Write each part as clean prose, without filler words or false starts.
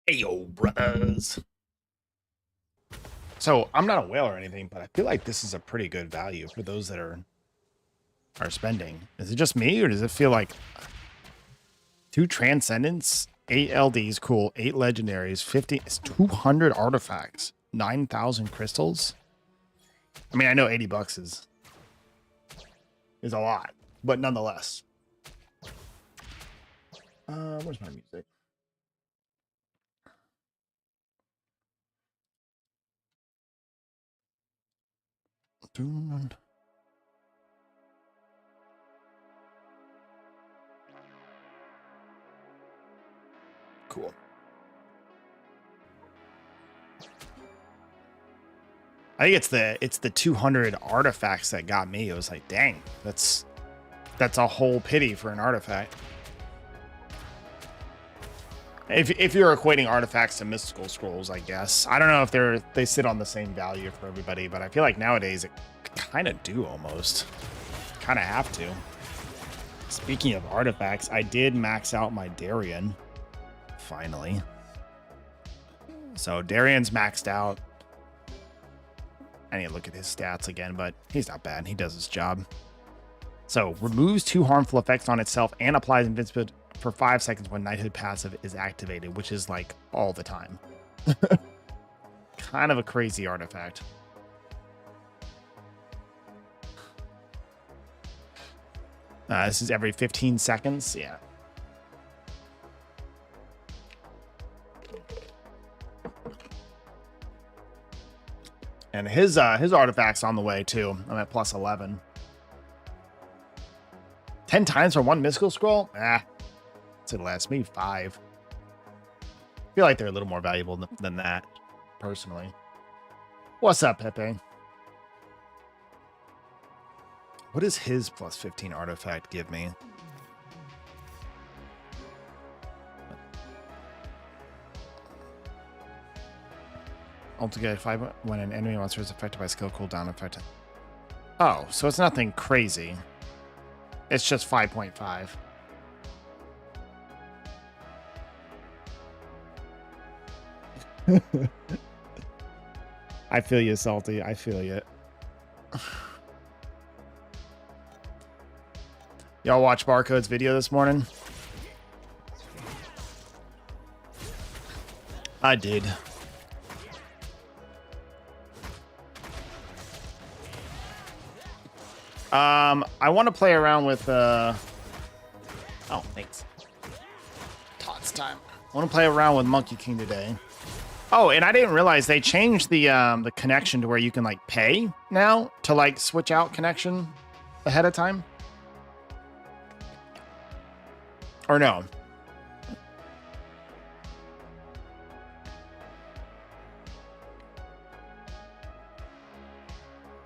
Ayo, brothers. So I'm not a whale or anything, but I feel like this is a pretty good value for those that are spending. Is it just me, or does it feel like 2 transcendents, 8 LDs, cool, 8 legendaries, 50, it's 200 artifacts, 9,000 crystals? I mean, I know $80 is a lot, but nonetheless. Where's my music? Cool. I think it's the 200 artifacts that got me. It was like, dang, that's a whole pity for an artifact. If you're equating artifacts to mystical scrolls, I guess. I don't know if they sit on the same value for everybody, but I feel like nowadays it kind of do almost. Kind of have to. Speaking of artifacts, I did max out my Darien. Finally. So Darien's maxed out. I need to look at his stats again, but he's not bad. He does his job. So removes 2 harmful effects on itself and applies invincibility for 5 seconds when Knighthood passive is activated, which is like all the time. Kind of a crazy artifact. This is every 15 seconds. Yeah. And his artifact's on the way too. I'm at plus 11. 10 times for 1 mystical scroll? It's gonna last me 5. I feel like they're a little more valuable than that, personally. What's up, Pepe? What does his plus 15 artifact give me? Altogether 5 when an enemy monster is affected by skill cooldown effect. Oh, so it's nothing crazy. It's just 5.5. I feel you, Salty. I feel you. Y'all watch Barcode's video this morning? I did. I want to play around with oh, thanks. Tots time. I want to play around with Monkey King today. Oh, and I didn't realize they changed the connection to where you can like pay now to like switch out connection ahead of time. Or no?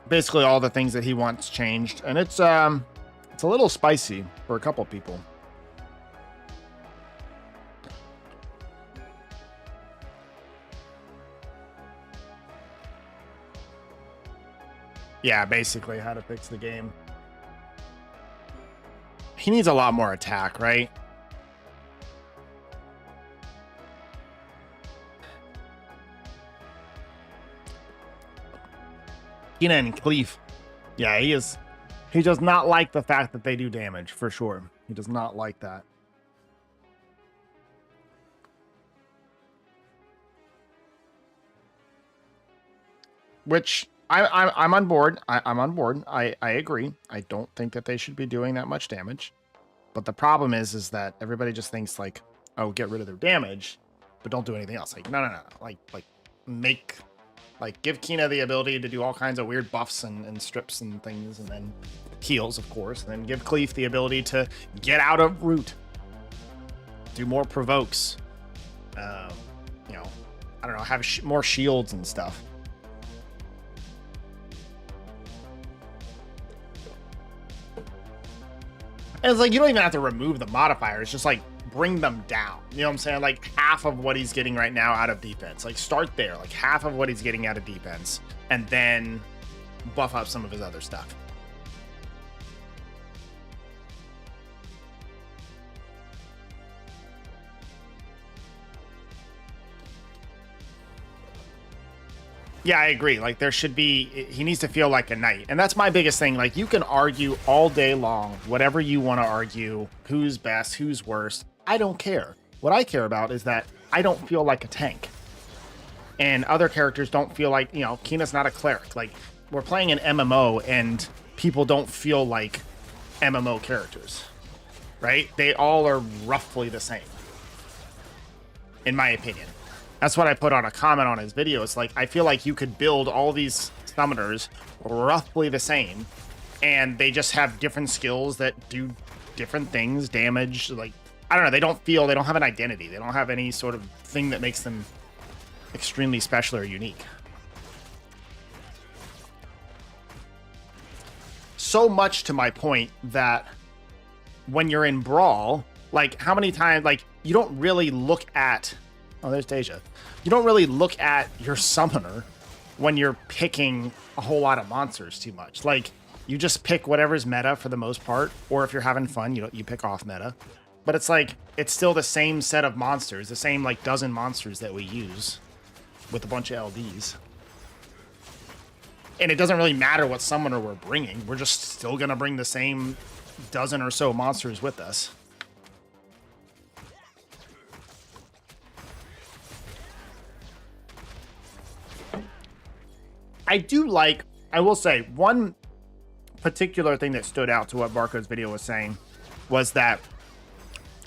Basically all the things that he wants changed, and it's a little spicy for a couple people. Yeah, basically how to fix the game. He needs a lot more attack, right? Keenan and Cleef. Yeah, he is. He does not like the fact that they do damage, for sure. He does not like that. Which I'm on board. I'm on board. I agree. I don't think that they should be doing that much damage. But the problem is that everybody just thinks like, oh, get rid of their damage, but don't do anything else. Like, no. Like, give Kina the ability to do all kinds of weird buffs and strips and things, and then heals, of course. And then give Cleef the ability to get out of root, do more provokes. You know, I don't know, have more shields and stuff. And it's like, you don't even have to remove the modifiers, just like bring them down. You know what I'm saying? Like half of what he's getting right now out of defense. Like start there, like half of what he's getting out of defense, and then buff up some of his other stuff. Yeah, I agree. Like there should be, he needs to feel like a knight. And that's my biggest thing. Like you can argue all day long, whatever you want to argue, who's best, who's worst. I don't care. What I care about is that I don't feel like a tank. And other characters don't feel like, you know, Keena's not a cleric. Like we're playing an MMO and people don't feel like MMO characters, right? They all are roughly the same, in my opinion. That's what I put on a comment on his video. It's like, I feel like you could build all these summoners roughly the same, and they just have different skills that do different things, damage. Like, I don't know. They don't have an identity. They don't have any sort of thing that makes them extremely special or unique. So much to my point that when you're in Brawl, like how many times, like you don't really look at, oh, there's Deja. You don't really look at your summoner when you're picking a whole lot of monsters too much. Like you just pick whatever's meta for the most part, or if you're having fun, you pick off meta. But it's like, it's still the same set of monsters, the same like dozen monsters that we use with a bunch of LDs. And it doesn't really matter what summoner we're bringing. We're just still gonna bring the same dozen or so monsters with us. I will say, one particular thing that stood out to what Barco's video was saying was that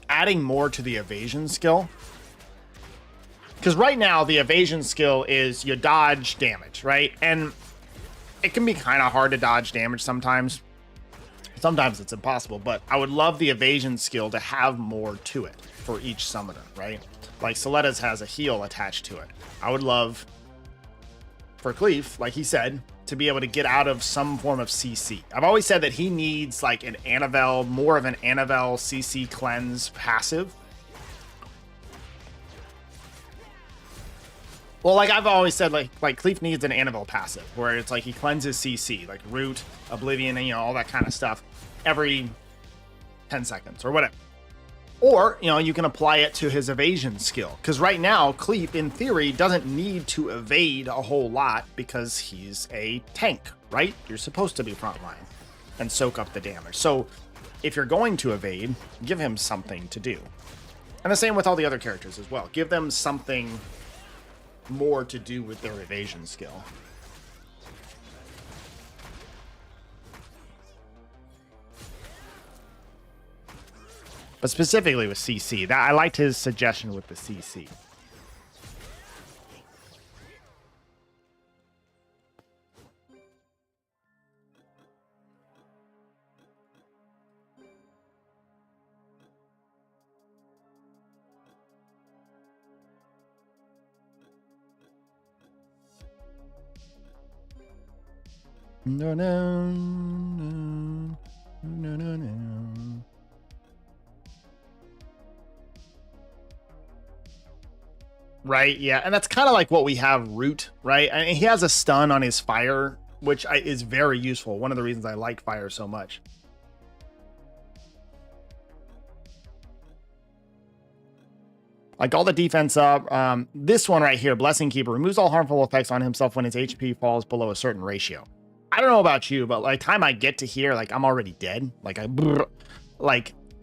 adding more to the evasion skill. Because right now, the evasion skill is you dodge damage, right? And it can be kind of hard to dodge damage sometimes. Sometimes it's impossible, but I would love the evasion skill to have more to it for each summoner, right? Like Soleda's has a heal attached to it. I would love for Cleef, like he said, to be able to get out of some form of CC. I've always said that he needs like an Anavel, more of an Anavel CC cleanse passive. Well, like I've always said, like Cleef needs an Anavel passive, where it's like he cleanses CC, like Root, Oblivion, and, you know, all that kind of stuff every 10 seconds or whatever. Or, you know, you can apply it to his evasion skill. Because right now, Cleef, in theory, doesn't need to evade a whole lot because he's a tank, right? You're supposed to be frontline and soak up the damage. So if you're going to evade, give him something to do. And the same with all the other characters as well. Give them something more to do with their evasion skill. But specifically with CC, that I liked his suggestion with the CC. No, no, no, no, no, no. Right, yeah, and that's kind of like what we have Root, right? And he has a stun on his fire, which is very useful. One of the reasons I like fire so much. Like all the defense up. This one right here, Blessing Keeper, removes all harmful effects on himself when his HP falls below a certain ratio. I don't know about you, but like time I get to here, like I'm already dead. Like I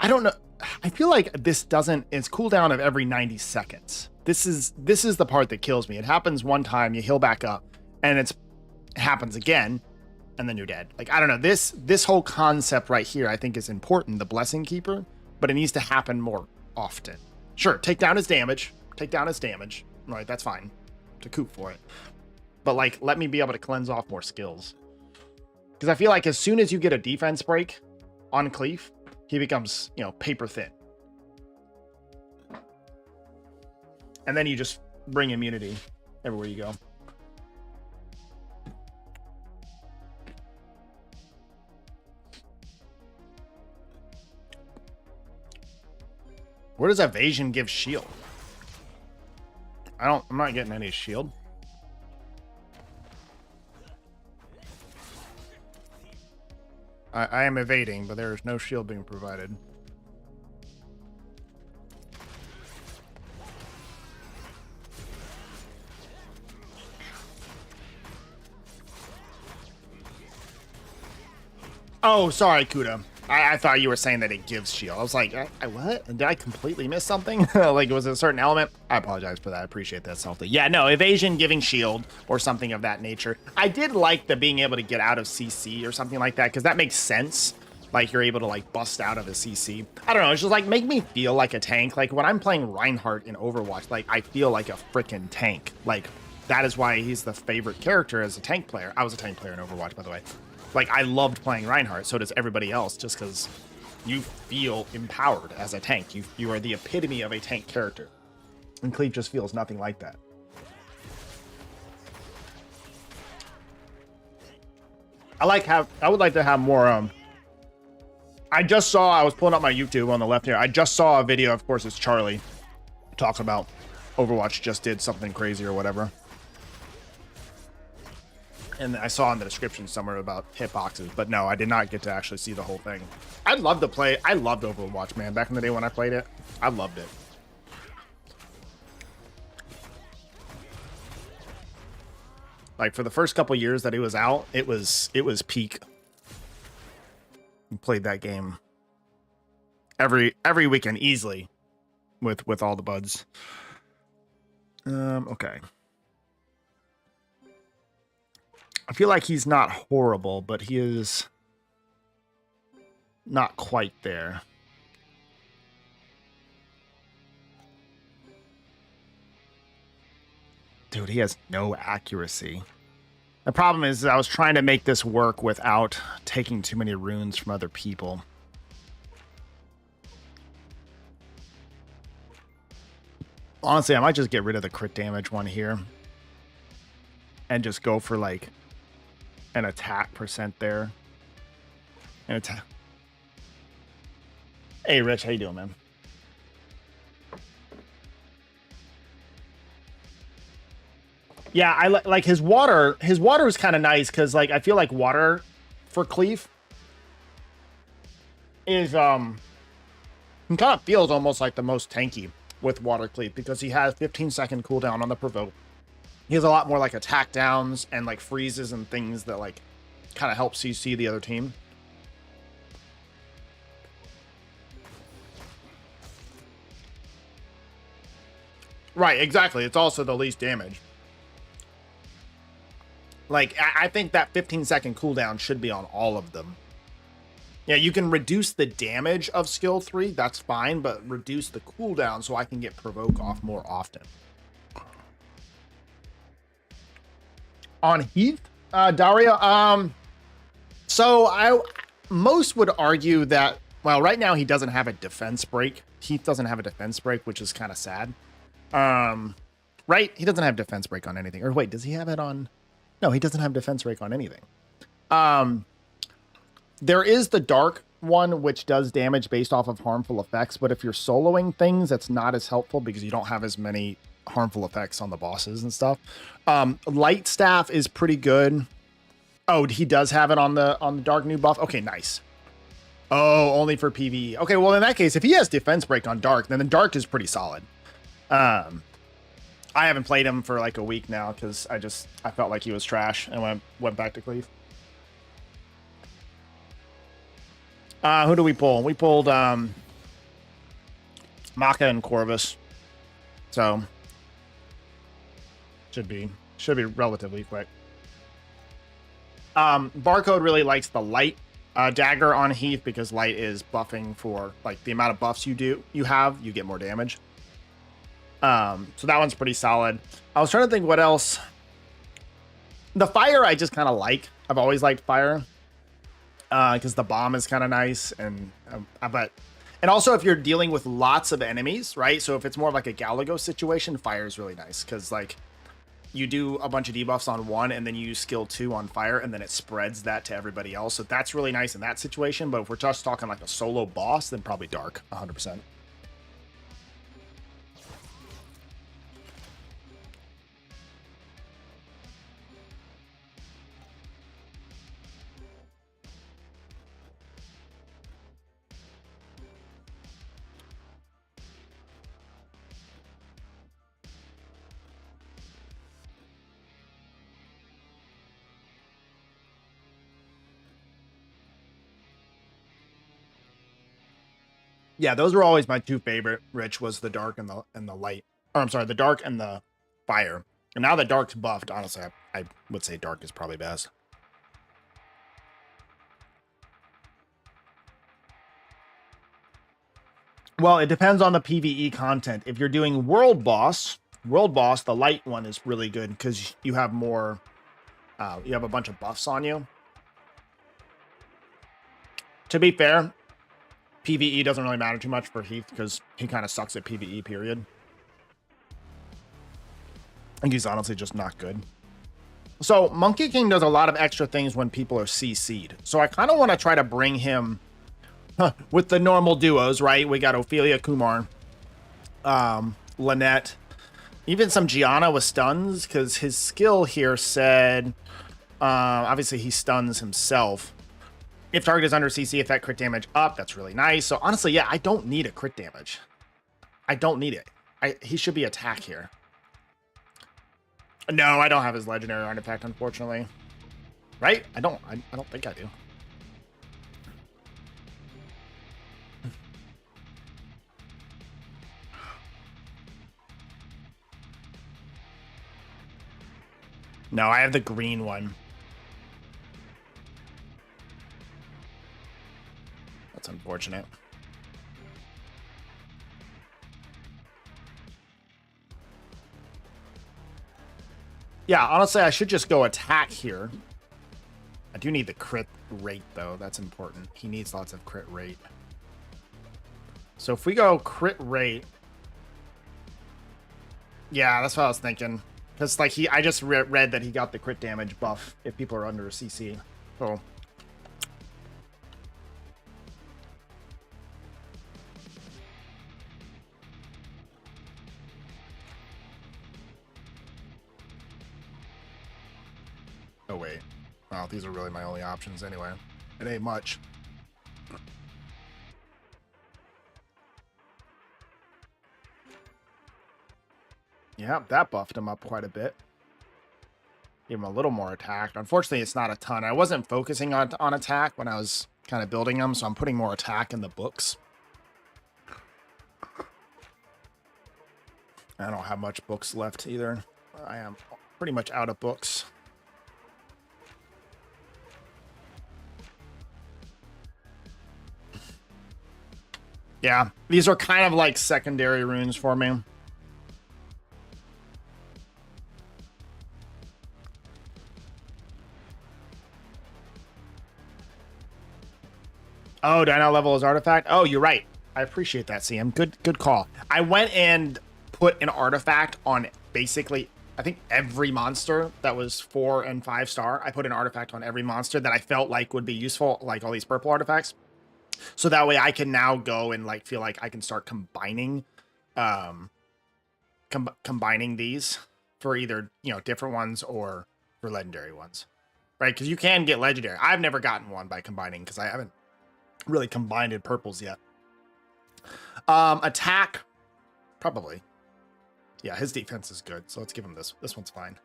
don't know. I feel like this doesn't, it's cooldown of every 90 seconds. This is the part that kills me. It happens one time, you heal back up, and it happens again, and then you're dead. Like, I don't know, this whole concept right here, I think is important, the Blessing Keeper, but it needs to happen more often. Sure, take down his damage, right, that's fine, to coop for it. But like, let me be able to cleanse off more skills. Because I feel like as soon as you get a defense break on Cleef, he becomes, you know, paper thin. And then you just bring immunity everywhere you go. Where does evasion give shield? I'm not getting any shield. I am evading, but there is no shield being provided. Oh, sorry, Kuda. I thought you were saying that it gives shield. I was like, what? Did I completely miss something? Like, was it a certain element? I apologize for that. I appreciate that, Salty. Yeah, no, evasion giving shield or something of that nature. I did like the being able to get out of CC or something like that, because that makes sense. Like, you're able to, like, bust out of a CC. I don't know. It's just, like, make me feel like a tank. Like, when I'm playing Reinhardt in Overwatch, like, I feel like a freaking tank. Like, that is why he's the favorite character as a tank player. I was a tank player in Overwatch, by the way. Like, I loved playing Reinhardt, so does everybody else, just because you feel empowered as a tank. You are the epitome of a tank character. And Cleave just feels nothing like that. I would like to have more, I was pulling up my YouTube on the left here. I just saw a video, of course, it's Charlie, talking about Overwatch just did something crazy or whatever. And I saw in the description somewhere about hitboxes, but no, I did not get to actually see the whole thing. I'd love to play. I loved Overwatch, man. Back in the day when I played it, I loved it. Like, for the first couple years that it was out, it was peak. We played that game every weekend easily with all the buds. Okay. I feel like he's not horrible, but he is not quite there. Dude, he has no accuracy. The problem is I was trying to make this work without taking too many runes from other people. Honestly, I might just get rid of the crit damage one here and just go for, like, an attack percent there. An attack. Hey, Rich, how you doing, man? Yeah, I like his water. His water is kind of nice because, like, I feel like water for Cleave is kind of feels almost like the most tanky with water Cleave because he has 15-second cooldown on the provoke. He has a lot more, like, attack downs and, like, freezes and things that, like, kind of help CC the other team. Right, exactly. It's also the least damage. Like, I think that 15-second cooldown should be on all of them. Yeah, you can reduce the damage of skill 3, that's fine, but reduce the cooldown so I can get provoke off more often. On Heath, Daria, so most would argue that, well, right now he doesn't have a defense break. Heath doesn't have a defense break, which is kind of sad. Right? He doesn't have defense break on anything. Or wait, does he have it on? No, he doesn't have defense break on anything. There is the dark one, which does damage based off of harmful effects, but if you're soloing things, that's not as helpful because you don't have as many harmful effects on the bosses and stuff. Light staff is pretty good. Oh, he does have it on the dark new buff. Okay, nice. Oh, only for PvE. Okay, well, in that case, if he has defense break on dark, then the dark is pretty solid. I haven't played him for like a week now because I felt like he was trash and went back to Cleave. Who do we pull? We pulled Maka and Corvus. So should be relatively quick. Barcode really likes the light dagger on Heath because light is buffing for, like, the amount of buffs you get more damage. So that one's pretty solid. I was trying to think what else. The fire I just kind of like. I've always liked fire because the bomb is kind of nice, and also if you're dealing with lots of enemies, right? So if it's more of like a Galago situation, fire is really nice because, like, you do a bunch of debuffs on one and then you use skill 2 on fire and then it spreads that to everybody else. So that's really nice in that situation. But if we're just talking like a solo boss, then probably dark 100%. Yeah, those were always my two favorite. Rich was the dark and the light. Or I'm sorry, the dark and the fire. And now that dark's buffed, honestly, I would say dark is probably best. Well, it depends on the PvE content. If you're doing World Boss, the light one is really good because you have more, you have a bunch of buffs on you. To be fair, PvE doesn't really matter too much for Heath because he kind of sucks at PvE, period. I think he's honestly just not good. So Monkey King does a lot of extra things when people are CC'd. So I kind of want to try to bring him with the normal duos, right? We got Ophelia Kumar, Lynette, even some Gianna with stuns, because his skill here said, obviously he stuns himself. If target is under CC, effect crit damage up. That's really nice. So honestly, yeah, I don't need a crit damage. I don't need it. He should be attack here. No, I don't have his legendary artifact, unfortunately. Right? I don't think I do. No, I have the green one. That's unfortunate. Yeah, honestly, I should just go attack here. I do need the crit rate, though. That's important. He needs lots of crit rate. So if we go crit rate... Yeah, that's what I was thinking. Because, like, I just read that he got the crit damage buff if people are under a CC. So... Oh, wait. Wow, these are really my only options anyway. It ain't much. Yeah, that buffed him up quite a bit. Gave him a little more attack. Unfortunately, it's not a ton. I wasn't focusing on attack when I was kind of building them, so I'm putting more attack in the books. I don't have much books left either. I am pretty much out of books. Yeah, these are kind of like secondary runes for me. Oh, do I now level his artifact? Oh, you're right. I appreciate that, CM. Good call. I went and put an artifact on basically, I think, every monster that was 4 and 5 star. I put an artifact on every monster that I felt like would be useful, like all these purple artifacts. So that way I can now go and like feel like I can start combining combining these for either, you know, different ones or for legendary ones. Right? Because you can get legendary. I've never gotten one by combining because I haven't really combined in purples yet. Attack, probably. Yeah, his defense is good, so let's give him this. This one's fine.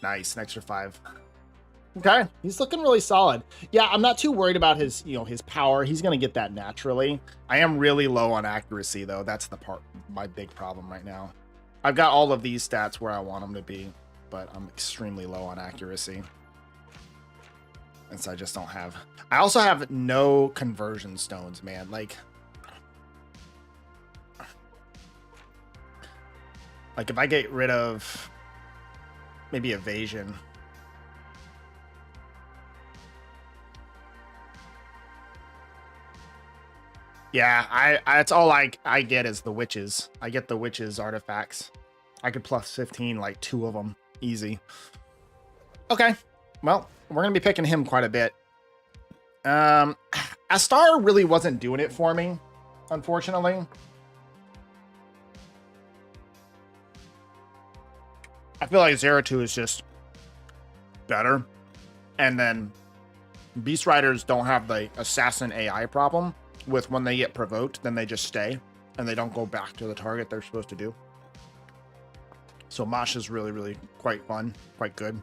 Nice, an extra 5. Okay, he's looking really solid. Yeah, I'm not too worried about his, you know, his power. He's gonna get that naturally. I am really low on accuracy though. That's the part, my big problem right now. I've got all of these stats where I want them to be, but I'm extremely low on accuracy. And so I just don't have. I also have no conversion stones, man. Like if I get rid of maybe evasion. Yeah, that's all I get is the witches. I get the witches artifacts. I could plus 15 like 2 of them easy. Okay, well, we're gonna be picking him quite a bit. Astar really wasn't doing it for me, unfortunately. I feel like Zeratul is just better, and then Beast Riders don't have the assassin AI problem. With when they get provoked, then they just stay and they don't go back to the target they're supposed to do. So Mosh is really, really quite fun, quite good.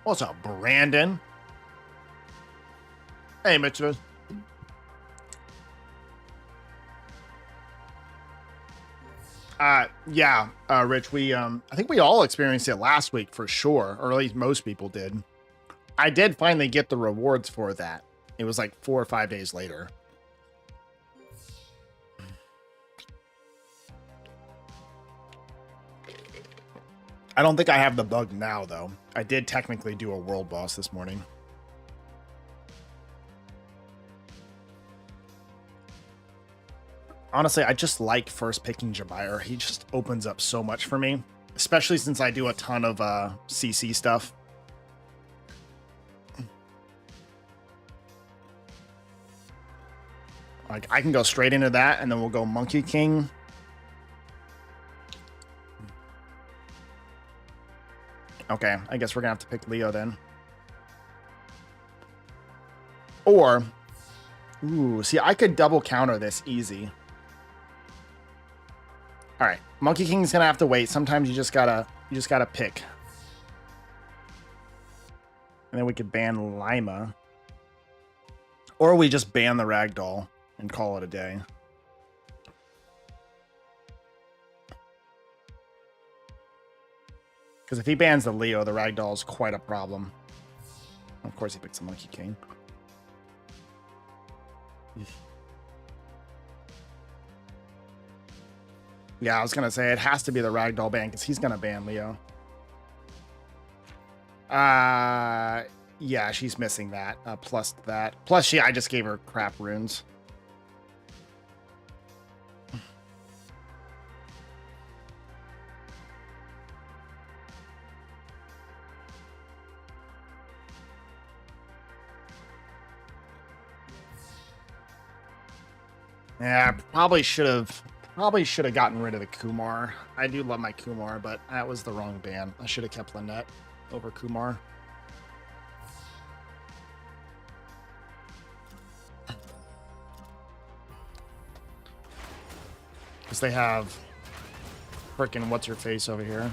What's up, Brandon? Hey, Mitchell. Yeah, Rich, I think we all experienced it last week for sure, or at least most people did. I did finally get the rewards for that. It was like 4 or 5 days later. I don't think I have the bug now, though. I did technically do a world boss this morning. Honestly, I just like first picking Jabire. He just opens up so much for me, especially since I do a ton of CC stuff. Like, I can go straight into that, and then we'll go Monkey King. Okay, I guess we're gonna have to pick Leo then. Or, ooh, see, I could double counter this easy. All right, Monkey King's gonna have to wait. Sometimes you just gotta pick. And then we could ban Lima. Or we just ban the Ragdoll and call it a day. Because if he bans the Leo, the Ragdoll is quite a problem. Of course he picks the Monkey King. Yeah, I was going to say it has to be the Ragdoll ban because he's going to ban Leo. Yeah, she's missing that. Plus that. Plus, I just gave her crap runes. Yeah, probably should have gotten rid of the Kumar. I do love my Kumar, but that was the wrong ban. I should have kept Lynette over Kumar. Because they have frickin' what's her face over here.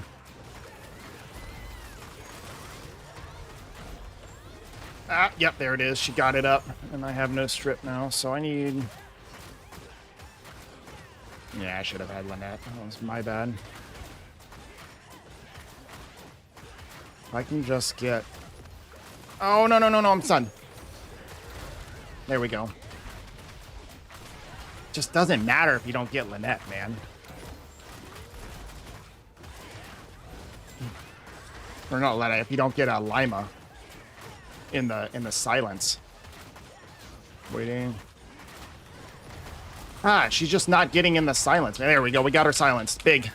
Ah, yep, there it is. She got it up, and I have no strip now, so I need... Yeah, I should have had Lynette. That was my bad. I can just get... Oh, no, I'm stunned. There we go. Just doesn't matter if you don't get Lynette, man. Or not Lynette, if you don't get a Lima in the silence. Waiting. Ah, she's just not getting in the silence. There we go. We got her silenced. Big.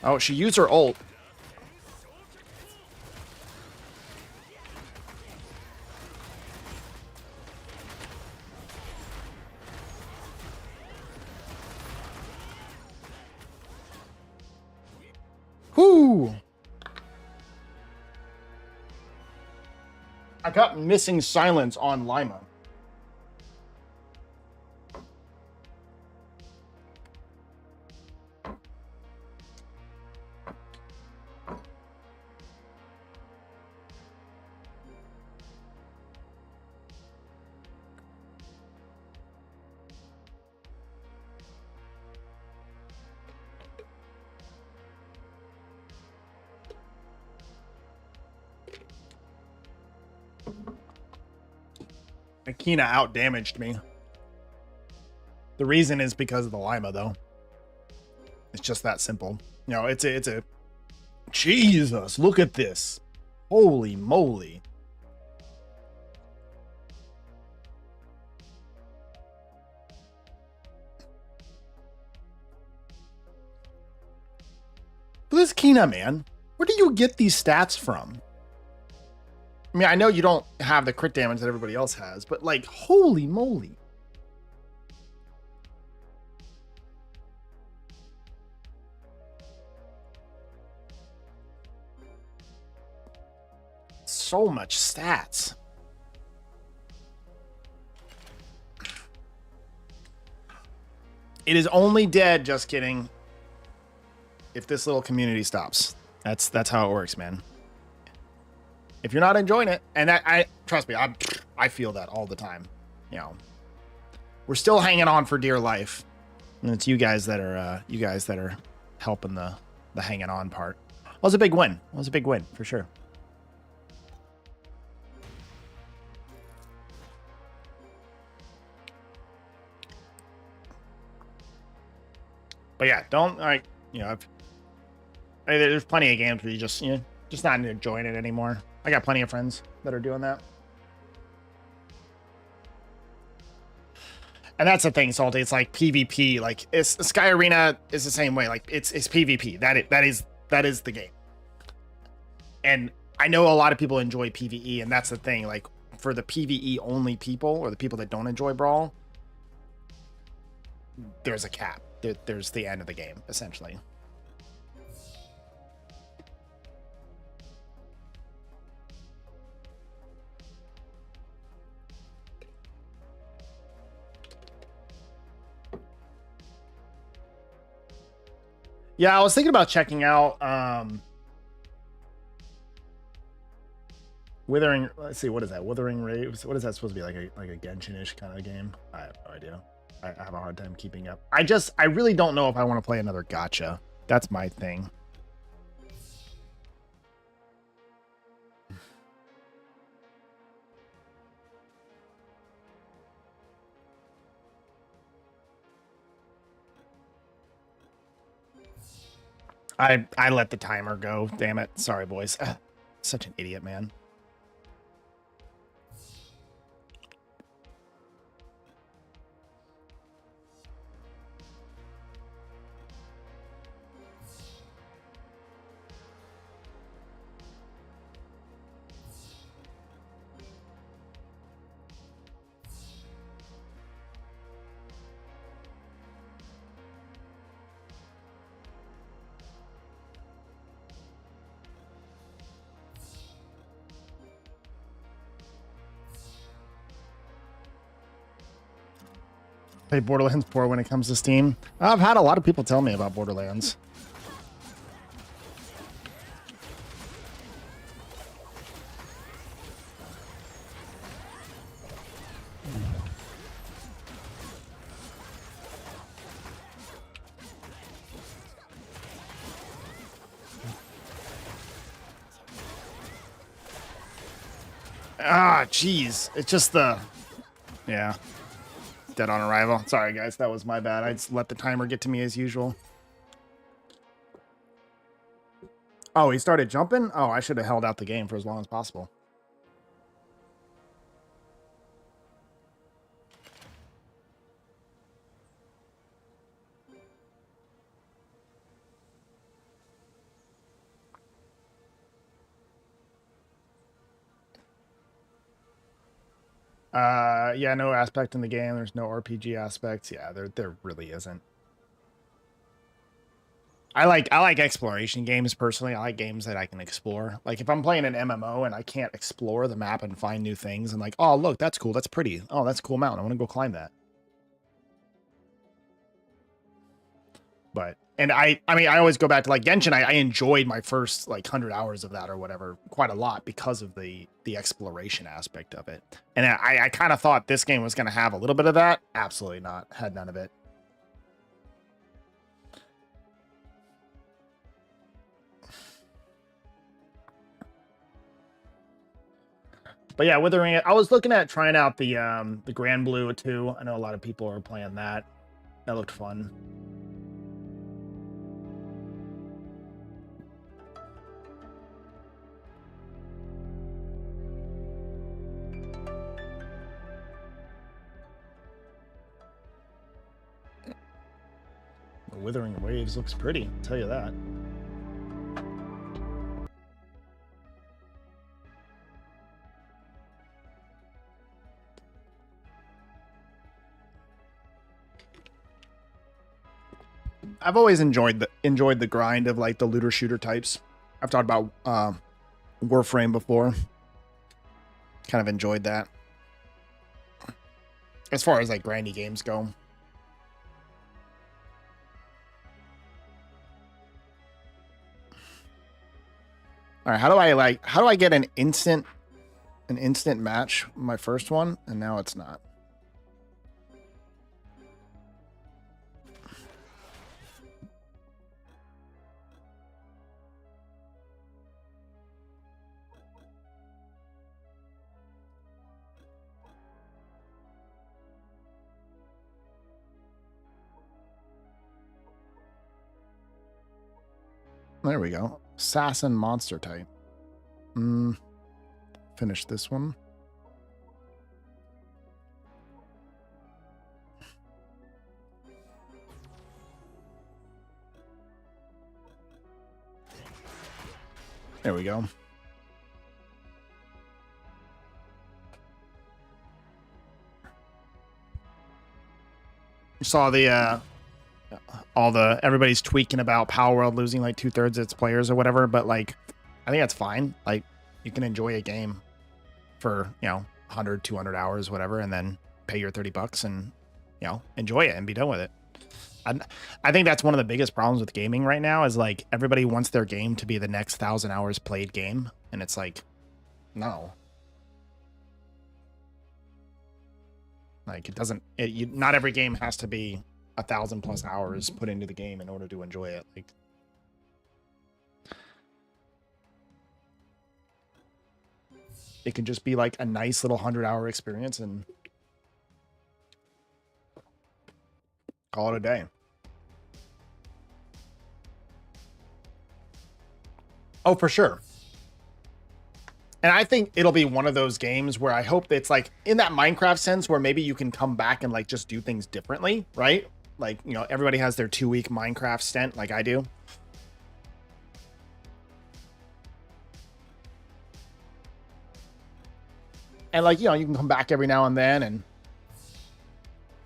Oh, she used her ult. Whoo! I got missing silence on Lima. Akina outdamaged me. The reason is because of the Lima, though. It's just that simple. You know, it's a... Jesus, look at this. Holy moly. This Kina, man. Where do you get these stats from? I mean, I know you don't have the crit damage that everybody else has, but like, holy moly. So much stats. It is only dead, just kidding. if this little community stops. That's how it works, man. If you're not enjoying it, and I trust me, I feel that all the time. You know, we're still hanging on for dear life, and it's you guys that are helping the hanging on part. It was a big win. It was a big win for sure. But yeah, don't like, you know, there's plenty of games where you just not enjoying it anymore. I got plenty of friends that are doing that. And that's the thing, Salty. It's like PvP. Like Sky Arena is the same way. Like it's PvP. That is the game. And I know a lot of people enjoy PvE, and that's the thing. Like for the PvE only people, or the people that don't enjoy Brawl, there's a cap. There's the end of the game, essentially. Yeah, I was thinking about checking out Withering. Let's see, what is that? Withering Raves. What is that supposed to be? Like a Genshin-ish kind of game? I have no idea. I have a hard time keeping up. I really don't know if I want to play another gacha. That's my thing. I let the timer go. Damn it. Sorry, boys. Such an idiot, man. Play Borderlands 4 when it comes to Steam. I've had a lot of people tell me about Borderlands. Ah, jeez. It's just yeah. Dead on arrival. Sorry, guys. That was my bad. I just let the timer get to me as usual. Oh, he started jumping? Oh, I should have held out the game for as long as possible. Yeah, no aspect in the game. There's no RPG aspects. Yeah, there really isn't. I like exploration games personally. I like games that I can explore. Like if I'm playing an MMO and I can't explore the map and find new things, and like, oh look, that's cool, that's pretty. Oh, that's a cool mountain. I want to go climb that. But I mean, I always go back to like Genshin. I enjoyed my first like 100 hours of that or whatever quite a lot because of the exploration aspect of it. And I kind of thought this game was going to have a little bit of that. Absolutely not. Had none of it. But yeah, Withering it. I was looking at trying out the Grand Blue too. I know a lot of people are playing that. That looked fun. The Withering Waves looks pretty, I'll tell you that. I've always enjoyed the grind of like the looter shooter types. I've talked about Warframe before. Kind of enjoyed that. As far as like grindy games go. All right, how do I get an instant match, my first one, and now it's not. There we go. Assassin monster type. Finish this one. There we go. You saw the everybody's tweaking about Power World losing like 2/3 of its players or whatever, but like I think that's fine. Like you can enjoy a game for, 100, 200 hours, whatever, and then pay your $30 and, enjoy it and be done with it. I think that's one of the biggest problems with gaming right now is like everybody wants their game to be the next 1,000 hours played game. And it's like, no. Like it doesn't, not every game has to be 1,000+ hours put into the game in order to enjoy it. Like, it can just be like a nice little 100-hour experience and call it a day. Oh, for sure. And I think it'll be one of those games where I hope that it's like in that Minecraft sense where maybe you can come back and like just do things differently, right? Like, everybody has their 2-week Minecraft stint like I do. And like, you can come back every now and then and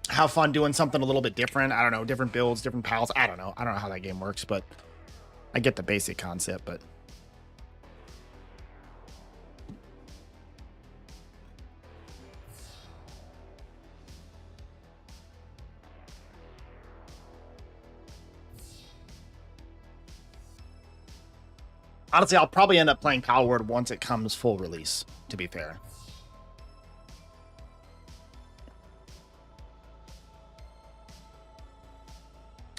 have fun doing something a little bit different. I don't know, different builds, different pals. I don't know how that game works, but I get the basic concept, but honestly, I'll probably end up playing Power Word once it comes full release, to be fair.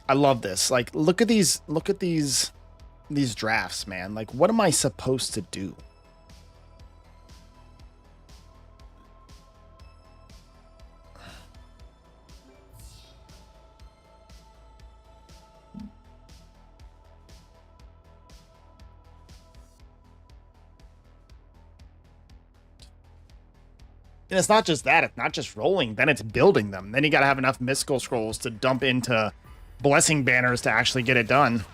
I love this. Like, look at these drafts, man. Like, what am I supposed to do? And it's not just that. It's not just rolling. Then it's building them. Then you got to have enough mystical scrolls to dump into blessing banners to actually get it done.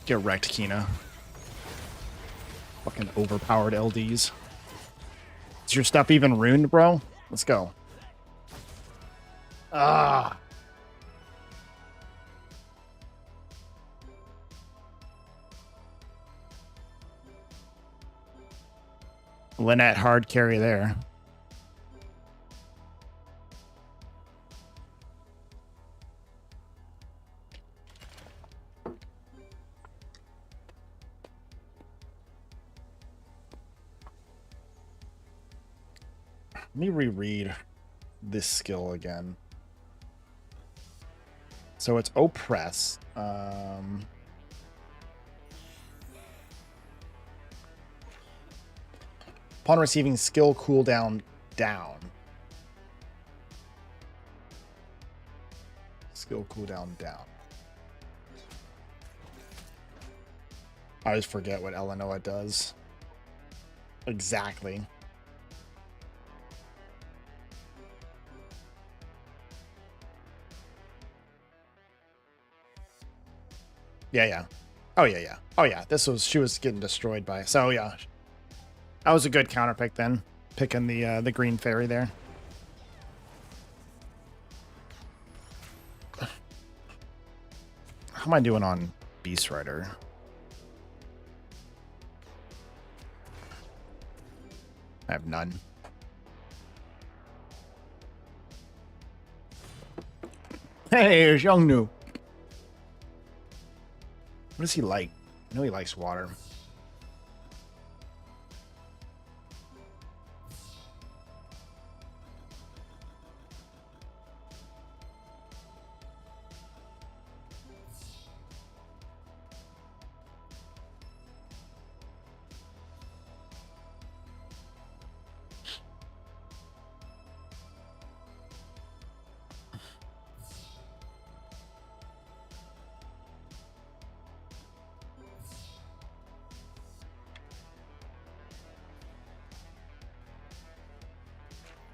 Get wrecked, Kina. Fucking overpowered LDs. Is your stuff even ruined, bro? Let's go. Ah. Lynette hard carry there. Let me reread this skill again. So it's oppress. Upon receiving skill cooldown down. Skill cooldown down. I always forget what Eleanor does. Exactly. Yeah. Oh, yeah. Oh, yeah. She was getting destroyed by... So, yeah. That was a good counter pick then. picking the green fairy there. How am I doing on Beast Rider? I have none. Hey, there's Young New. What does he like? I know he likes water.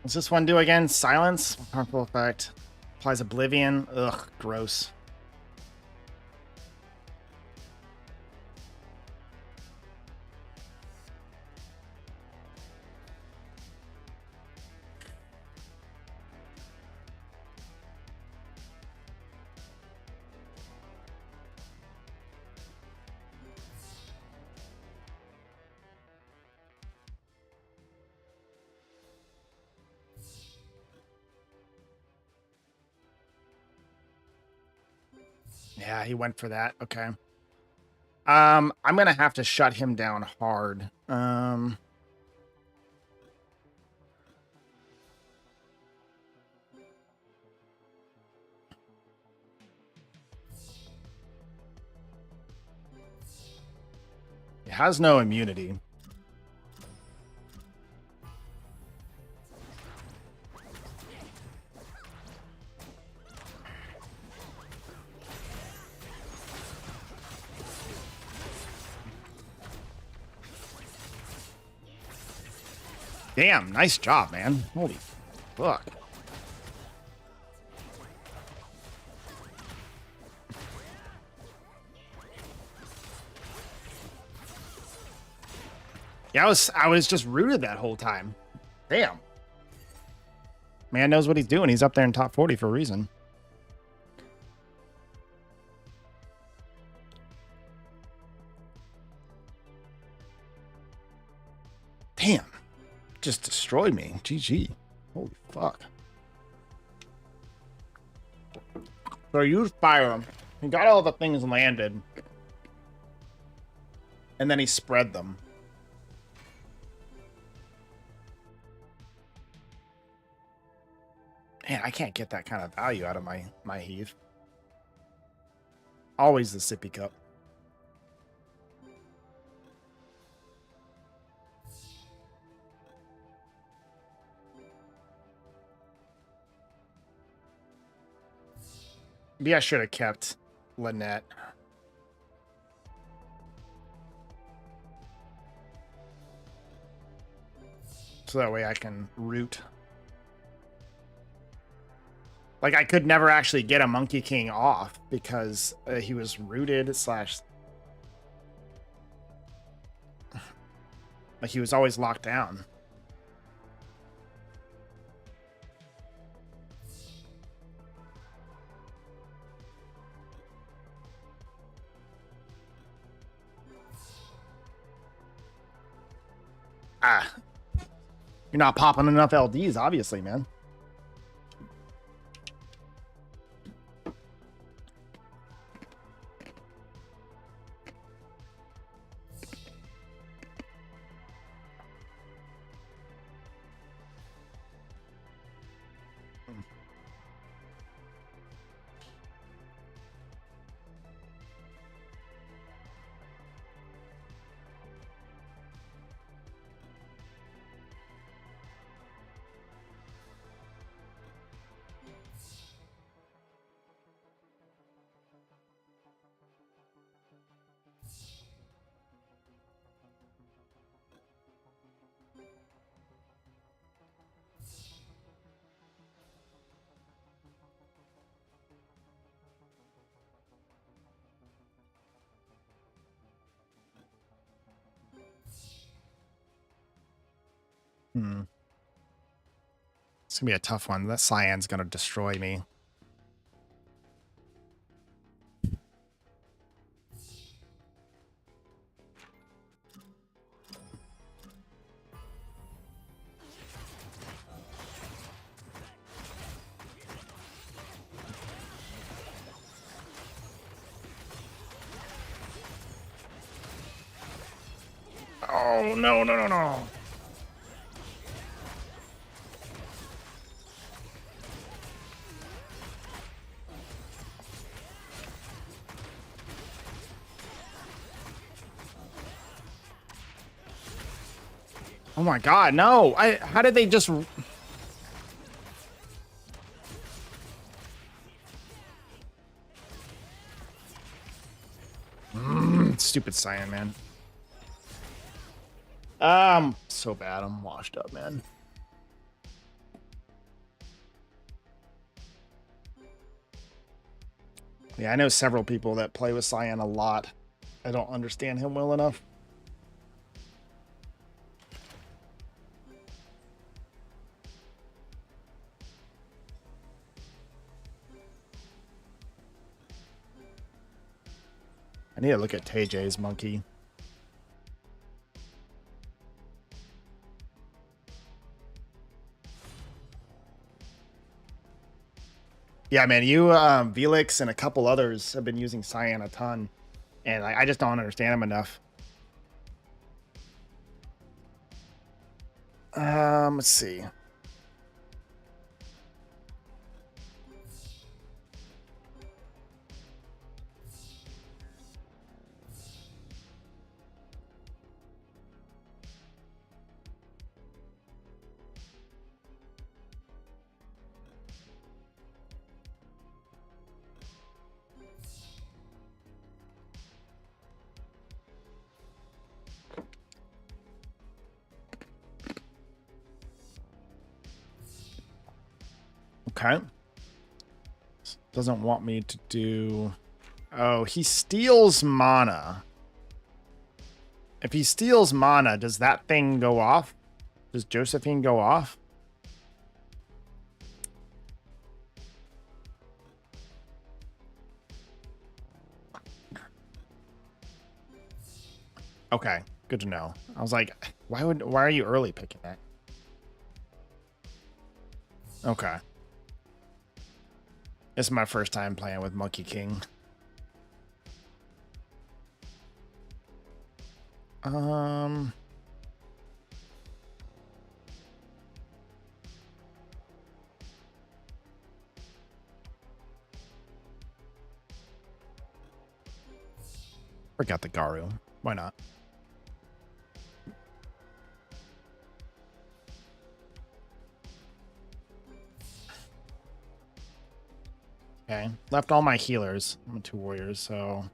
What's this one do again? Silence? Harmful effect. Applies oblivion. Ugh, gross. Yeah, he went for that. Okay. I'm gonna have to shut him down hard. He has no immunity. Damn, nice job, man. Holy fuck. Yeah, I was just rooted that whole time. Damn. Man knows what he's doing. He's up there in top 40 for a reason. Damn. Just destroyed me. GG. Holy fuck. So I used fire. He got all the things landed. And then he spread them. Man, I can't get that kind of value out of my Heath. Always the sippy cup. Maybe I should have kept Lynette. So that way I can root. Like, I could never actually get a Monkey King off because he was rooted slash... Like, he was always locked down. Ah. You're not popping enough LDs, obviously, man. Hmm. It's gonna be a tough one. That Cyan's gonna destroy me. Oh, no, no, no, no. Oh my god, no. How did they just... Stupid Cyan, man. So bad. I'm washed up, man. Yeah, I know several people that play with Cyan a lot. I don't understand him well enough. I need to look at TJ's monkey. Yeah, man, you, Velix, and a couple others have been using Cyan a ton, and I just don't understand him enough. Let's see. Okay. Doesn't want me to do... Oh, he steals mana. If he steals mana, does that thing go off? Does Josephine go off? Okay, good to know. I was like, why are you early picking that? Okay. This is my first time playing with Monkey King. Forgot the Garu. Why not? Okay, left all my healers. I'm 2 warriors, so...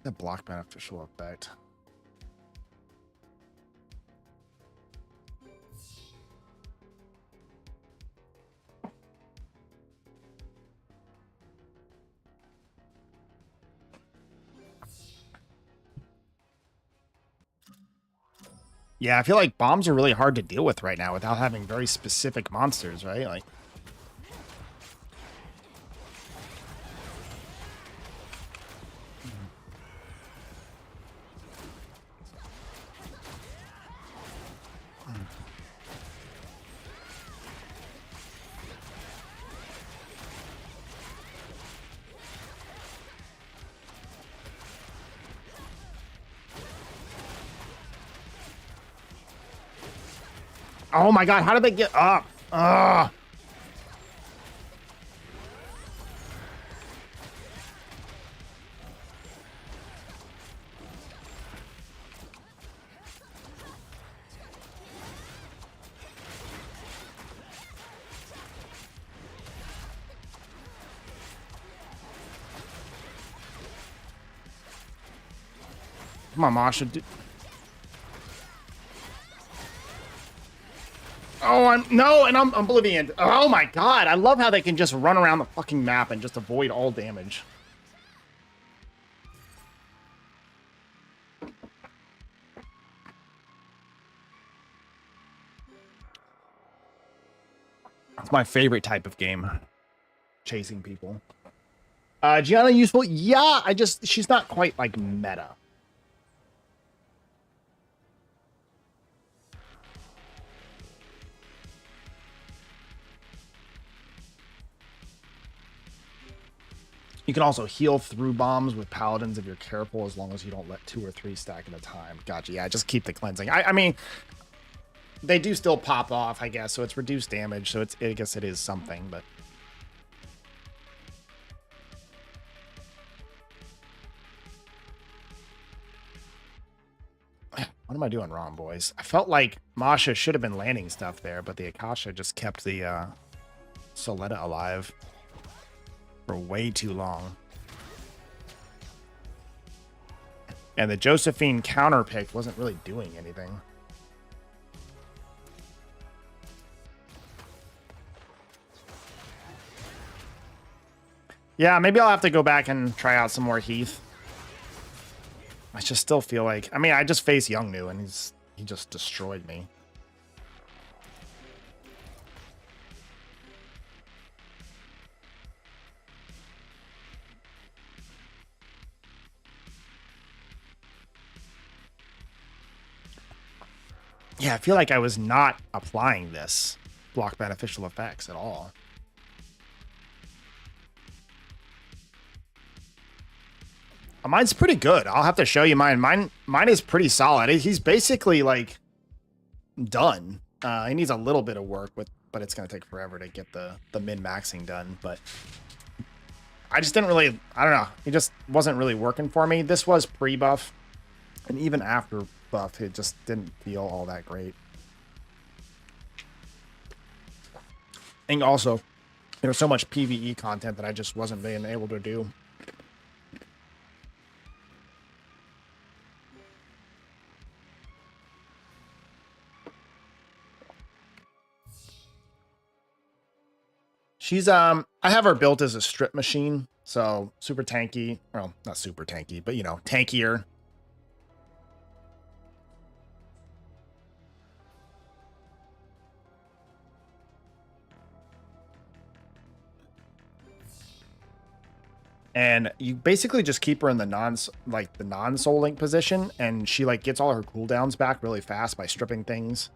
That block beneficial effect. Yeah, I feel like bombs are really hard to deal with right now without having very specific monsters, right? Like, oh my god, how did they get up? Ugh. Come on, Masha. Oh, I'm Oblivion. Oh my god, I love how they can just run around the fucking map and just avoid all damage. my favorite type of game. Chasing people. Gianna useful? Yeah, she's not quite like meta. You can also heal through bombs with paladins if you're careful, as long as you don't let 2 or 3 stack at a time. Gotcha. Yeah, just keep the cleansing. I mean, they do still pop off, I guess, so it's reduced damage. So I guess it is something, but. What am I doing wrong, boys? I felt like Masha should have been landing stuff there, but the Akasha just kept the Soletta alive for way too long. And the Josephine counter pick wasn't really doing anything. Yeah, maybe I'll have to go back and try out some more Heath. I just still feel like, I mean, I just faced Youngnu and he just destroyed me. Yeah, I feel like I was not applying this block beneficial effects at all. Mine's pretty good. I'll have to show you mine. Mine is pretty solid. He's basically like done. He needs a little bit of work, but it's gonna take forever to get the min-maxing done. But I just didn't really, I don't know. He just wasn't really working for me. This was pre-buff, and even after buff, it just didn't feel all that great. And also, there was so much PvE content that I just wasn't being able to do. She's, I have her built as a strip machine, so super tanky. Well, not super tanky, but, you know, tankier. And you basically just keep her in the non-soul link position, and she like gets all her cooldowns back really fast by stripping things.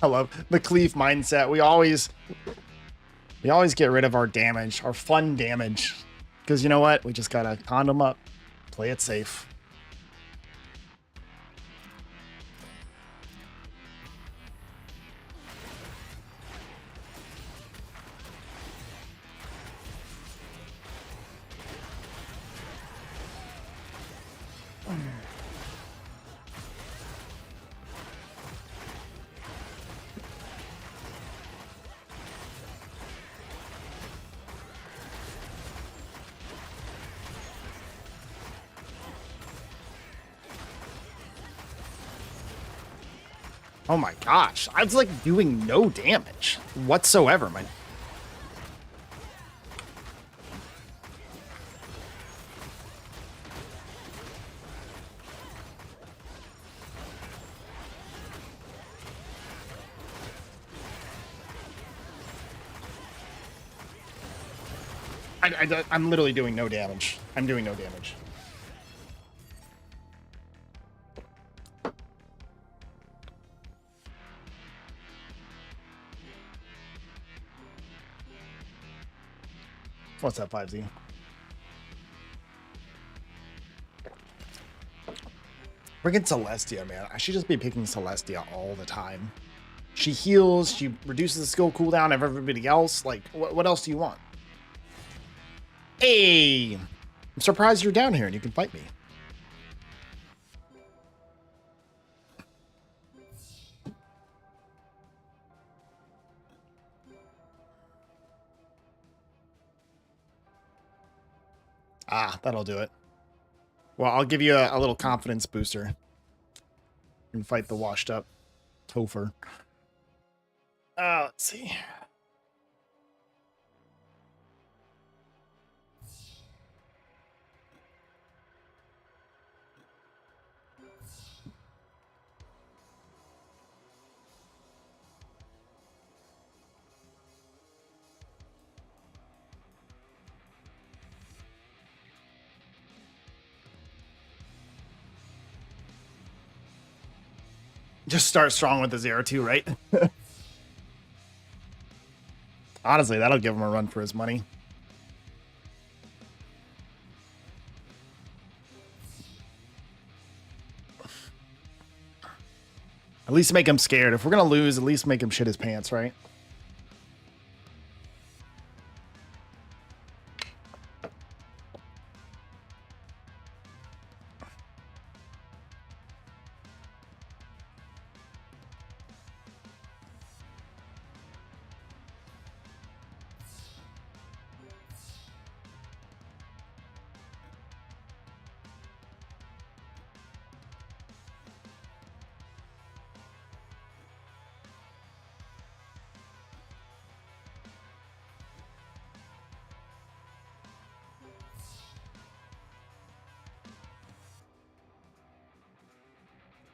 I love the Cleave mindset. We always get rid of our damage, our fun damage. Because you know what? We just gotta condom up, play it safe. Oh my gosh, I was like doing no damage whatsoever, man. I'm literally doing no damage. I'm doing no damage. What's that, 5Z? Freaking Celestia, man. I should just be picking Celestia all the time. She heals, she reduces the skill cooldown of everybody else. Like, what else do you want? Hey! I'm surprised you're down here and you can fight me. Ah, that'll do it. Well, I'll give you a little confidence booster. And fight the washed up Topher. Let's see. Just start strong with the 0-2, right? Honestly, that'll give him a run for his money. At least make him scared. If we're gonna lose, at least make him shit his pants, right?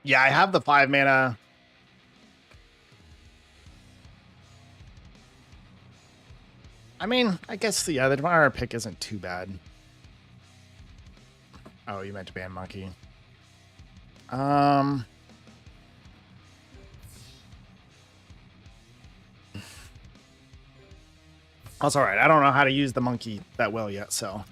Yeah, I have the 5 mana. I mean, I guess, yeah, the Devourer pick isn't too bad. Oh, you meant to ban Monkey. That's alright. I don't know how to use the Monkey that well yet, so...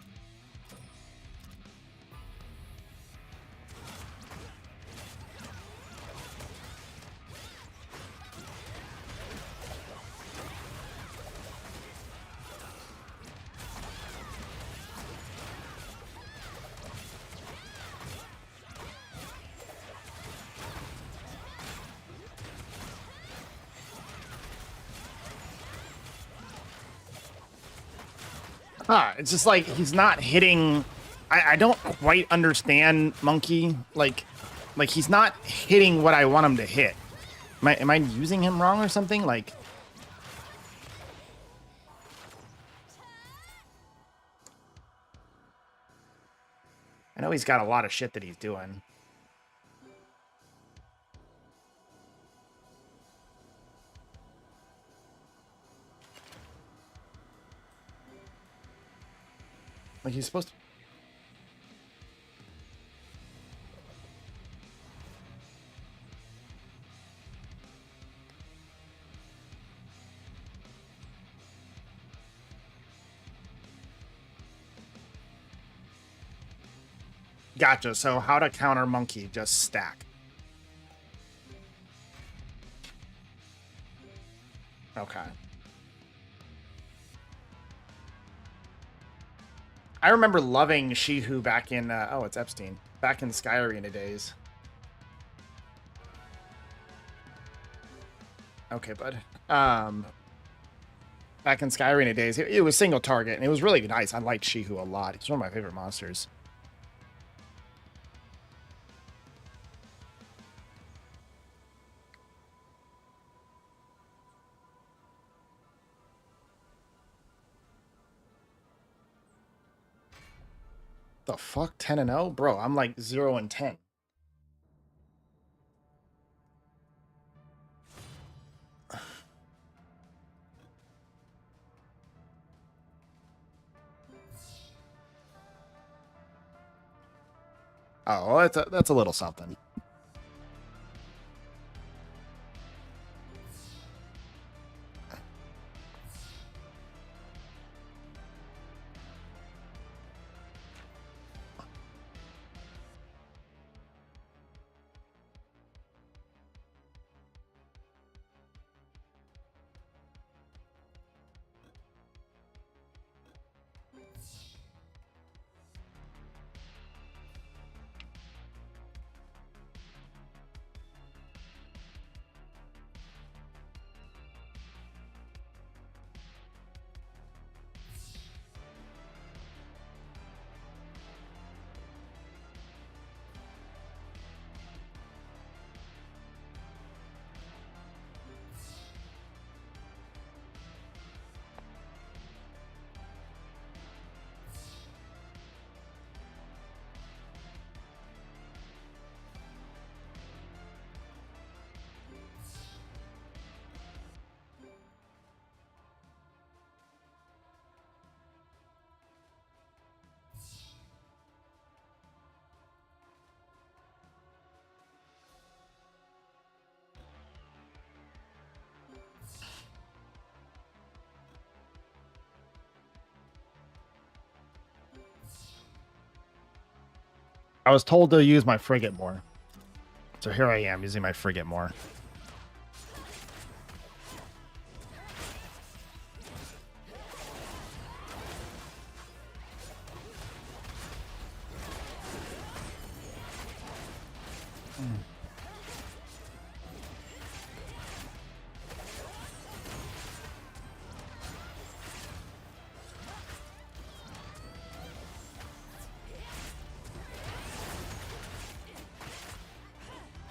it's just like he's not hitting. I don't quite understand Monkey. Like he's not hitting what I want him to hit. Am I using him wrong or something? Like, I know he's got a lot of shit that he's doing. Like he's supposed to. Gotcha. So how to counter Monkey? Just stack. Okay. I remember loving Shihu back in, oh, it's Epstein. Back in Sky Arena days. Okay, bud. Back in Sky Arena days, it was single target, and it was really nice. I liked Shihu a lot. He's one of my favorite monsters. The fuck? 10-0? Bro, I'm like 0-10. Oh, well, that's a little something. I was told to use my frigate more. So here I am using my frigate more.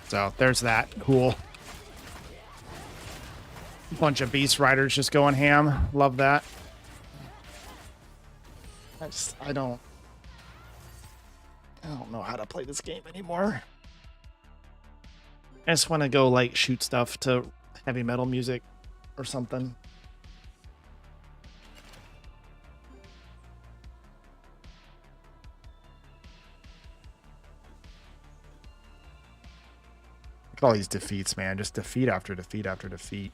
So there's that. Cool. Bunch of beast riders just going ham. Love that. I don't know how to play this game anymore. I just want to go like shoot stuff to heavy metal music or something. Look at all these defeats, man. Just defeat after defeat after defeat.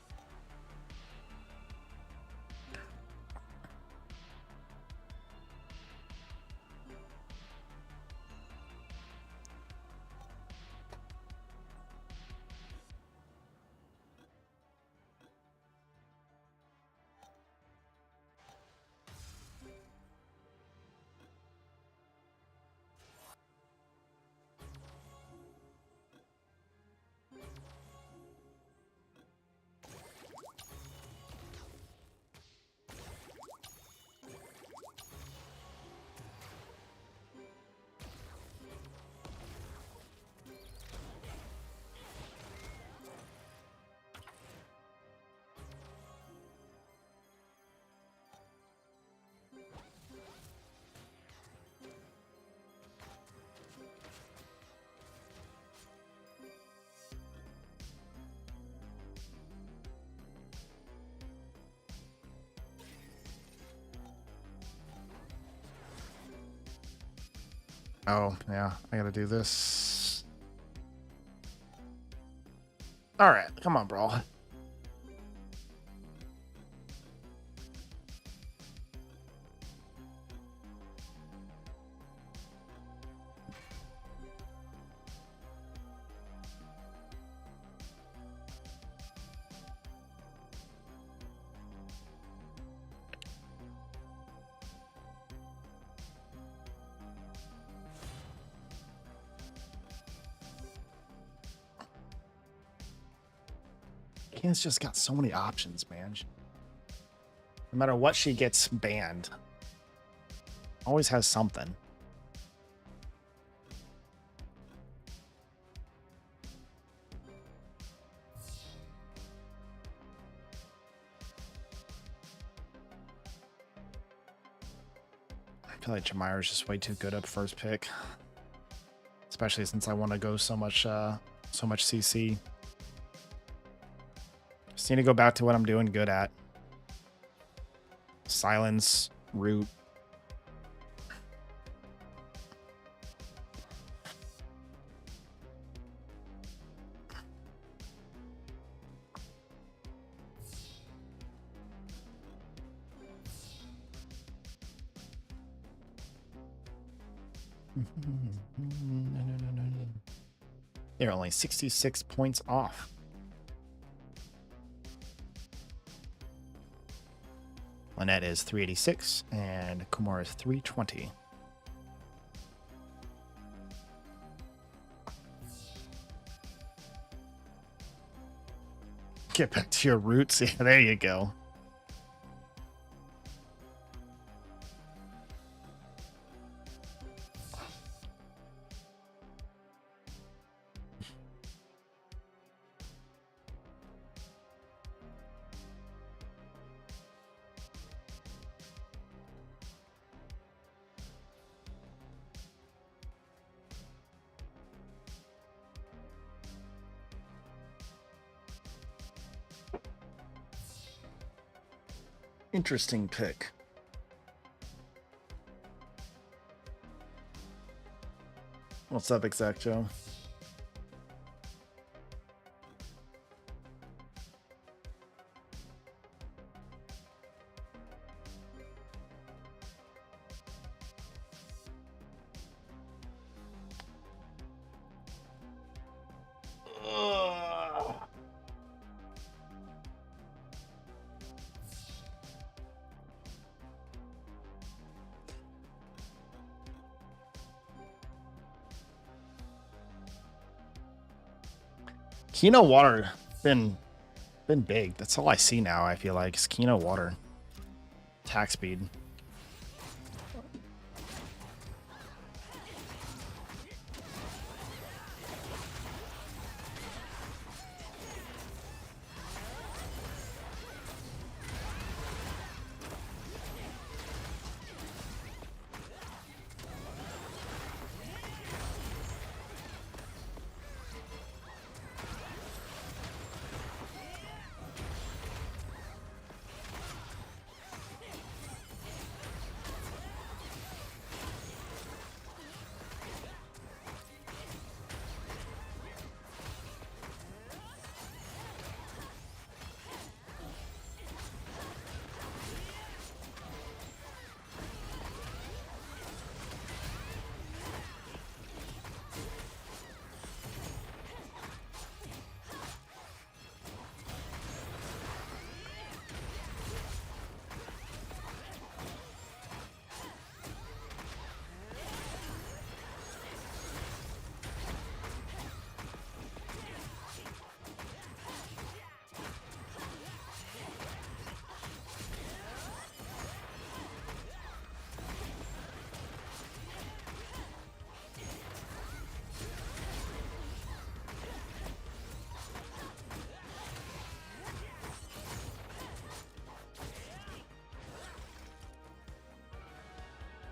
Oh, yeah, I gotta do this. All right, come on, bro. Ken's just got so many options, man. No matter what she gets banned, always has something. I feel like Jamiro's just way too good up first pick, especially since I want to go so much CC. Just need to go back to what I'm doing good at. Silence, root. They're only 66 points off. Lynette is 386 and Kumar is 320. Get back to your roots. Yeah, there you go. Interesting pick. What's up, Exact Joe? Kino water been big. That's all I see now. I feel like is Kino water. Attack speed.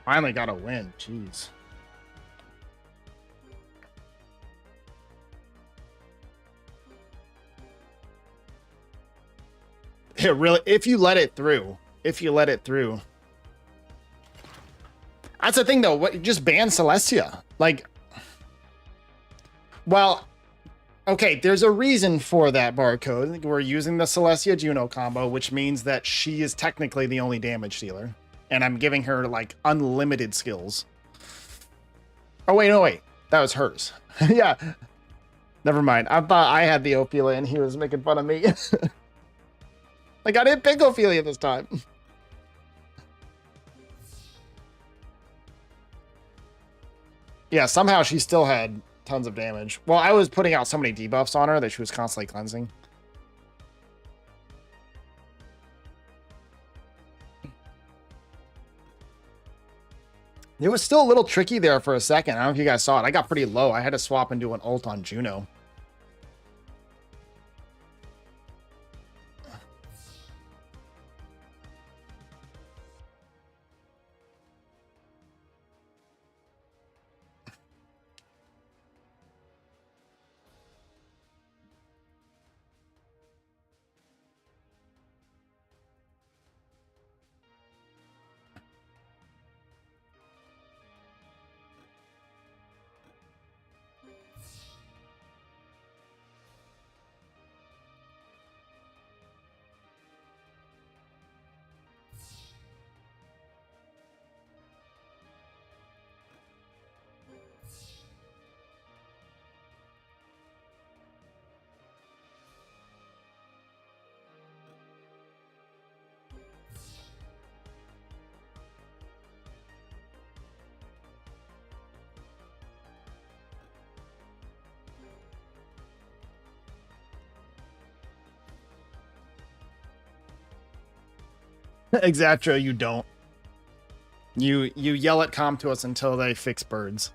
Finally got a win. Jeez. It really, if you let it through, that's the thing though. What, just ban Celestia? Like, well, okay, there's a reason for that barcode. We're using the Celestia Juno combo, which means that she is technically the only damage dealer. And I'm giving her like unlimited skills. Oh wait, no wait, that was hers. Yeah, never mind. I thought I had the Ophelia and he was making fun of me. Like I didn't pick Ophelia this time. Yeah, somehow she still had tons of damage. Well, I was putting out so many debuffs on her that she was constantly cleansing. It was still a little tricky there for a second. I don't know if you guys saw it. I got pretty low. I had to swap and do an ult on Juno. Exactly, you don't. You yell at com to us until they fix birds.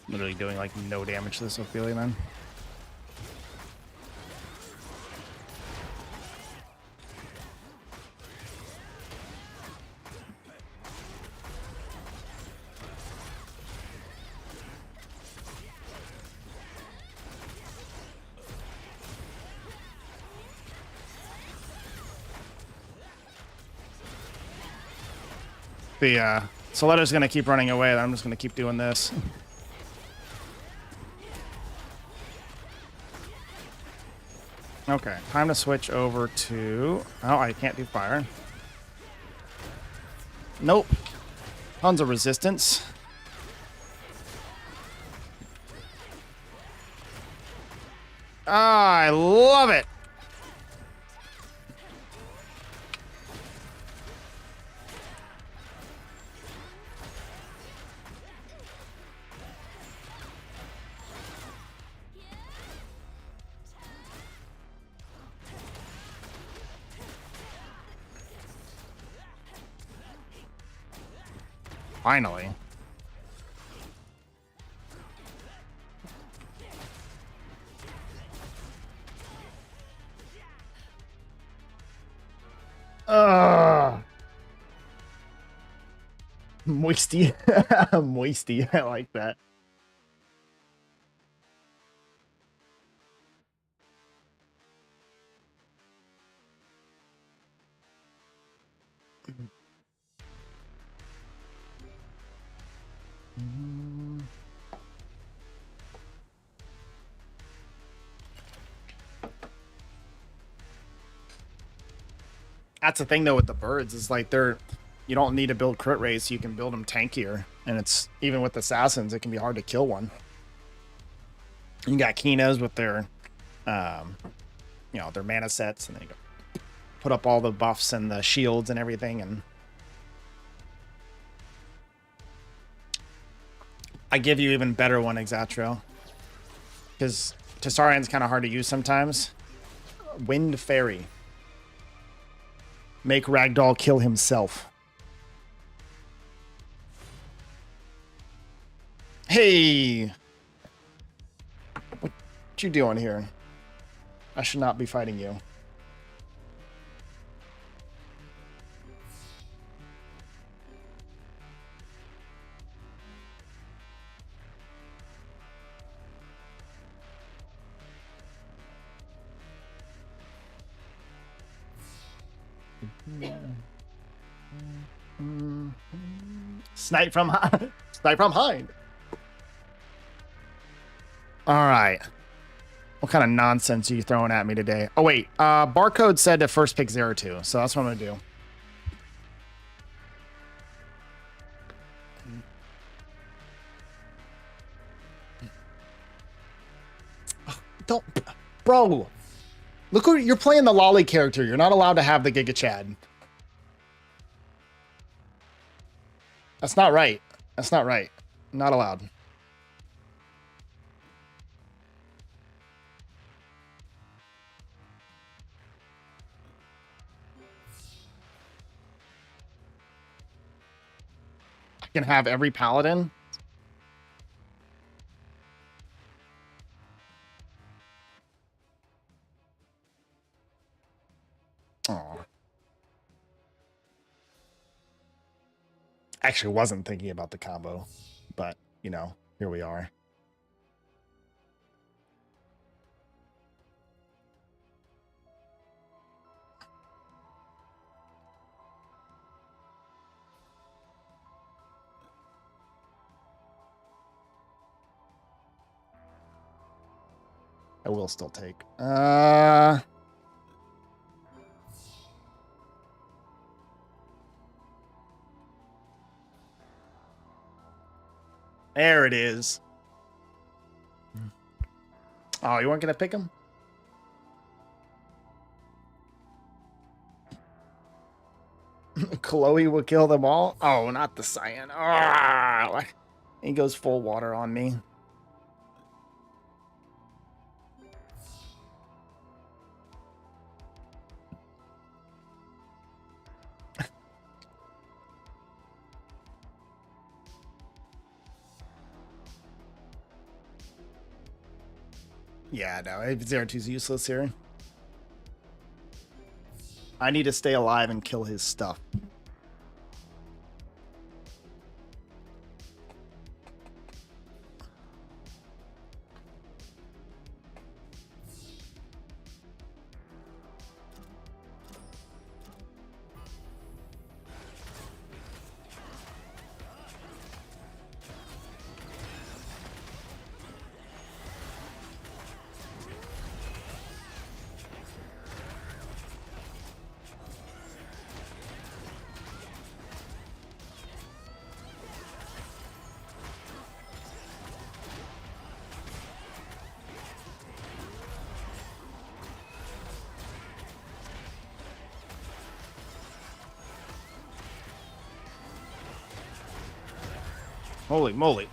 Literally doing like no damage to this Ophelia, man. The Soletto's gonna keep running away, and I'm just gonna keep doing this. Okay, time to switch over to... Oh, I can't do fire. Nope. Tons of resistance. Ah, I love it. Finally. Moisty. Moisty. I like that. That's the thing though with the birds is like you don't need to build crit rates, you can build them tankier, and it's even with assassins it can be hard to kill one. You got Kinas with their you know, their mana sets, and they go put up all the buffs and the shields and everything, and I give you even better one, Exatro, because Tessarian's kind of hard to use sometimes. Wind Fairy. Make Ragdoll kill himself. Hey! What you doing here? I should not be fighting you. Snipe from high. Snipe from behind. All right. What kind of nonsense are you throwing at me today? Oh, wait. Barcode said to first pick 0-2, so that's what I'm going to do. Oh, don't... Bro. Look who... You're playing the Lolly character. You're not allowed to have the GIGACHAD. That's not right. That's not right. Not allowed. I can have every paladin. Aw. Actually wasn't thinking about the combo, but, you know, here we are. I will still take. There it is. Oh, you weren't gonna pick him? Chloe will kill them all? Oh, not the Cyan. Oh, he goes full water on me. Yeah, no, Zeratul useless here. I need to stay alive and kill his stuff. Holy moly.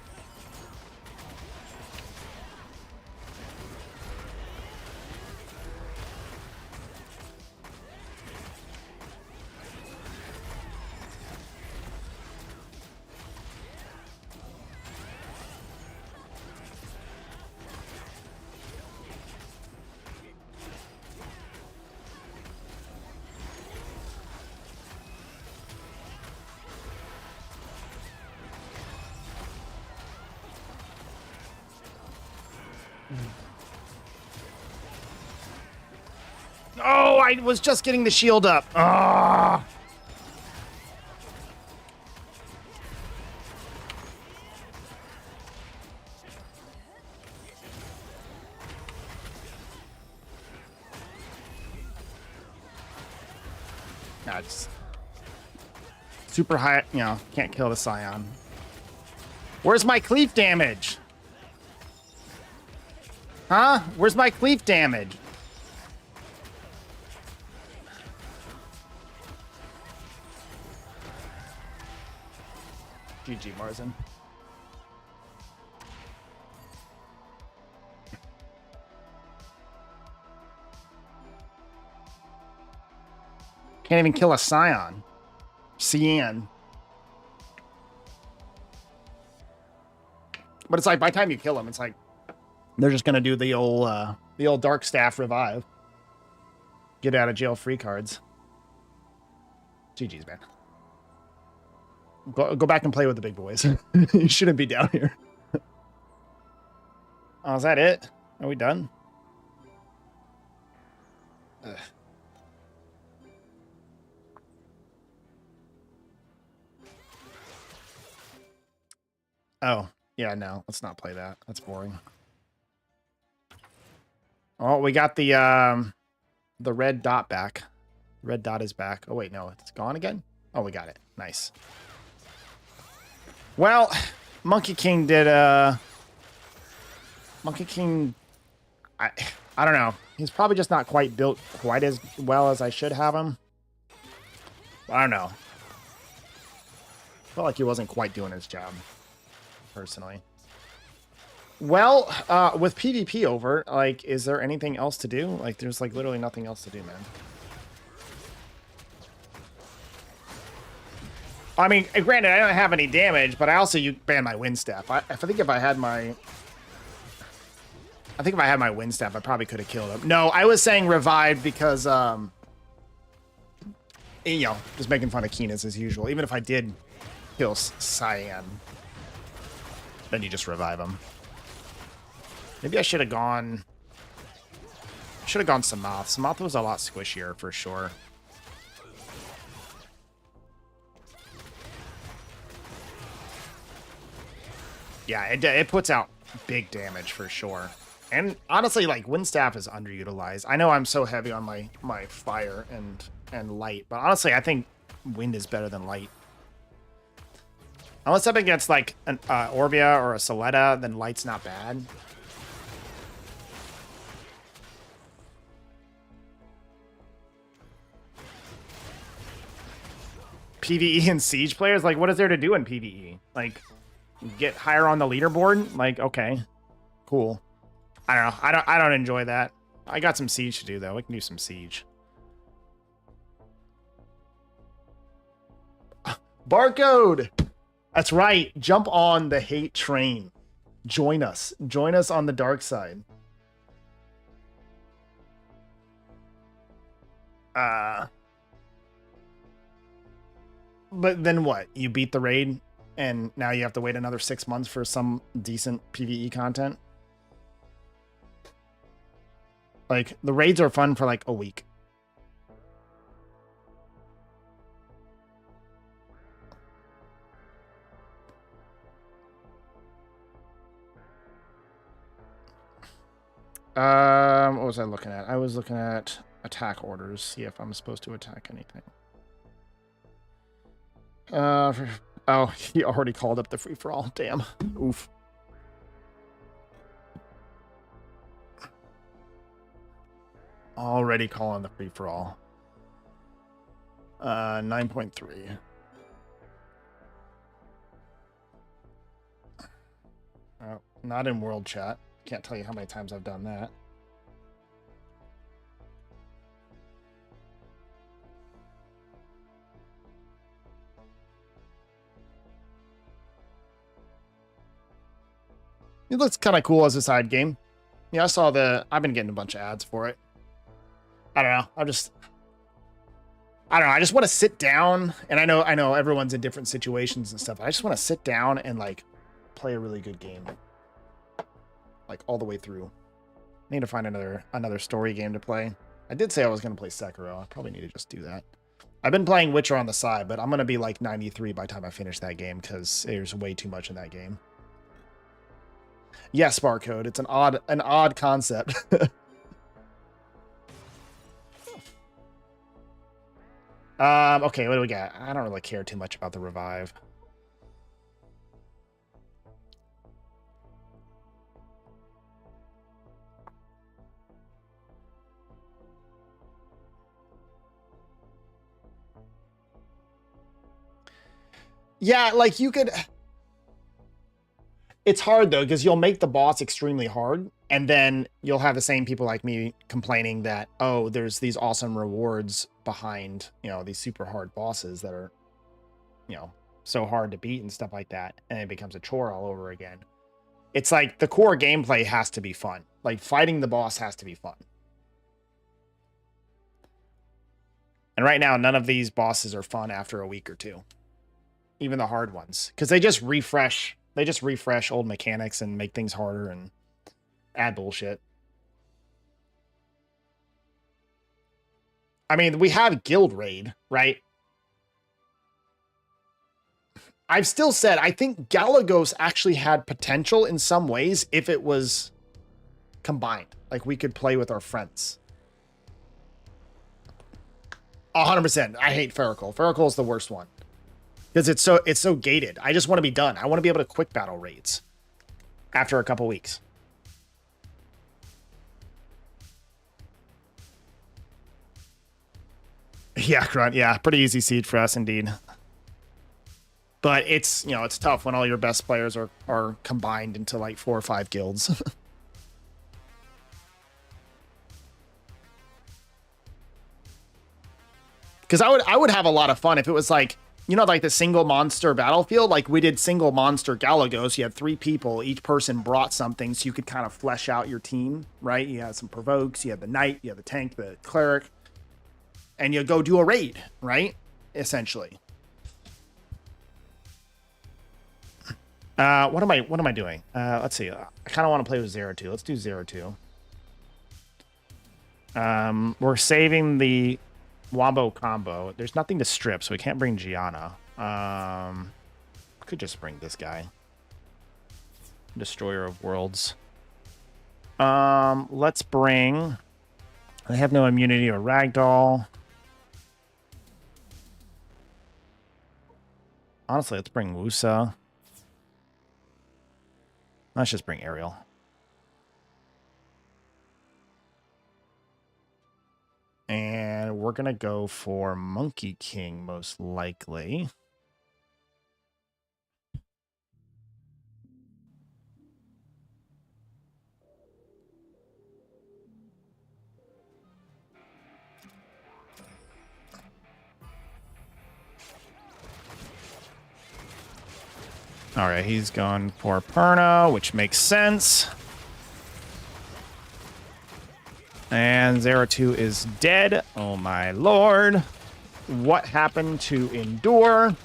Oh, I was just getting the shield up. Ah. Nah, it's super high, you know, can't kill the Scion. Where's my cleave damage? Huh? Where's my cleave damage? GG, Marzen. Can't even kill a Scion. Cyan. But it's like, by the time you kill them, it's like, they're just gonna do the old Dark Staff revive. Get out of jail free cards. GG's, man. Go back and play with the big boys. You shouldn't be down here. Oh, is that it? Are we done? Ugh. Oh, yeah, no. Let's not play that. That's boring. Oh, we got the red dot back. Red dot is back. Oh, wait, no. It's gone again? Oh, we got it. Nice. Well, Monkey King did, Monkey King, I don't know. He's probably just not quite built quite as well as I should have him. I don't know. Felt like he wasn't quite doing his job, personally. Well, with PvP over, like, is there anything else to do? Like, there's, like, literally nothing else to do, man. I mean, granted, I don't have any damage, but I also banned my wind staff. I think if I had my wind staff, I probably could have killed him. No, I was saying revived because, you know, just making fun of Keenus as usual. Even if I did kill Cyan, then you just revive him. Maybe I should have gone. Samoth. Samoth was a lot squishier for sure. Yeah, it puts out big damage for sure. And honestly, like, Wind Staff is underutilized. I know I'm so heavy on my fire and light, but honestly, I think wind is better than light. Unless I'm against like an Orbia or a Soletta, then light's not bad. PvE and Siege players, like, what is there to do in PvE? Like, get higher on the leaderboard? Like, okay, cool. I don't know. I don't enjoy that. I got some Siege to do though. We can do some Siege. Barcode. That's right. Jump on the hate train. Join us. Join us on the dark side. But then what? You beat the raid, and now you have to wait another 6 months for some decent PvE content? Like, the raids are fun for like a week. What was I looking at? I was looking at attack orders, see if I'm supposed to attack anything. Oh, he already called up the free-for-all. Damn. Oof. Already calling the free-for-all. 9.3. Oh, not in world chat. Can't tell you how many times I've done that. It looks kind of cool as a side game. Yeah, I saw I've been getting a bunch of ads for it. I don't know. I don't know. I just want to sit down, and I know everyone's in different situations and stuff. I just want to sit down and like play a really good game, like all the way through. I need to find another story game to play. I did say I was going to play Sekiro. I probably need to just do that. I've been playing Witcher on the side, but I'm going to be like 93 by the time I finish that game because there's way too much in that game. Yes, barcode. It's an odd concept. Okay, what do we got? I don't really care too much about the revive. Yeah, like you could... It's hard, though, because you'll make the boss extremely hard, and then you'll have the same people like me complaining that, oh, there's these awesome rewards behind, you know, these super hard bosses that are, you know, so hard to beat and stuff like that, and it becomes a chore all over again. It's like the core gameplay has to be fun. Like, fighting the boss has to be fun. And right now, none of these bosses are fun after a week or two. Even the hard ones. Because they just refresh... They just refresh old mechanics and make things harder and add bullshit. I mean, we have Guild Raid, right? I've still said, I think Galagos actually had potential in some ways if it was combined. Like, we could play with our friends. 100%. I hate Ferricle. Ferricle is the worst one. Because it's so gated. I just want to be done. I want to be able to quick battle raids after a couple weeks. Yeah, Grunt. Yeah, pretty easy seed for us indeed. But it's, you know, it's tough when all your best players are combined into like 4 or 5 guilds. Because I would have a lot of fun if it was like, you know, like the single monster battlefield, like we did single monster Galagos. You had 3 people. Each person brought something so you could kind of flesh out your team, right? You had some provokes. You had the knight. You had the tank, the cleric. And you go do a raid, right? Essentially. What am I doing? Let's see. I kind of want to play with 0-2. Let's do 0-2. We're saving the Wombo combo. There's nothing to strip, so we can't bring Gianna. Could just bring this guy. Destroyer of Worlds. Let's bring... They have no immunity or ragdoll. Honestly, let's bring Wusa. Let's just bring Ariel. And we're going to go for Monkey King, most likely. All right, he's going for Perna, which makes sense. And Zero 2 is dead. Oh my lord. What happened to Endure?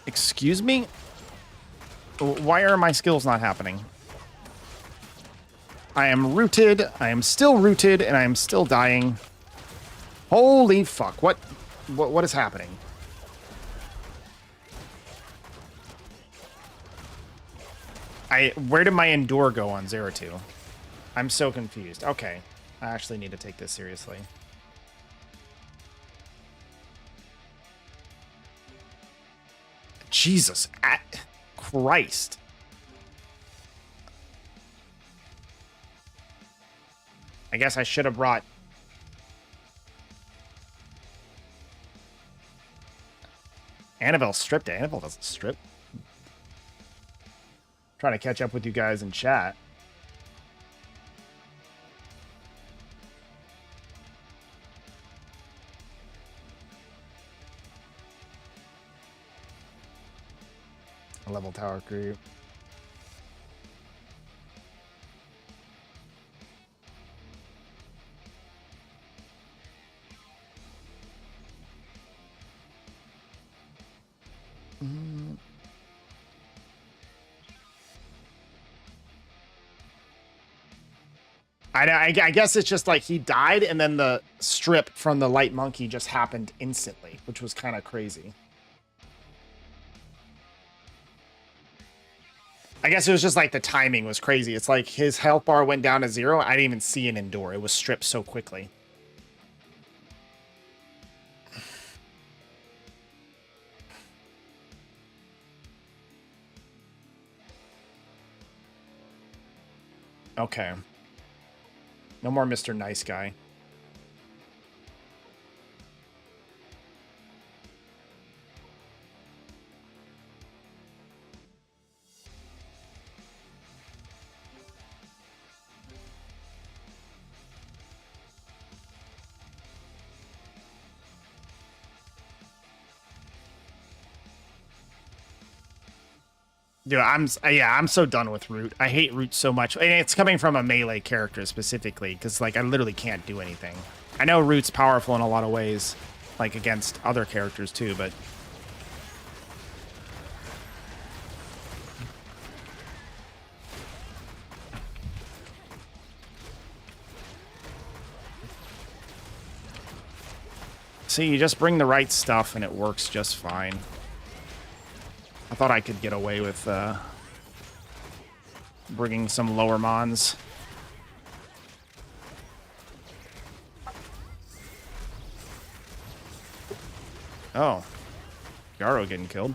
Excuse me? Why are my skills not happening? I am rooted. I am still rooted, and I am still dying. Holy fuck. What is happening? Where did my Endure go on Zero 2? I'm so confused. Okay. I actually need to take this seriously. Jesus Christ. I guess I should have brought... Annabelle stripped it. Annabelle doesn't strip. Trying to catch up with you guys in chat. A level tower creep. I guess it's just like he died and then the strip from the light monkey just happened instantly, which was kind of crazy. I guess it was just like the timing was crazy. It's like his health bar went down to 0. I didn't even see an Endure. It was stripped so quickly. Okay. No more Mr. Nice Guy. Dude, I'm so done with Root. I hate Root so much. And it's coming from a melee character specifically, because like I literally can't do anything. I know Root's powerful in a lot of ways, like against other characters too, but see, you just bring the right stuff and it works just fine. I thought I could get away with bringing some lower mons. Oh. Garo getting killed.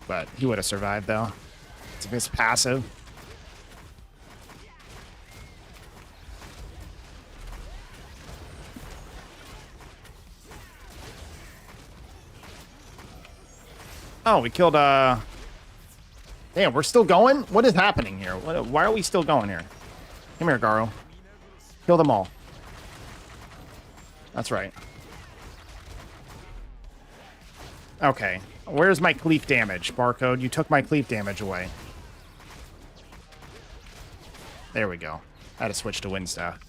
But he would have survived, though. It's his passive. Oh, we killed, Damn, we're still going? What is happening here? Why are we still going here? Come here, Garo. Kill them all. That's right. Okay. Where's my cleave damage? Barcode, you took my cleave damage away. There we go. I had to switch to Windstaff.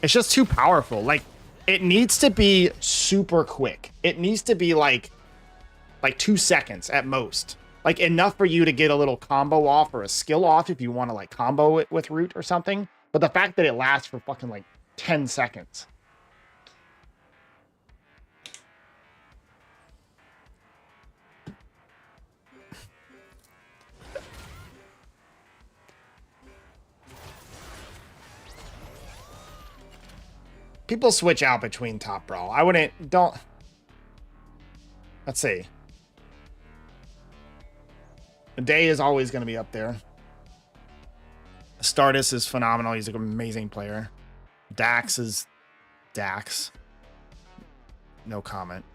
It's just too powerful. Like, it needs to be super quick. It needs to be like 2 seconds at most. Like, enough for you to get a little combo off or a skill off if you want to, like, combo it with Root or something. But the fact that it lasts for fucking, like, 10 seconds. People switch out between top brawl. I wouldn't, don't. Let's see. The Day is always going to be up there. Stardust is phenomenal. He's an amazing player. Dax is Dax. No comment.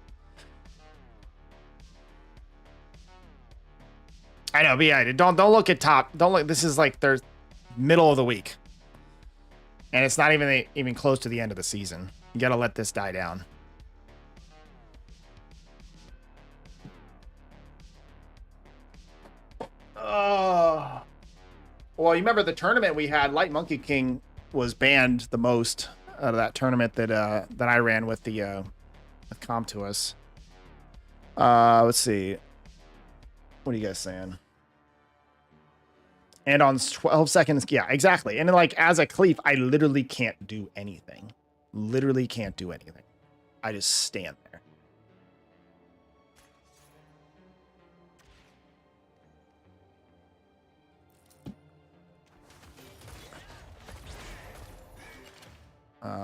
I know, but yeah, don't look at top. Don't look. This is like their middle of the week. And it's not even close to the end of the season. You gotta let this die down. Oh. Well, you remember the tournament we had, Light Monkey King was banned the most out of that tournament that that I ran with the with Comtuous. Let's see. What are you guys saying? And on 12 seconds, yeah, exactly. And like as a cleave, I literally can't do anything. Literally can't do anything. I just stand there.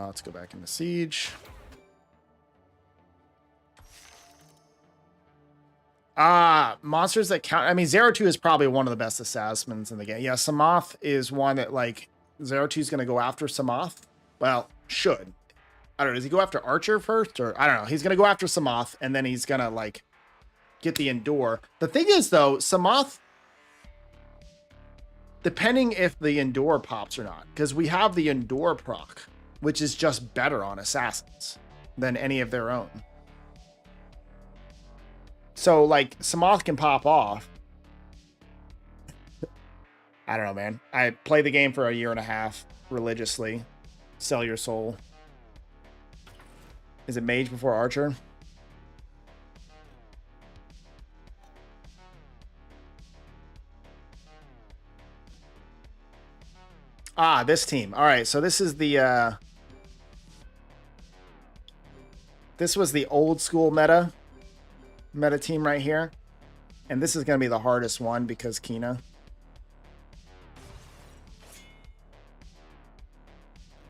Let's go back into Siege. Monsters that count. I mean, Zero Two is probably one of the best assassins in the game. Yeah, Samoth is one that, like, Zero Two is going to go after Samoth. Well, should. I don't know. Does he go after Archer first? Or, I don't know. He's going to go after Samoth, and then he's going to, like, get the Endure. The thing is, though, Samoth, depending if the Endure pops or not, because we have the Endure proc, which is just better on assassins than any of their own. So, like, Samoth can pop off. I don't know, man. I played the game for a year and a half religiously. Sell your soul. Is it Mage before Archer? This team. All right, so this is the... this was the old school meta team right here, and this is going to be the hardest one because Kina.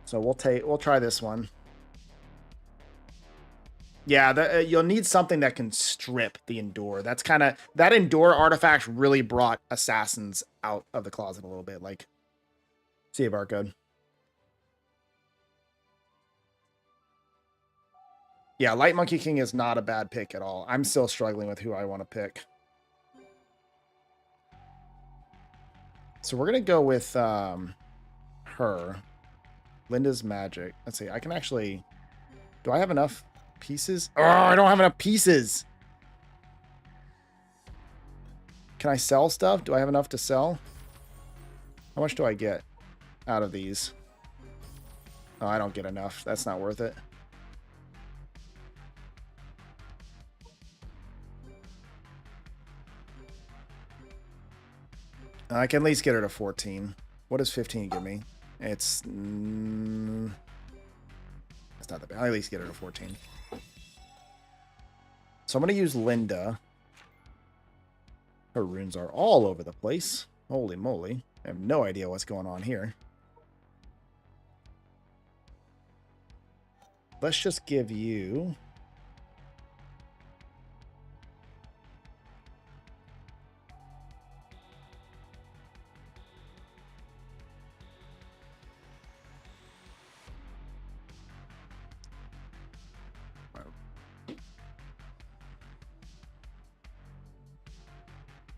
So we'll try this one. Yeah, you'll need something that can strip the Endure. That's kind of that Endure artifact really brought assassins out of the closet a little bit. Like, see a barcode. Yeah, Light Monkey King is not a bad pick at all. I'm still struggling with who I want to pick. So we're going to go with her. Linda's Magic. Let's see. I can actually... Do I have enough pieces? Oh, I don't have enough pieces. Can I sell stuff? Do I have enough to sell? How much do I get out of these? Oh, I don't get enough. That's not worth it. I can at least get her to 14. What does 15 give me? It's... it's not that bad. I'll at least get her to 14. So I'm going to use Linda. Her runes are all over the place. Holy moly. I have no idea what's going on here. Let's just give you...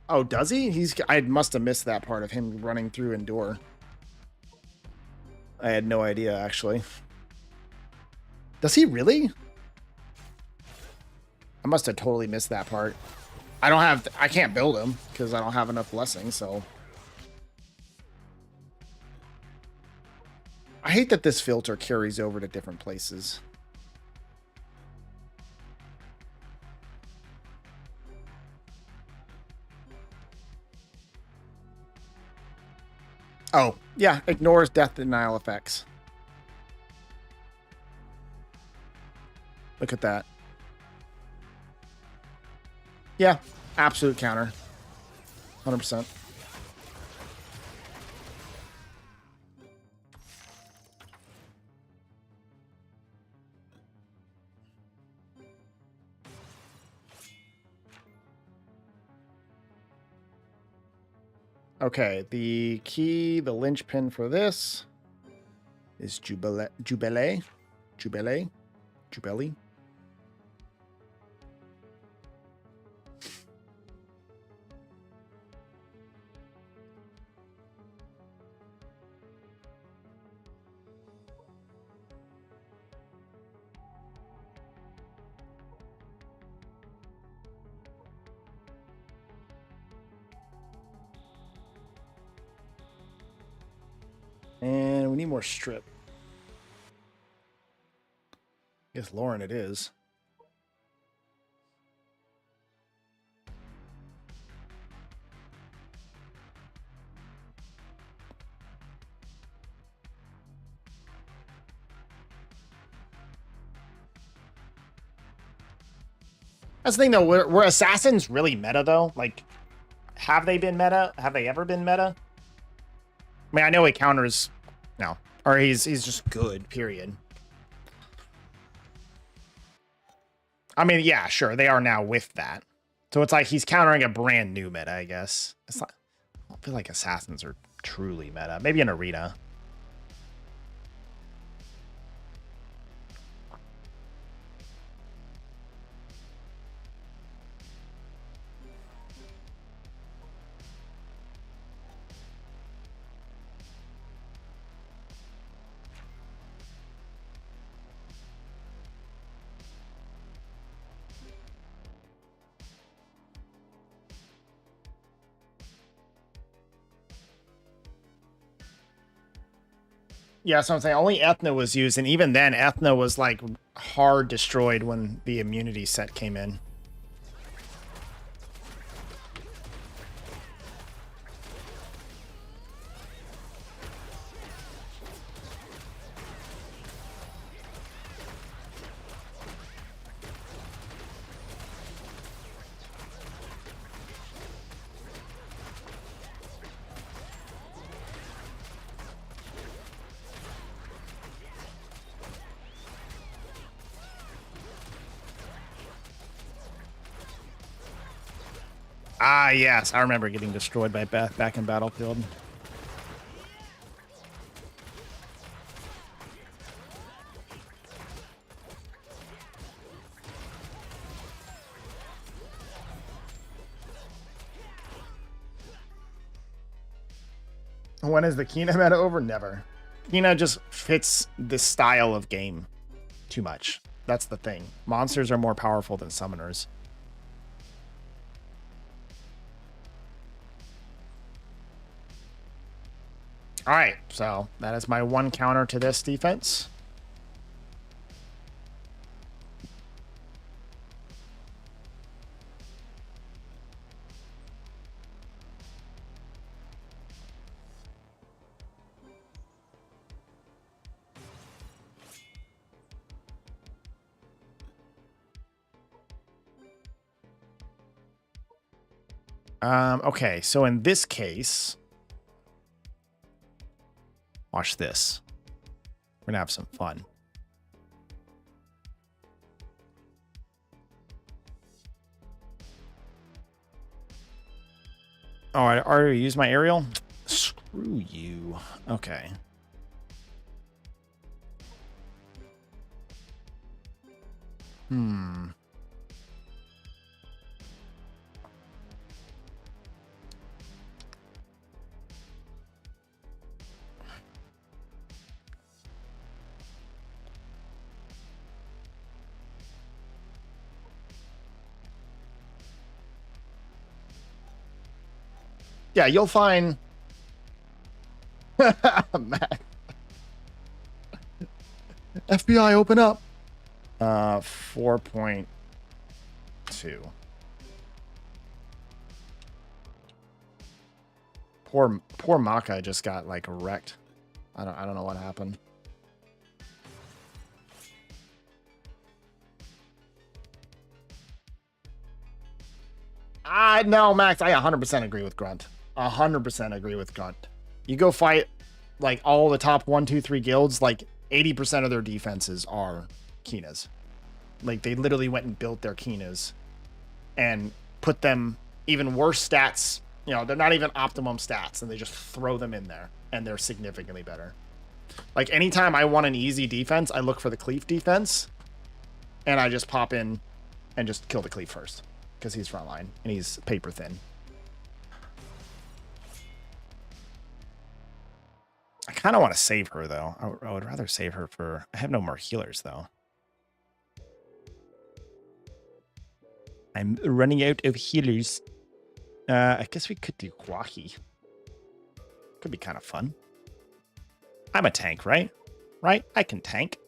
Oh, does he? I must have missed that part of him running through Endure. I had no idea, actually. Does he really? I must have totally missed that part. I can't build him because I don't have enough blessings, so. I hate that this filter carries over to different places. Oh, yeah, ignores death denial effects. Look at that. Yeah, absolute counter. 100%. Okay, the key, the linchpin for this is Jubilee. we need more strip. I guess Lauren it is. That's the thing, though. Were assassins really meta, though? Like, have they been meta? Have they ever been meta? I mean, I know he counters... No. Or he's just good, period. I mean, yeah, sure. They are now with that. So it's like he's countering a brand new meta, I guess. It's not... I don't feel like assassins are truly meta. Maybe in Arena. Yeah, so I'm saying only Ethna was used, and even then, Ethna was like hard destroyed when the immunity set came in. Ah, yes. I remember getting destroyed by Beth back in Battlefield. When is the Kina meta over? Never. Kina just fits this style of game too much. That's the thing. Monsters are more powerful than summoners. All right, so that is my one counter to this defense. Okay, so in this case, watch this. We're gonna have some fun. Oh, I already used my aerial? Screw you. Okay. Yeah, you'll find... FBI, open up. 4.2. Poor Maka just got like wrecked. I don't know what happened. No, Max, I 100% agree with Grunt. 100% agree with Grunt. You go fight like all the top 1, 2, 3 guilds, like 80% of their defenses are Kinas. Like they literally went and built their Kinas and put them even worse stats. You know, they're not even optimum stats, and they just throw them in there, and they're significantly better. Like anytime I want an easy defense, I look for the Cleave defense, and I just pop in and just kill the Cleave first because he's frontline and he's paper thin. I kind of want to save her, though. I would rather save her for... I have no more healers, though. I'm running out of healers. I guess we could do Huahi. Could be kind of fun. I'm a tank, right? Right? I can tank.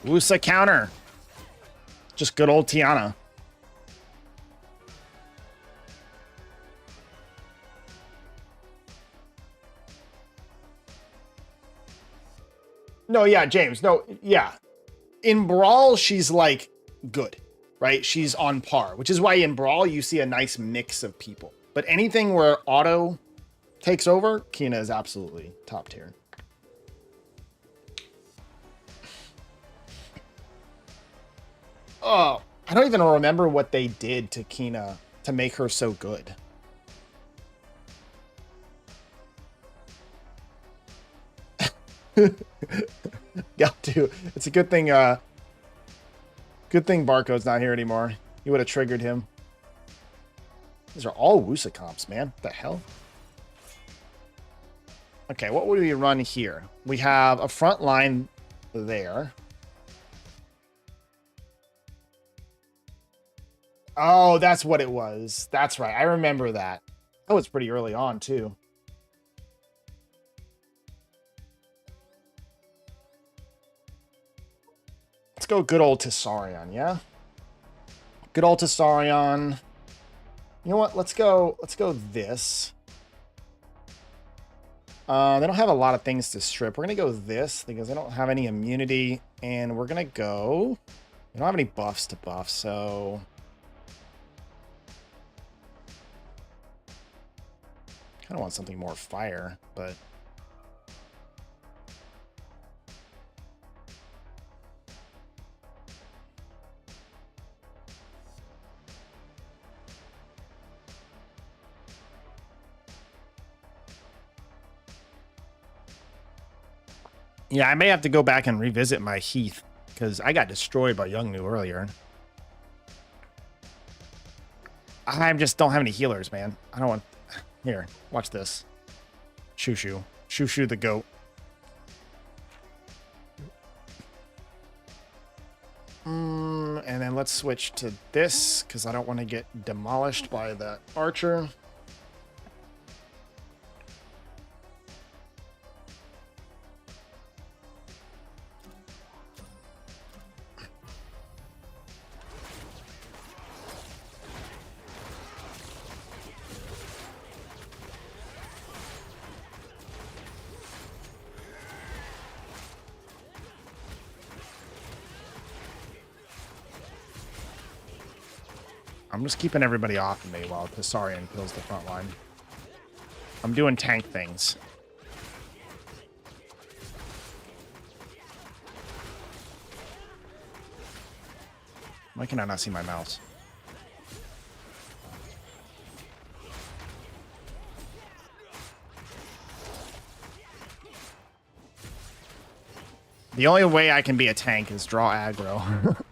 Wusa counter. Just good old Tiana. No, yeah, James. No, yeah. In Brawl, she's like good, right? She's on par, which is why in Brawl you see a nice mix of people. But anything where auto takes over, Kina is absolutely top tier. Oh, I don't even remember what they did to Kina to make her so good. Yeah, dude. It's a good thing Barcode's not here anymore. You would have triggered him. These are all Wusa comps, man. What the hell? Okay, what would we run here? We have a front line there. Oh, that's what it was. That's right. I remember that. That was pretty early on, too. Let's go good old Tessarion, yeah? Good old Tessarion. You know what? Let's go this. They don't have a lot of things to strip. We're going to go this because they don't have any immunity. And we're going to go... We don't have any buffs to buff, so... Kind of want something more fire, but... Yeah, I may have to go back and revisit my Heath, because I got destroyed by Young Nu earlier. I just don't have any healers, man. I don't want... Here, watch this. Shushu. Shushu the goat. And then let's switch to this, because I don't want to get demolished by that archer. I'm just keeping everybody off of me while Tessarion kills the front line. I'm doing tank things. Why can I not see my mouse? The only way I can be a tank is draw aggro.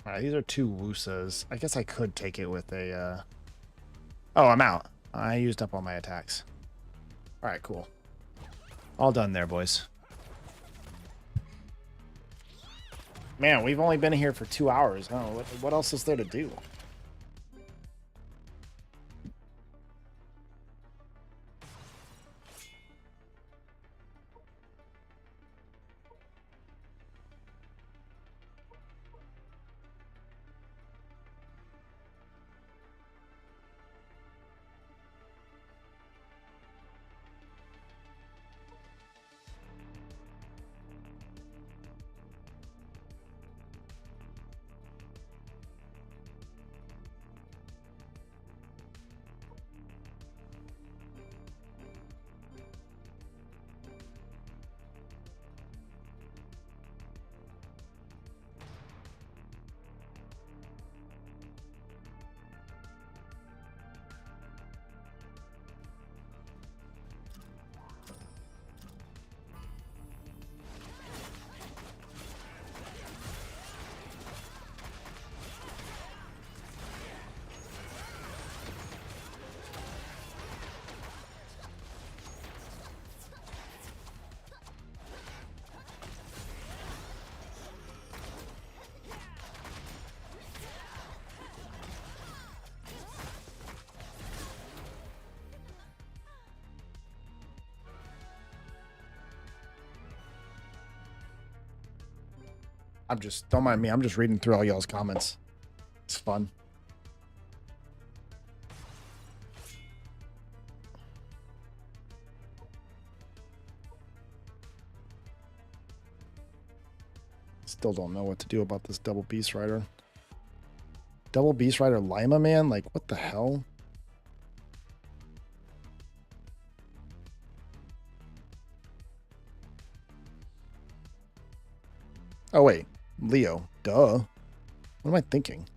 Alright, these are two Wusas. I guess I could take it with a... Oh, I'm out. I used up all my attacks. All right, cool. All done there, boys. Man, we've only been here for 2 hours. Oh, what else is there to do? Don't mind me. I'm just reading through all y'all's comments. It's fun. Still don't know what to do about this double Beast Rider. Double Beast Rider Lima, man? Like, what the hell? Oh, wait. Leo. Duh. What am I thinking?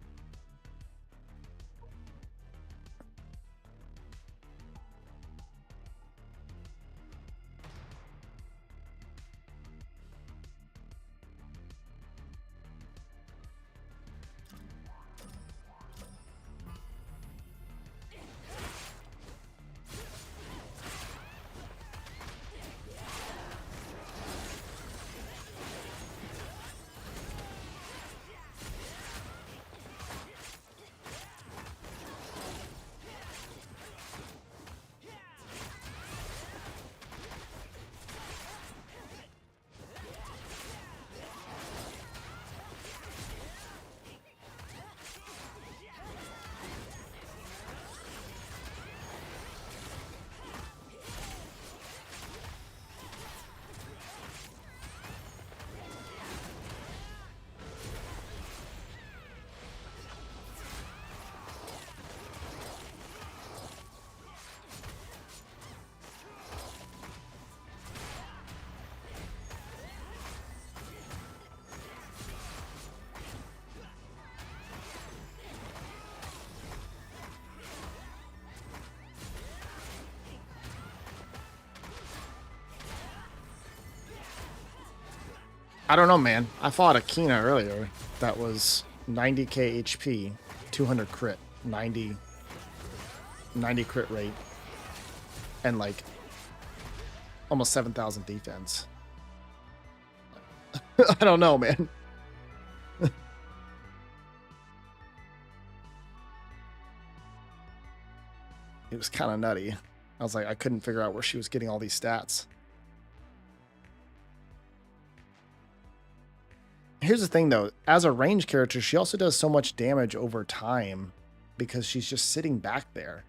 I don't know, man. I fought a Kina earlier that was 90k HP, 200 crit, 90 crit rate, and like almost 7,000 defense. I don't know, man. It was kind of nutty. I was like, I couldn't figure out where she was getting all these stats. Here's the thing, though. As a range character, she also does so much damage over time because she's just sitting back there,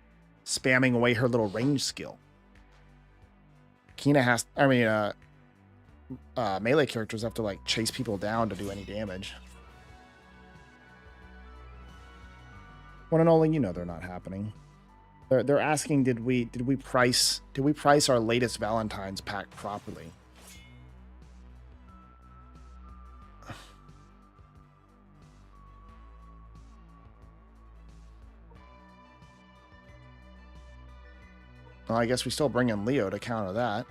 spamming away her little range skill. Kina has... I mean, melee characters have to, like, chase people down to do any damage. One and only, you know they're not happening. They're asking, did we price our latest Valentine's pack properly? Well, I guess we still bring in Leo to counter that.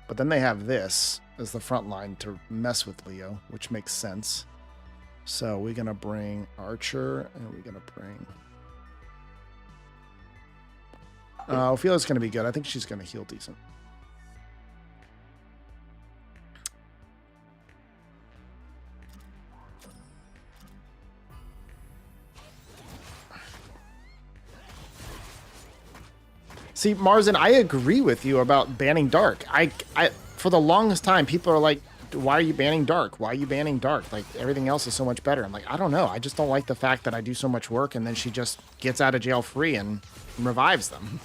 But then they have this as the front line to mess with Leo, which makes sense. So we're going to bring Archer, and we're going to bring... Ophelia's going to be good. I think she's going to heal decent. See, Marzen, I agree with you about banning Dark. I for the longest time, people are like, why are you banning Dark? Why are you banning Dark? Like, everything else is so much better. I'm like, I don't know. I just don't like the fact that I do so much work and then she just gets out of jail free and revives them.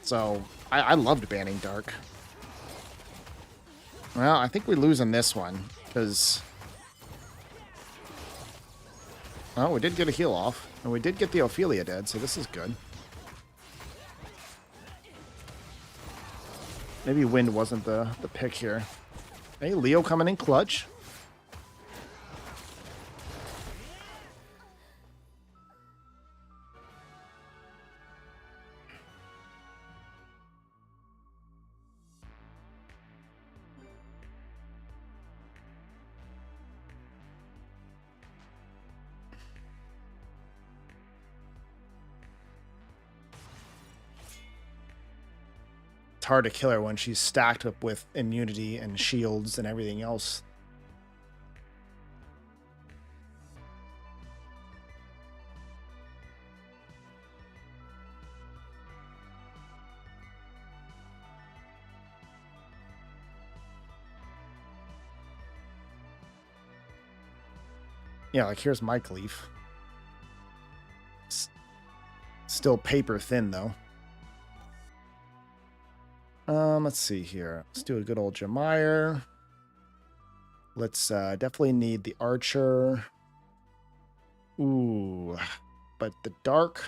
So, I loved banning Dark. Well, I think we lose in this one, because... Oh, we did get a heal off. And we did get the Ophelia dead, so this is good. Maybe Wind wasn't the pick here. Hey, Leo coming in clutch. Hard to kill her when she's stacked up with immunity and shields and everything else. Yeah, like here's Mike Leaf. Still paper thin though. Let's see here. Let's do a good old Jamire. Let's definitely need the Archer. Ooh, but the Dark.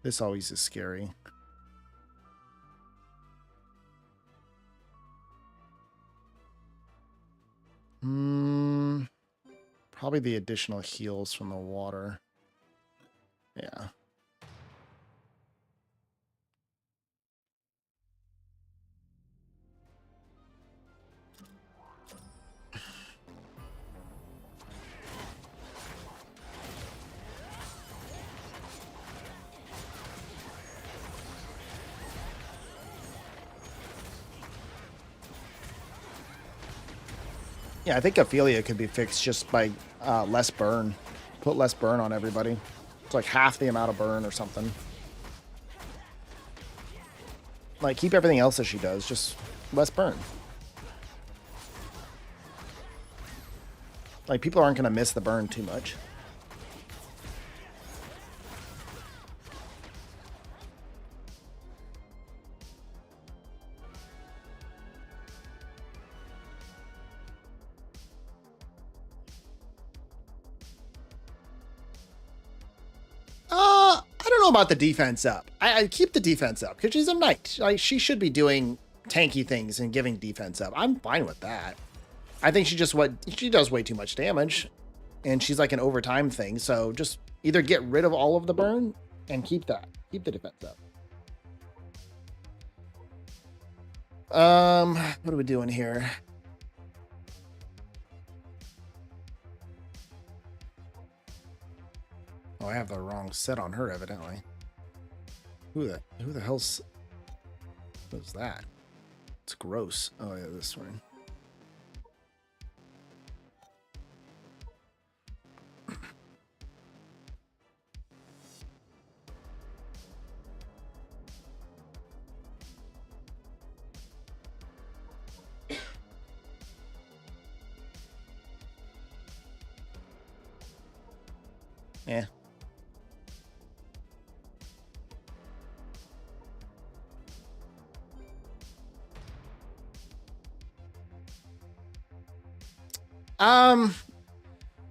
This always is scary. Probably the additional heals from the water. Yeah. Yeah, I think Ophelia could be fixed just by less burn. Put less burn on everybody. It's like half the amount of burn or something. Like, keep everything else as she does, just less burn. Like, people aren't going to miss the burn too much. I don't know about the defense up. I keep the defense up because she's a knight. Like, she should be doing tanky things and giving defense up. I'm fine with that. I think she does way too much damage, and she's like an overtime thing. So just either get rid of all of the burn and keep the defense up. What are we doing here? Oh, I have the wrong set on her, evidently. Who the hell's... What's that? It's gross. Oh, yeah, this one. Yeah.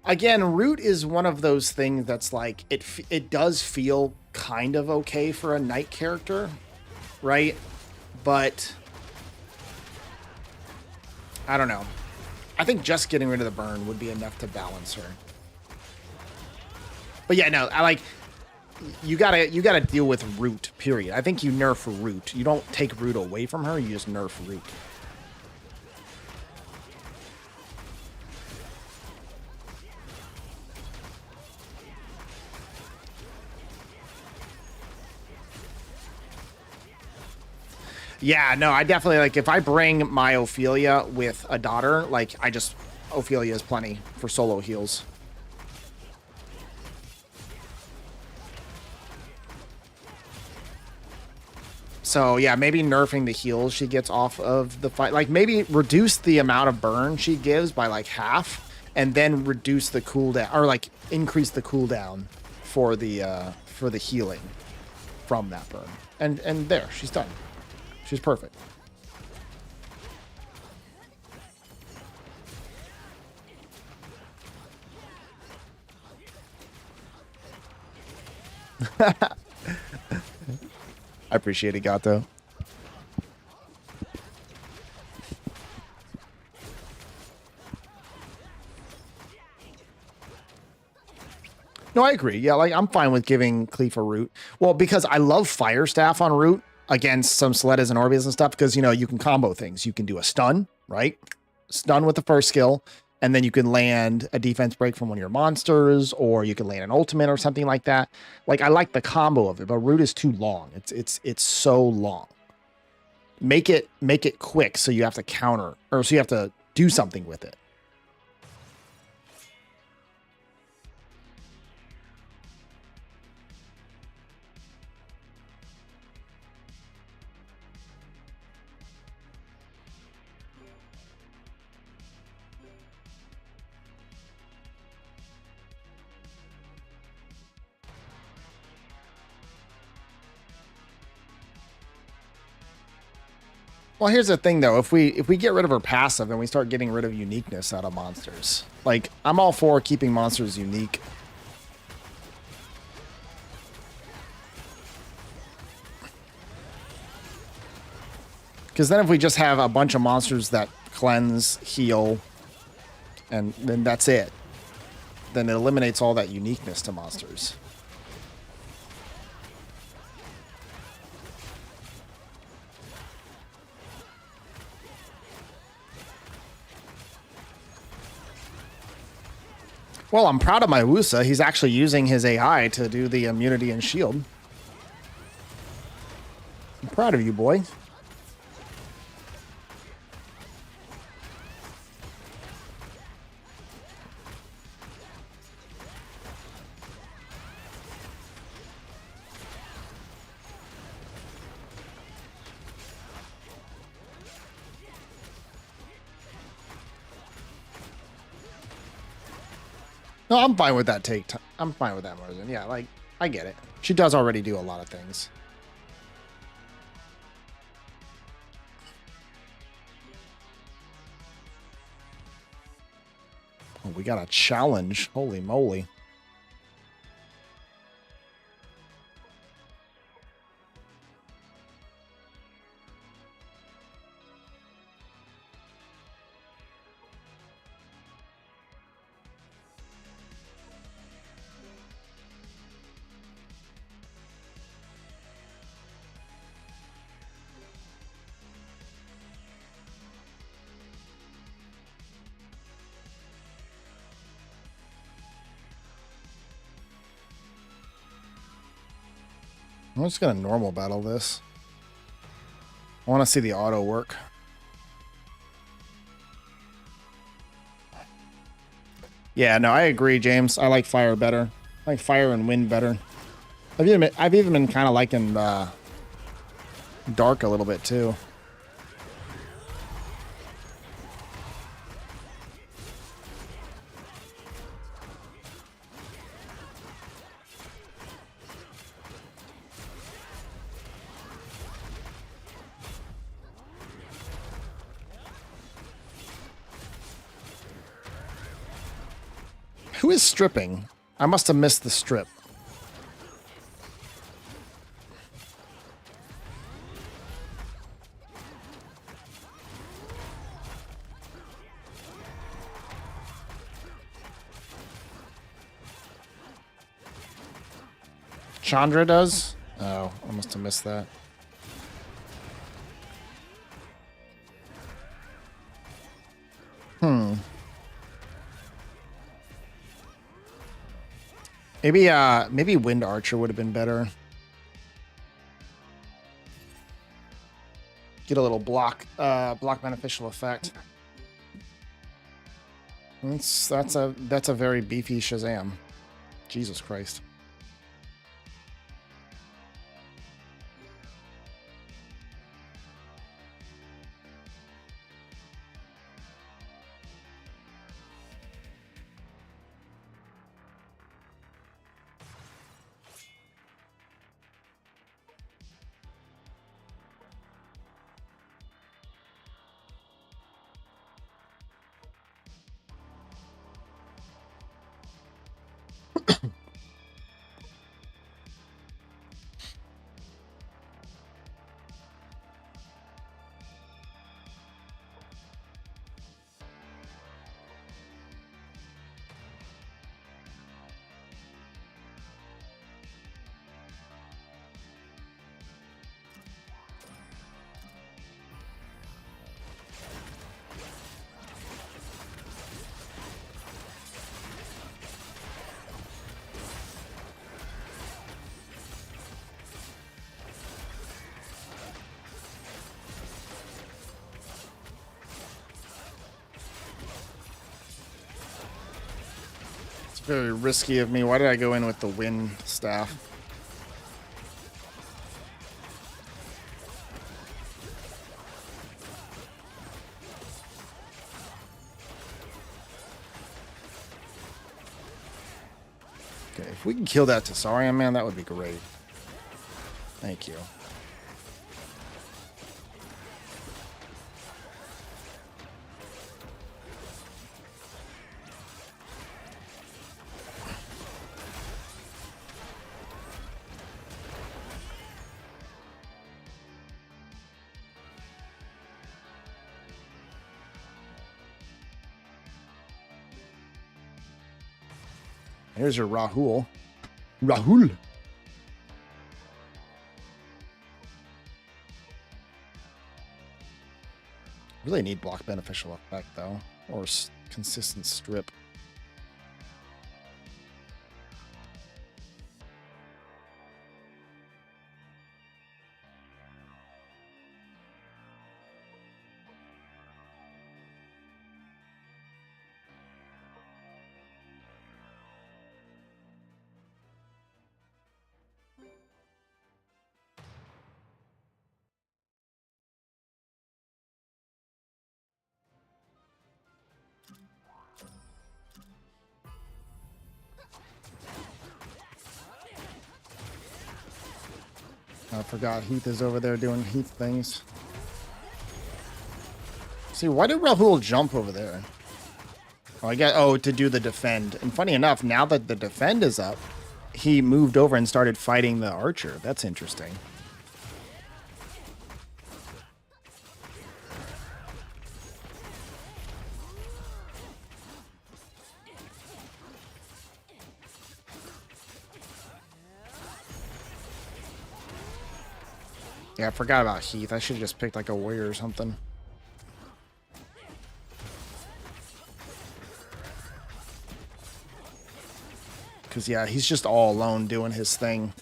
Again, Root is one of those things that's like, it does feel kind of okay for a knight character, right? But I don't know. I think just getting rid of the burn would be enough to balance her. But yeah, no, I like, you gotta deal with Root, period. I think you nerf Root. You don't take Root away from her, you just nerf Root. Yeah, no, I definitely like if I bring my Ophelia with a daughter, like Ophelia is plenty for solo heals. So yeah, maybe nerfing the heals she gets off of the fight, like maybe reduce the amount of burn she gives by like half, and then reduce the cooldown or like increase the cooldown for the healing from that burn. And there, she's done. She's perfect. I appreciate it, Gato. No, I agree. Yeah, like I'm fine with giving Cleef a root. Well, because I love Fire Staff on root against some Soletas and Orbeez and stuff, because you know you can combo things. You can do a stun, right? Stun with the first skill, and then you can land a defense break from one of your monsters, or you can land an ultimate or something like that. Like I like the combo of it, but root is too long. It's so long. Make it quick so you have to counter, or so you have to do something with it. Well, here's the thing though. If we get rid of her passive, then we start getting rid of uniqueness out of monsters. Like, I'm all for keeping monsters unique. Because then if we just have a bunch of monsters that cleanse, heal, and then that's it, then it eliminates all that uniqueness to monsters. Well, I'm proud of my Wusa. He's actually using his AI to do the immunity and shield. I'm proud of you, boy. No, I'm fine with that take. I'm fine with that, Marzen. Yeah, like, I get it. She does already do a lot of things. Oh, we got a challenge. Holy moly. I'm just gonna normal battle this. I want to see the auto work. Yeah, no, I agree, James. I like fire better. I like fire and wind better. I've even been kind of liking dark a little bit too. Who is stripping? I must have missed the strip. Chandra does? Oh, I must have missed that. Maybe Wind Archer would have been better. Get a little block beneficial effect. That's a very beefy Shazam. Jesus Christ. Very risky of me. Why did I go in with the wind staff? Okay, if we can kill that Tessarian, man, that would be great. Thank you. Here's your Rahul. Rahul. Really need block beneficial effect though, or consistent strip. I forgot Heath is over there doing Heath things. See, why did Rahul jump over there? Oh, I guess, to do the defend. And funny enough, now that the defend is up, he moved over and started fighting the archer. That's interesting. Yeah, I forgot about Heath. I should have just picked like a warrior or something. Because, yeah, he's just all alone doing his thing.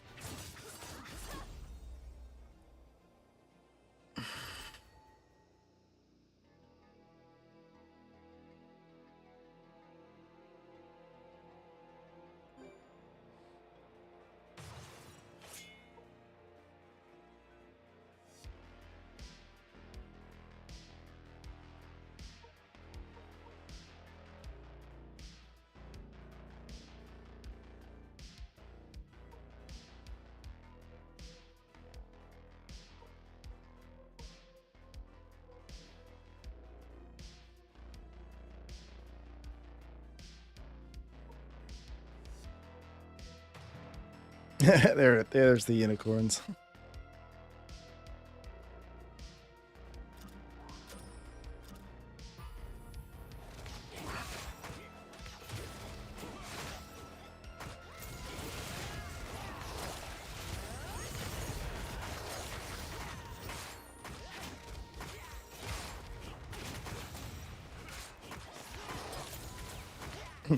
There's the unicorns.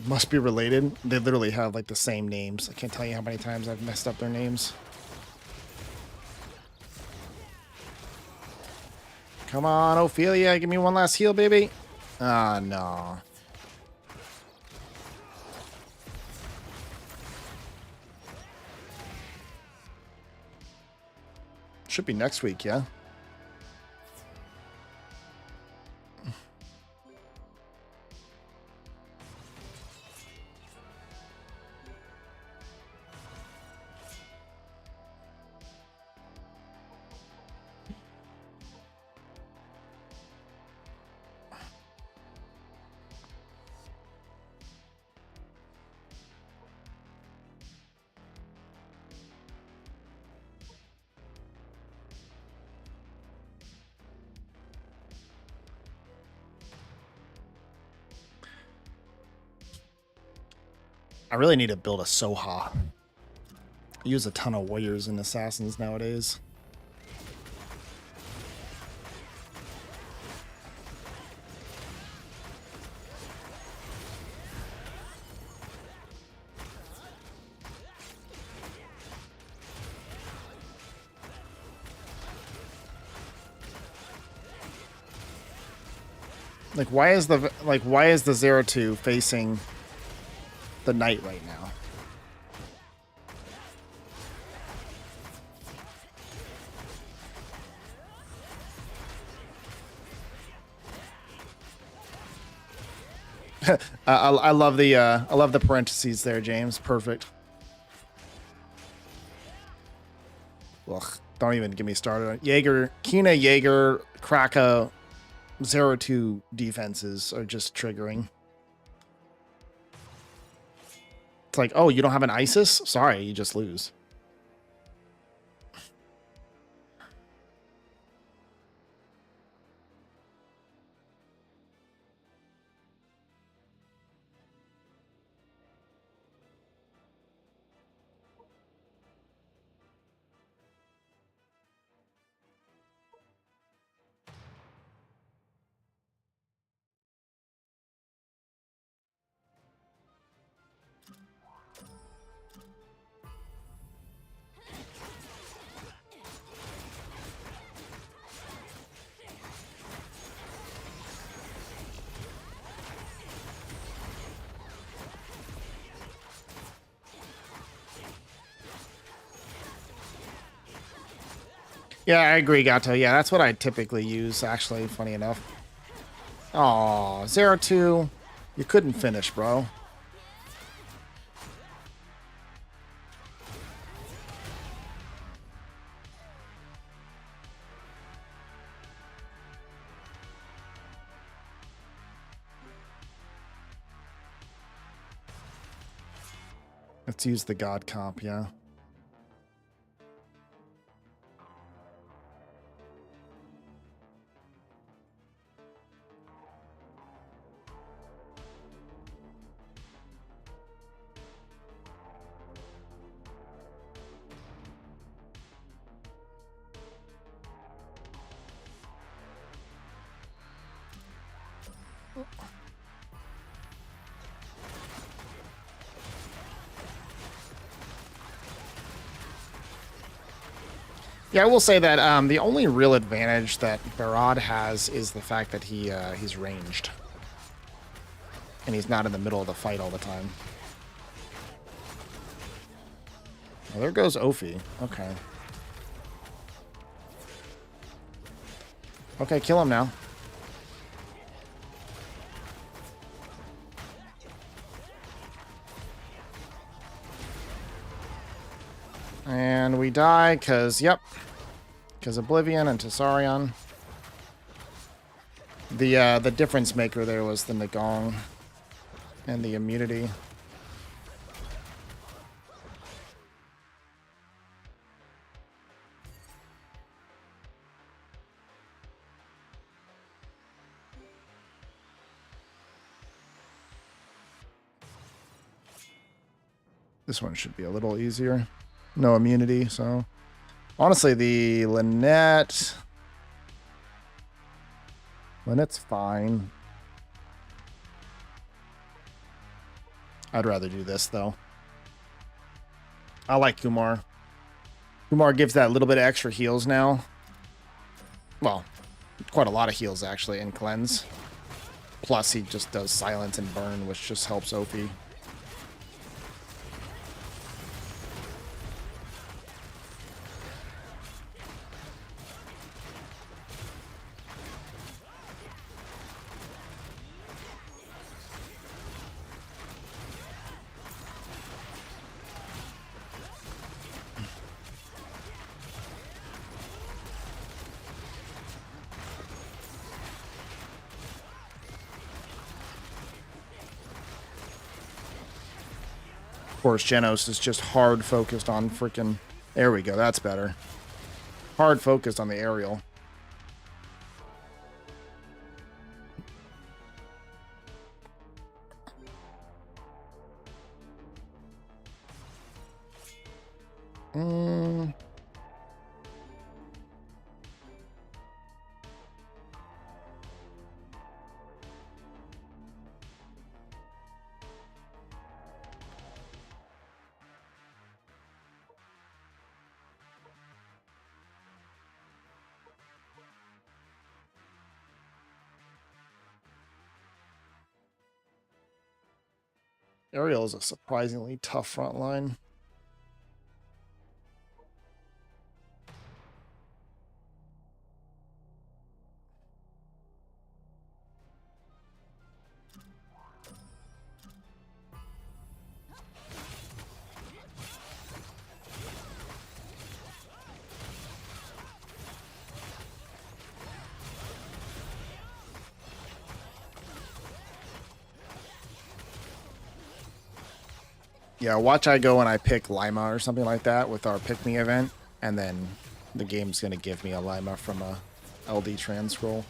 Must be related. They literally have like the same names. I can't tell you how many times I've messed up their names. Come on, Ophelia. Give me one last heal, baby. Ah, no. Should be next week, yeah? I really need to build a Soha. I use a ton of warriors and assassins nowadays. Like, why is the 0-2 facing the knight right now? I love the parentheses there, James. Perfect. Ugh, don't even get me started on Jaeger, Kina, Jaeger, Kraka, 0-2 defenses are just triggering. It's like, oh, you don't have an ISIS? Sorry, you just lose. Yeah, I agree, Gato. Yeah, that's what I typically use, actually, funny enough. Aw, 0-2. You couldn't finish, bro. Let's use the God comp, yeah. Yeah, I will say that the only real advantage that Barad has is the fact that he's ranged. And he's not in the middle of the fight all the time. Well, there goes Ophi. Okay. Okay, kill him now. And we die because, yep, because Oblivion and Tessarion. The difference maker there was the Nagong and the immunity. This one should be a little easier. No immunity, so... Honestly, the Lynette's fine. I'd rather do this, though. I like Kumar. Kumar gives that little bit of extra heals now. Well, Quite a lot of heals, actually, in Cleanse. Plus, he just does Silence and Burn, which just helps OP. Of course, Genos is just hard focused on freaking... There we go, that's better. Hard focused on the aerial. Aerial is a surprisingly tough front line. Yeah, watch I go and I pick Lima or something like that with our Pick Me event, and then the game's going to give me a Lima from a LD trans scroll.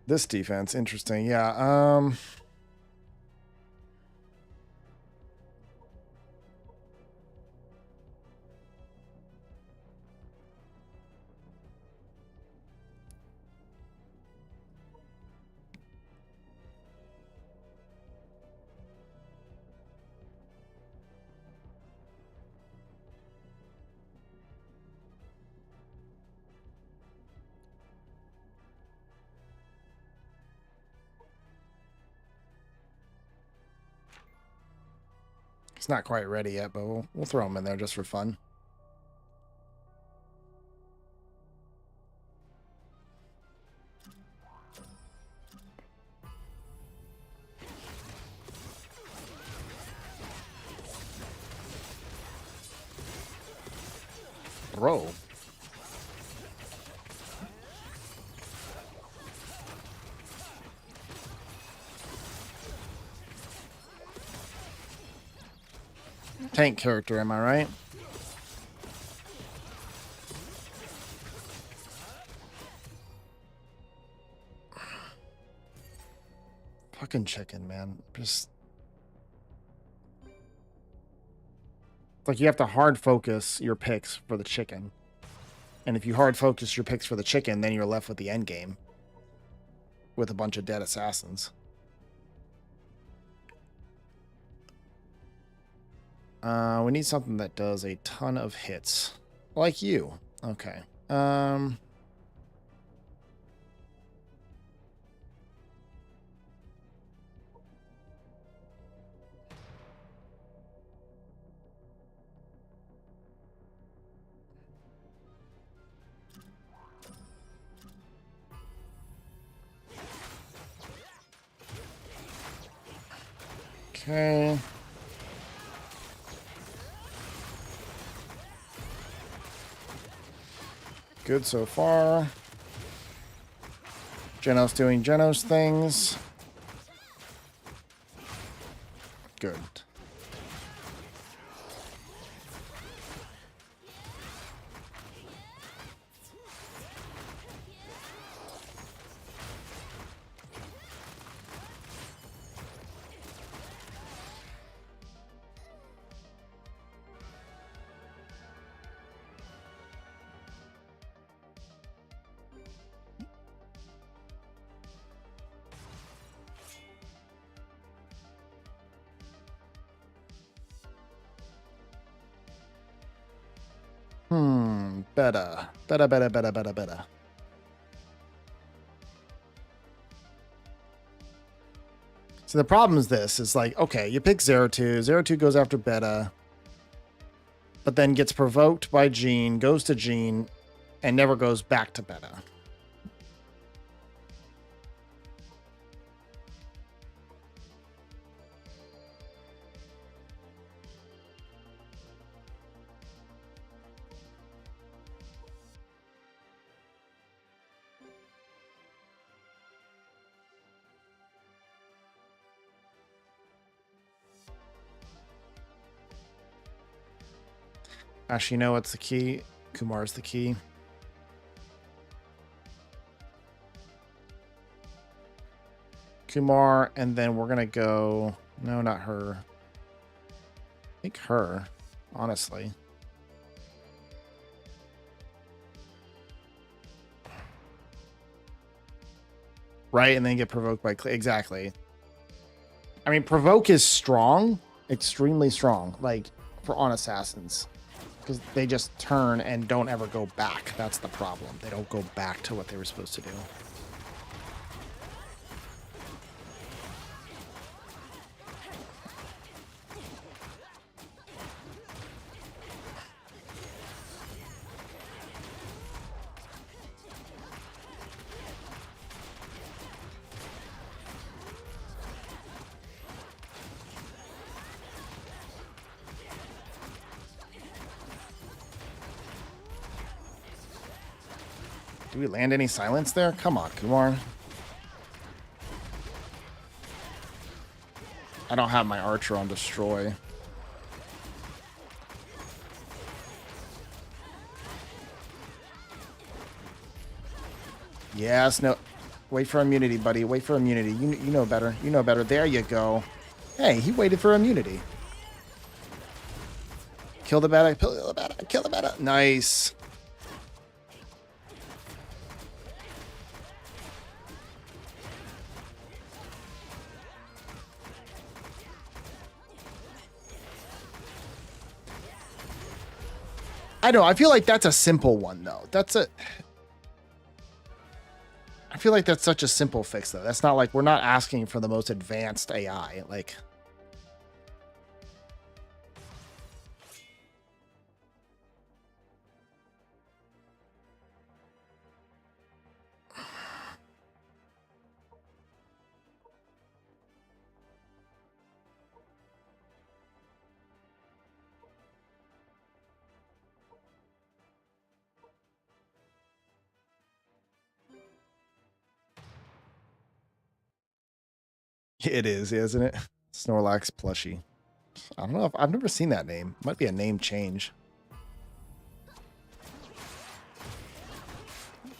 This defense, interesting. Yeah, he's not quite ready yet, but we'll throw him in there just for fun. Bro. Tank character, am I right? Fucking chicken, man. Just... like you have to hard focus your picks for the chicken. And if you hard focus your picks for the chicken, then you're left with the end game. With a bunch of dead assassins. We need something that does a ton of hits. Like you. Okay. Okay. Good so far. Genos doing Genos things. Good. Better. Better, better, better, better, better. So the problem is this, is like, okay, you pick 0-2. 0-2 goes after Beta, but then gets provoked by Gene, goes to Gene, and never goes back to Beta. Actually, you know what's the key? Kumar's the key. Kumar, and then we're gonna go... No, not her. I think her, honestly. Right, and then get provoked by... Exactly. I mean, provoke is strong. Extremely strong. Like, for on assassins. Because they just turn and don't ever go back. That's the problem. They don't go back to what they were supposed to do. Do we land any silence there? Come on, Kumar. I don't have my archer on destroy. Yes, no. Wait for immunity, buddy. Wait for immunity. You know better. You know better. There you go. Hey, he waited for immunity. Kill the beta. Kill the beta. Kill the beta. Nice. I know. I feel like that's a simple one, though. I feel like that's such a simple fix, though. That's not like we're not asking for the most advanced AI. Like, it is, isn't it? Snorlax plushie. I don't know if I've never seen that name. Might be a name change.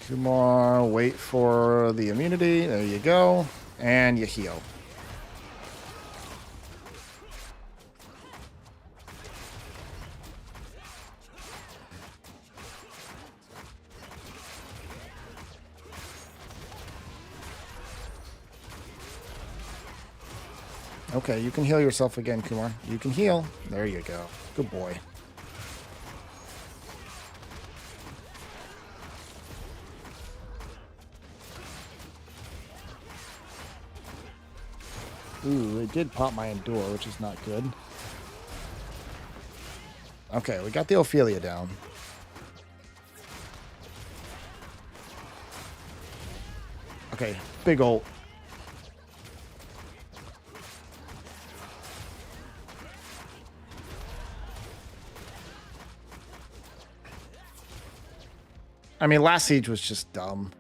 Kumar, wait for the immunity. There you go. And you heal. Okay, you can heal yourself again, Kumar. You can heal. There you go. Good boy. Ooh, it did pop my Endure, which is not good. Okay, we got the Ophelia down. Okay, big ult. I mean, last siege was just dumb.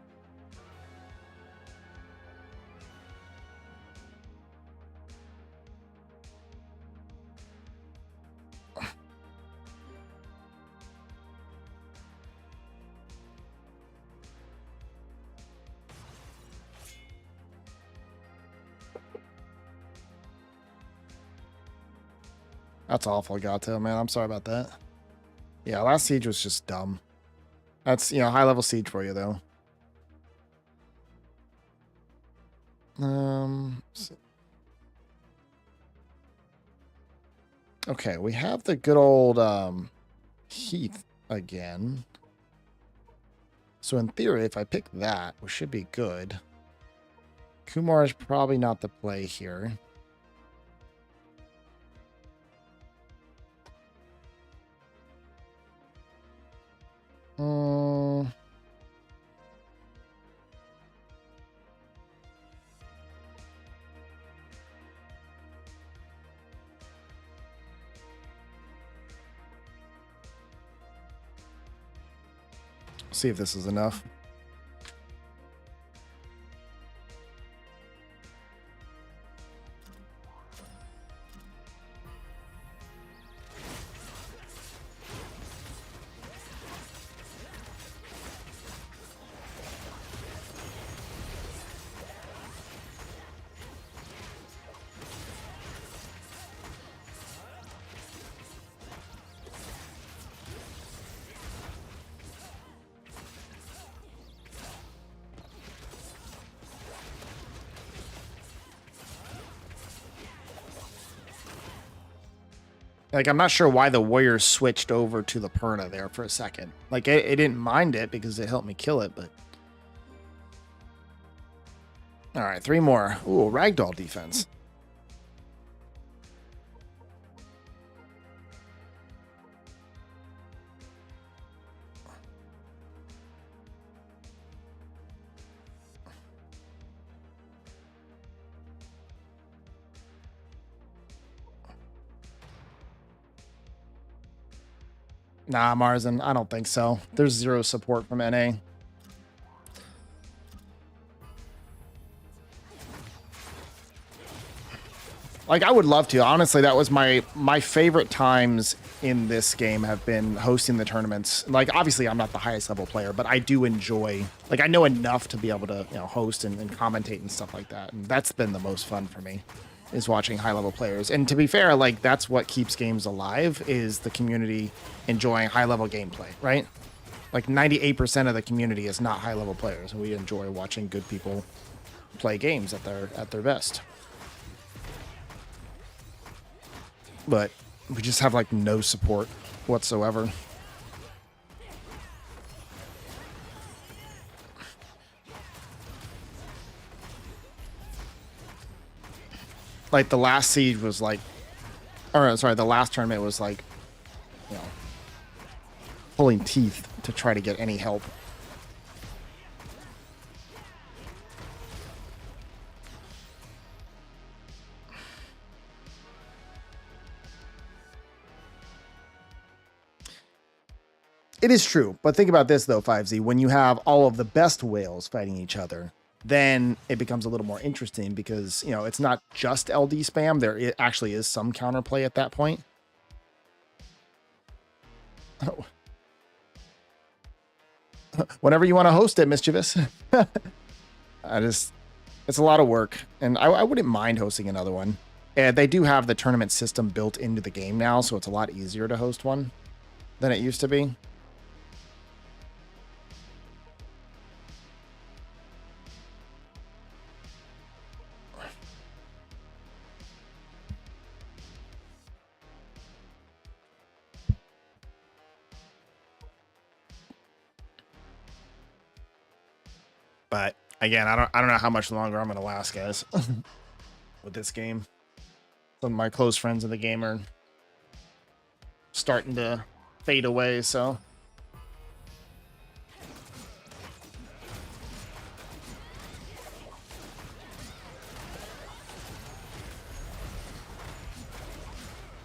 That's awful, Gato, man. I'm sorry about that. Yeah, last siege was just dumb. That's, you know, high level siege for you, though. Okay, we have the good old Heath again. So in theory, if I pick that, we should be good. Kumar is probably not the play here. See if this is enough. Like, I'm not sure why the Warriors switched over to the Perna there for a second. Like, it didn't mind it because it helped me kill it, but... All right, 3 more. Ooh, ragdoll defense. Nah, Marzen, I don't think so. There's 0 support from NA. Like, I would love to. Honestly, that was my favorite times in this game have been hosting the tournaments. Like, obviously, I'm not the highest level player, but I do enjoy... Like, I know enough to be able to, you know, host and commentate and stuff like that. And that's been the most fun for me, is watching high-level players. And to be fair, like, that's what keeps games alive, is the community enjoying high-level gameplay, right? Like, 98% of the community is not high-level players, and we enjoy watching good people play games at their best. But we just have, like, no support whatsoever. Like, the last siege was like, or sorry, the last tournament was like, you know, pulling teeth to try to get any help. It is true, but think about this though, 5Z. When you have all of the best whales fighting each other, then it becomes a little more interesting because, you know, it's not just LD spam. There actually is some counterplay at that point. Oh. Whenever you want to host it, Mischievous. It's a lot of work, and I wouldn't mind hosting another one. And they do have the tournament system built into the game now, so it's a lot easier to host one than it used to be. But again, I don't know how much longer I'm gonna last, guys, with this game. Some of my close friends in the game are starting to fade away, so.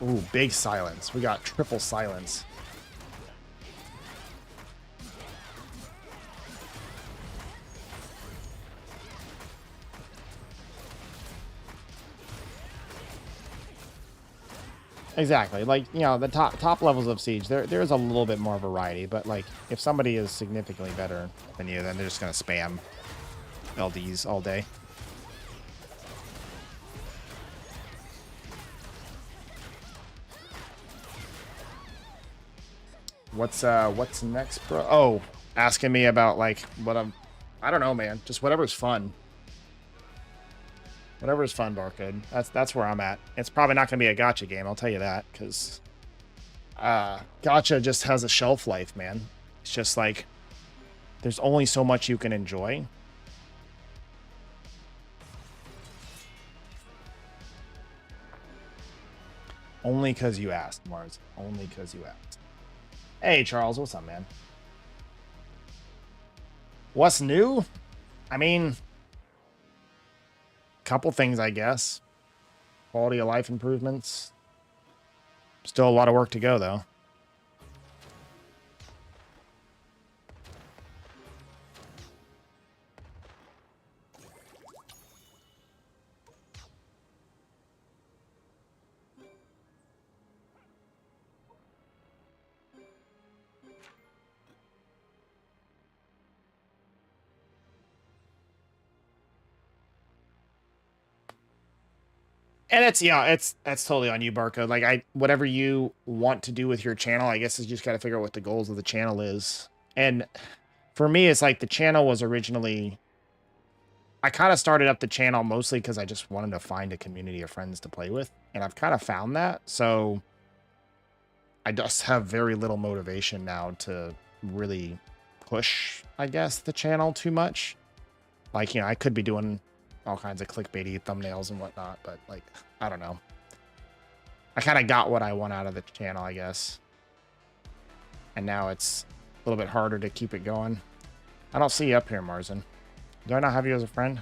Ooh, big silence. We got triple silence. Exactly. Like, you know, the top levels of Siege, there's a little bit more variety, but like if somebody is significantly better than you, then they're just gonna spam LDs all day. What's next, bro? Oh, asking me about like what I don't know, man. Just whatever's fun. Whatever's fun, Barcode. That's where I'm at. It's probably not going to be a gacha game, I'll tell you that, because gacha just has a shelf life, man. It's just like there's only so much you can enjoy. Only because you asked, Mars. Only because you asked. Hey, Charles, what's up, man? What's new? I mean, couple things, I guess. Quality of life improvements. Still a lot of work to go, though. And that's totally on you, Barcode. Like whatever you want to do with your channel, I guess is just got to figure out what the goals of the channel is. And for me, it's like the channel was originally, I kind of started up the channel mostly because I just wanted to find a community of friends to play with. And I've kind of found that. So I just have very little motivation now to really push, I guess, the channel too much. Like, you know, I could be doing all kinds of clickbaity thumbnails and whatnot, but like, I don't know. I kind of got what I want out of the channel, I guess. And now it's a little bit harder to keep it going. I don't see you up here, Marzen. Do I not have you as a friend?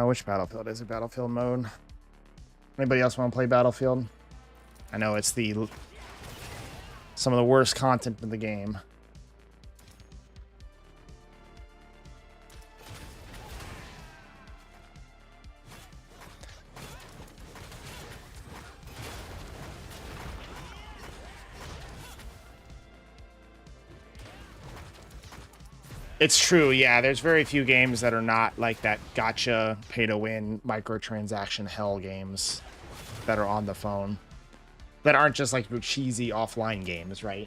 Which Battlefield is it? Battlefield mode? Anybody else want to play Battlefield? I know it's some of the worst content in the game. It's true, yeah. There's very few games that are not like that gotcha, pay-to-win, microtransaction hell games that are on the phone. That aren't just like cheesy offline games, right?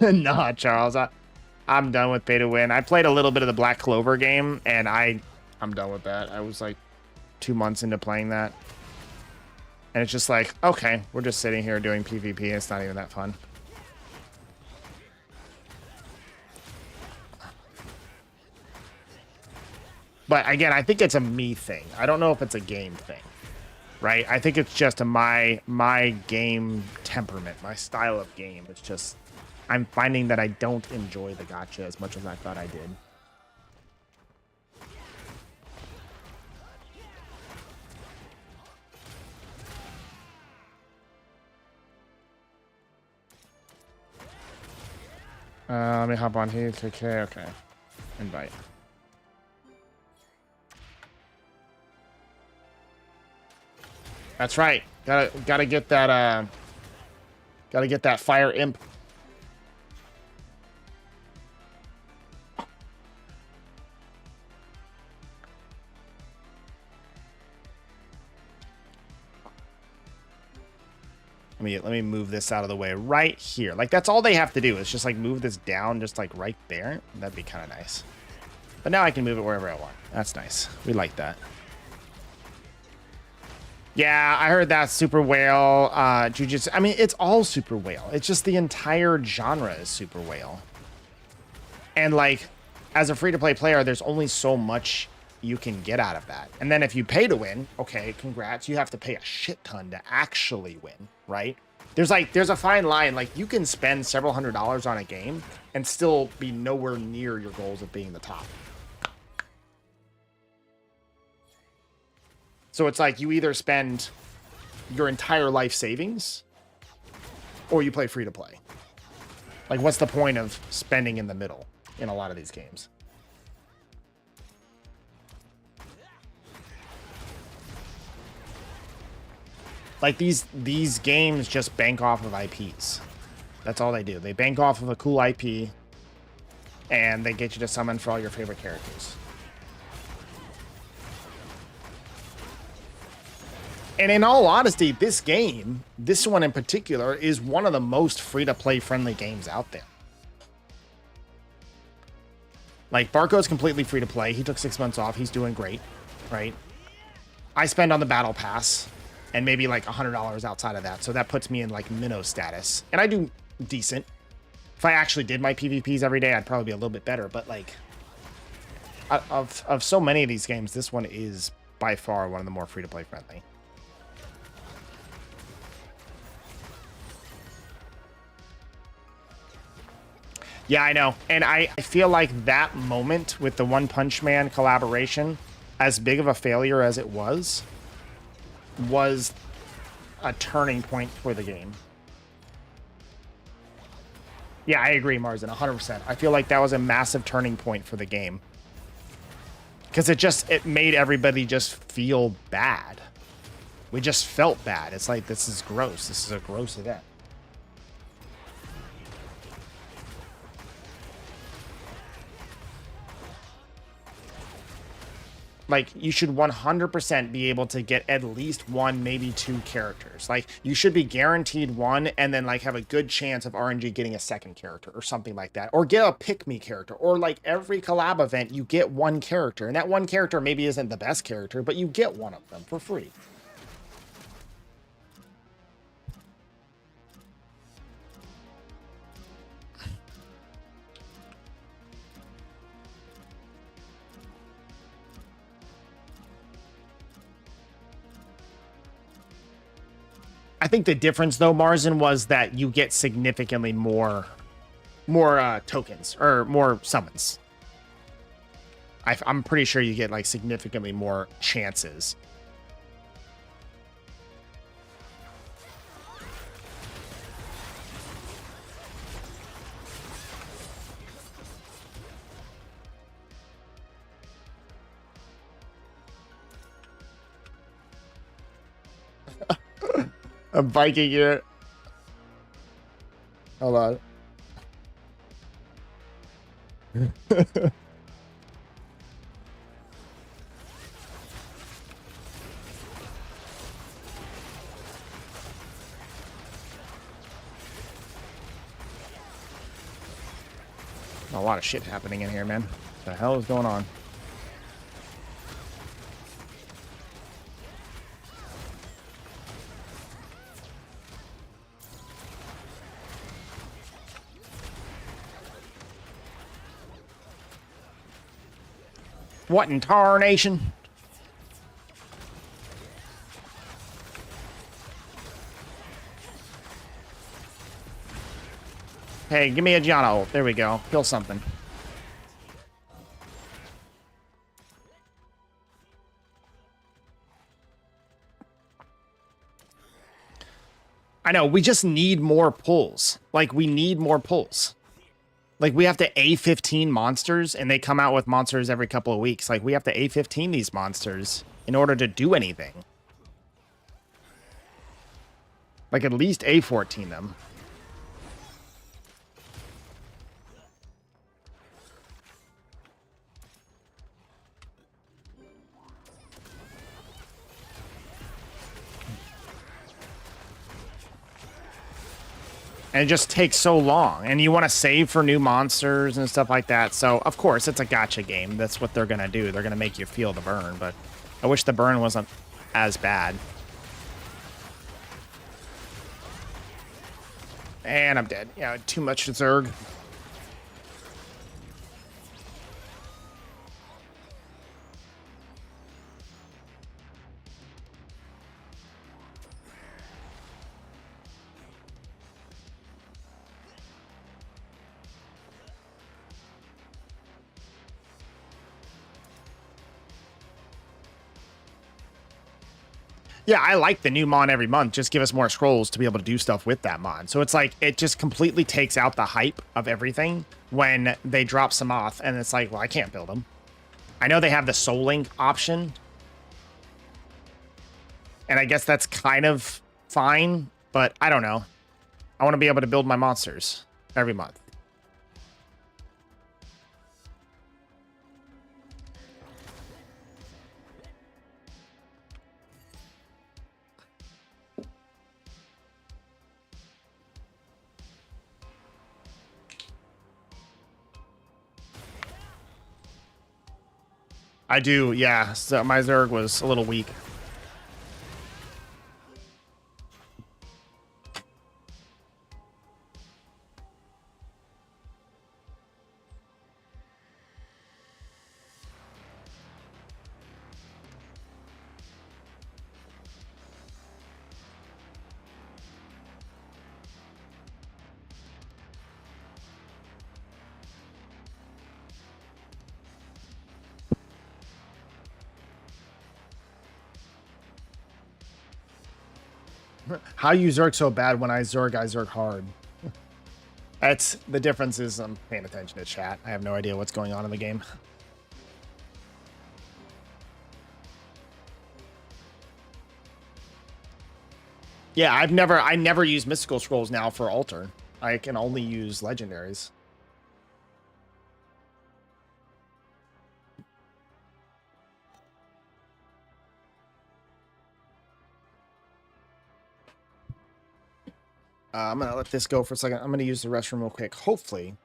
Nah, Charles. I'm done with pay to win. I played a little bit of the Black Clover game, and I'm done with that. I was like 2 months into playing that. And it's just like, okay, we're just sitting here doing PvP, and it's not even that fun. But again, I think it's a me thing. I don't know if it's a game thing, right? I think it's just my game temperament, my style of game. It's just, I'm finding that I don't enjoy the gacha as much as I thought I did. Let me hop on here. Okay. Invite. That's right. Gotta get that fire imp. Let me move this out of the way right here. Like, that's all they have to do is just like move this down just like right there. That'd be kind of nice. But now I can move it wherever I want. That's nice. We like that. Yeah, I heard that Super Whale, Jujutsu. I mean, it's all Super Whale. It's just the entire genre is Super Whale. And like, as a free-to-play player, there's only so much you can get out of that. And then if you pay to win, okay, congrats. You have to pay a shit ton to actually win, right? There's a fine line. Like, you can spend several $100s on a game and still be nowhere near your goals of being the top. So it's like you either spend your entire life savings or you play free to play. Like, what's the point of spending in the middle in a lot of these games? Like these games just bank off of IPs. That's all they do. They bank off of a cool IP, and they get you to summon for all your favorite characters. And in all honesty, this game, this one in particular, is one of the most free-to-play friendly games out there. Like, Barco's completely free-to-play. He took 6 months off. He's doing great, right? I spend on the Battle Pass, and maybe like $100 outside of that. So that puts me in like minnow status. And I do decent. If I actually did my PvPs every day, I'd probably be a little bit better. But like, of so many of these games, this one is by far one of the more free-to-play friendly. Yeah, I know. And I feel like that moment with the One Punch Man collaboration, as big of a failure as it was a turning point for the game. Yeah, I agree, Marzen, 100%. I feel like that was a massive turning point for the game. Because it made everybody just feel bad. We just felt bad. It's like, this is gross. This is a gross event. Like, you should 100% be able to get at least one, maybe two characters. Like, you should be guaranteed one, and then, like, have a good chance of RNG getting a second character or something like that. Or get a pick-me character. Or, like, every collab event, you get one character. And that one character maybe isn't the best character, but you get one of them for free. I think the difference, though, Marzen, was that you get significantly more tokens, or more summons. I'm pretty sure you get, like, significantly more chances. A Viking here. Hold on. A lot of shit happening in here, man. What the hell is going on? What in tarnation? Hey, give me a Giano. There we go. Kill something. I know, we just need more pulls. Like, we need more pulls. Like, we have to A15 monsters, and they come out with monsters every couple of weeks. Like, we have to A15 these monsters in order to do anything. Like, at least A14 them. And it just takes so long. And you want to save for new monsters and stuff like that. So, of course, it's a gacha game. That's what they're going to do. They're going to make you feel the burn. But I wish the burn wasn't as bad. And I'm dead. Yeah, too much Zerg. Yeah, I like the new mod every month. Just give us more scrolls to be able to do stuff with that mod. So it's like, it just completely takes out the hype of everything when they drop some off, and it's like, well, I can't build them. I know they have the Soul Link option, and I guess that's kind of fine, but I don't know. I want to be able to build my monsters every month. I do, yeah. So my Zerg was a little weak. How you Zerg so bad when I Zerg hard? That's the difference is I'm paying attention to chat. I have no idea what's going on in the game. Yeah, I never use mystical scrolls now for altar. I can only use legendaries. I'm gonna let this go for a second. I'm gonna use the restroom real quick. Hopefully,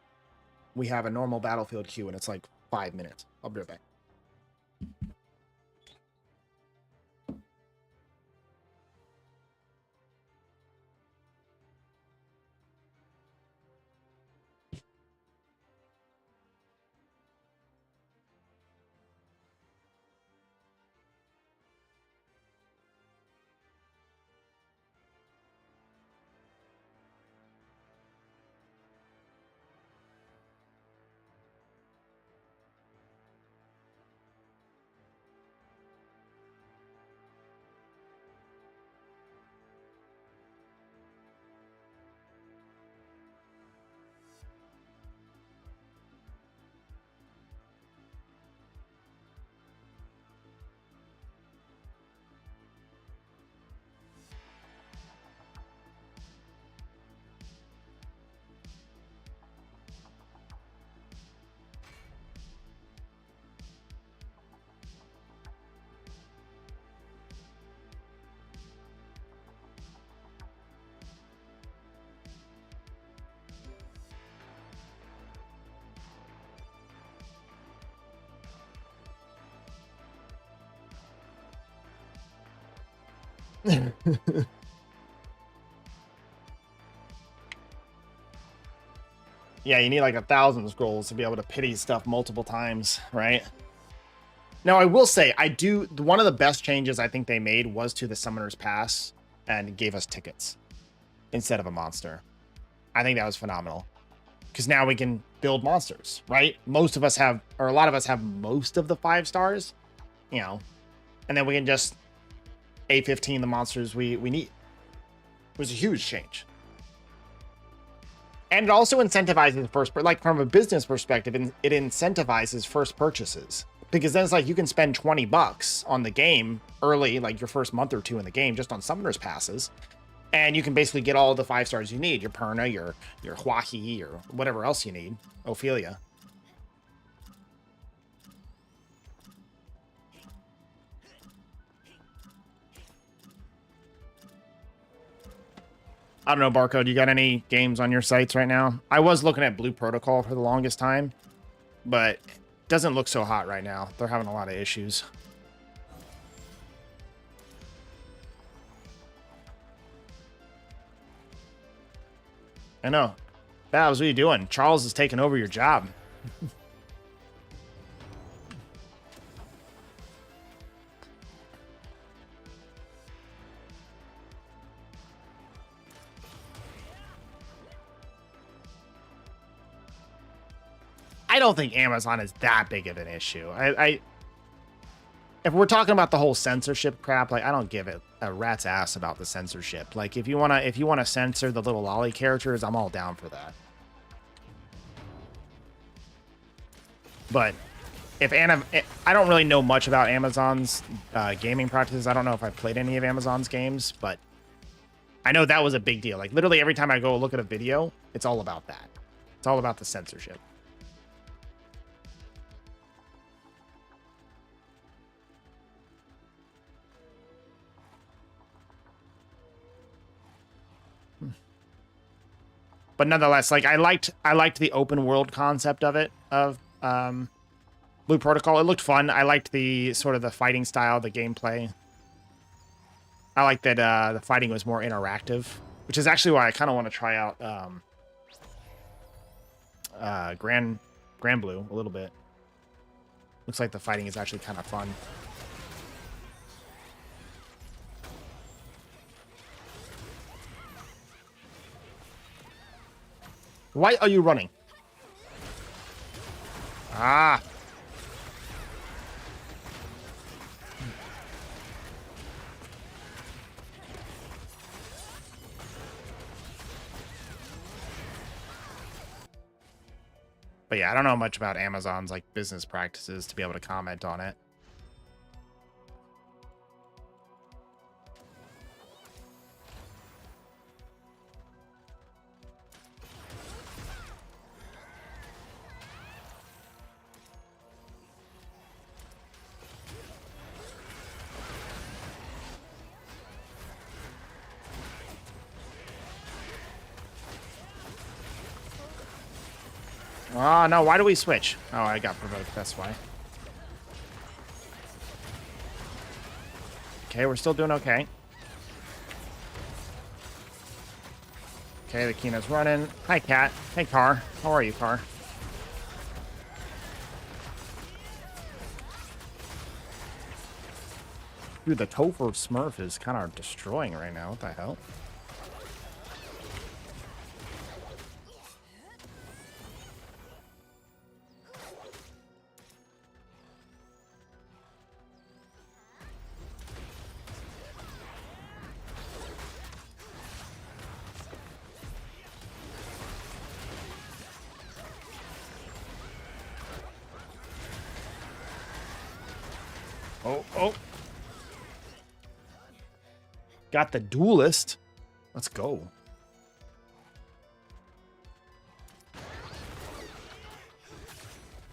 we have a normal battlefield queue and it's like 5 minutes. I'll be right back. Yeah, you need like 1,000 scrolls to be able to pity stuff multiple times, right? Now, I will say, one of the best changes I think they made was to the Summoner's Pass and gave us tickets instead of a monster. I think that was phenomenal. Because now we can build monsters, right? Most of us have, or a lot of us have most of the 5 stars, you know, and then we can just A15 the monsters we need. It was a huge change. And it also incentivizes like from a business perspective, it incentivizes first purchases. Because then it's like you can spend 20 bucks on the game early, like your first month or two in the game, just on Summoner's Passes. And you can basically get all the 5 stars you need. Your Perna, your Huahi, or whatever else you need. Ophelia. I don't know, Barcode, you got any games on your sites right now? I was looking at Blue Protocol for the longest time, but it doesn't look so hot right now. They're having a lot of issues. I know. Babs, what are you doing? Charles is taking over your job. I don't think Amazon is that big of an issue. If we're talking about the whole censorship crap, like I don't give it a rat's ass about the censorship. Like if you wanna censor the little lolly characters, I'm all down for that. But if I don't really know much about Amazon's gaming practices. I don't know if I've played any of Amazon's games, but I know that was a big deal. Like literally every time I go look at a video, it's all about that. It's all about the censorship. But nonetheless, like I liked the open world concept of it, of Blue Protocol. It looked fun. I liked the sort of the fighting style, the gameplay. I like that the fighting was more interactive, which is actually why I kind of want to try out Grand Blue a little bit. Looks like the fighting is actually kind of fun. Why are you running? Ah. But yeah, I don't know much about Amazon's like business practices to be able to comment on it. Oh, no, why do we switch? Oh, I got provoked, that's why. Okay, we're still doing okay. Okay, the Kino's running. Hi, Cat. Hey, Car. How are you, Car? Dude, the TopherSmurf is kind of destroying right now. What the hell? Oh. Got the duelist. Let's go.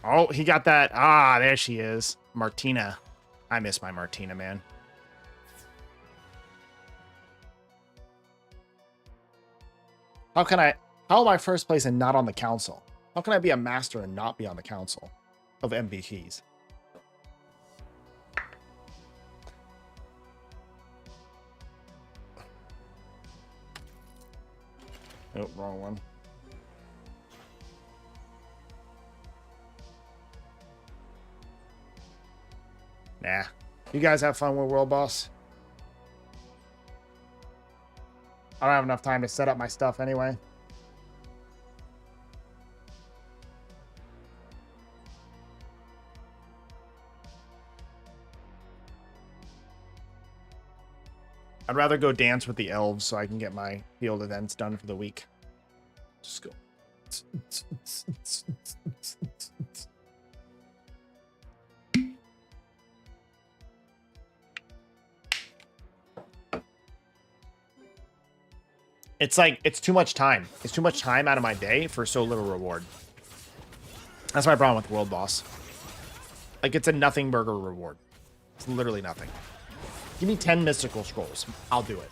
Oh, he got that. Ah, there she is. Martina. I miss my Martina, man. How am I first place and not on the council? How can I be a master and not be on the council of MVPs? Oh, wrong one. Nah. You guys have fun with World Boss. I don't have enough time to set up my stuff anyway. I'd rather go dance with the elves so I can get my field events done for the week. Just go. It's like, it's too much time. It's too much time out of my day for so little reward. That's my problem with World Boss. Like, it's a nothing burger reward. It's literally nothing. Give me 10 mystical scrolls. I'll do it.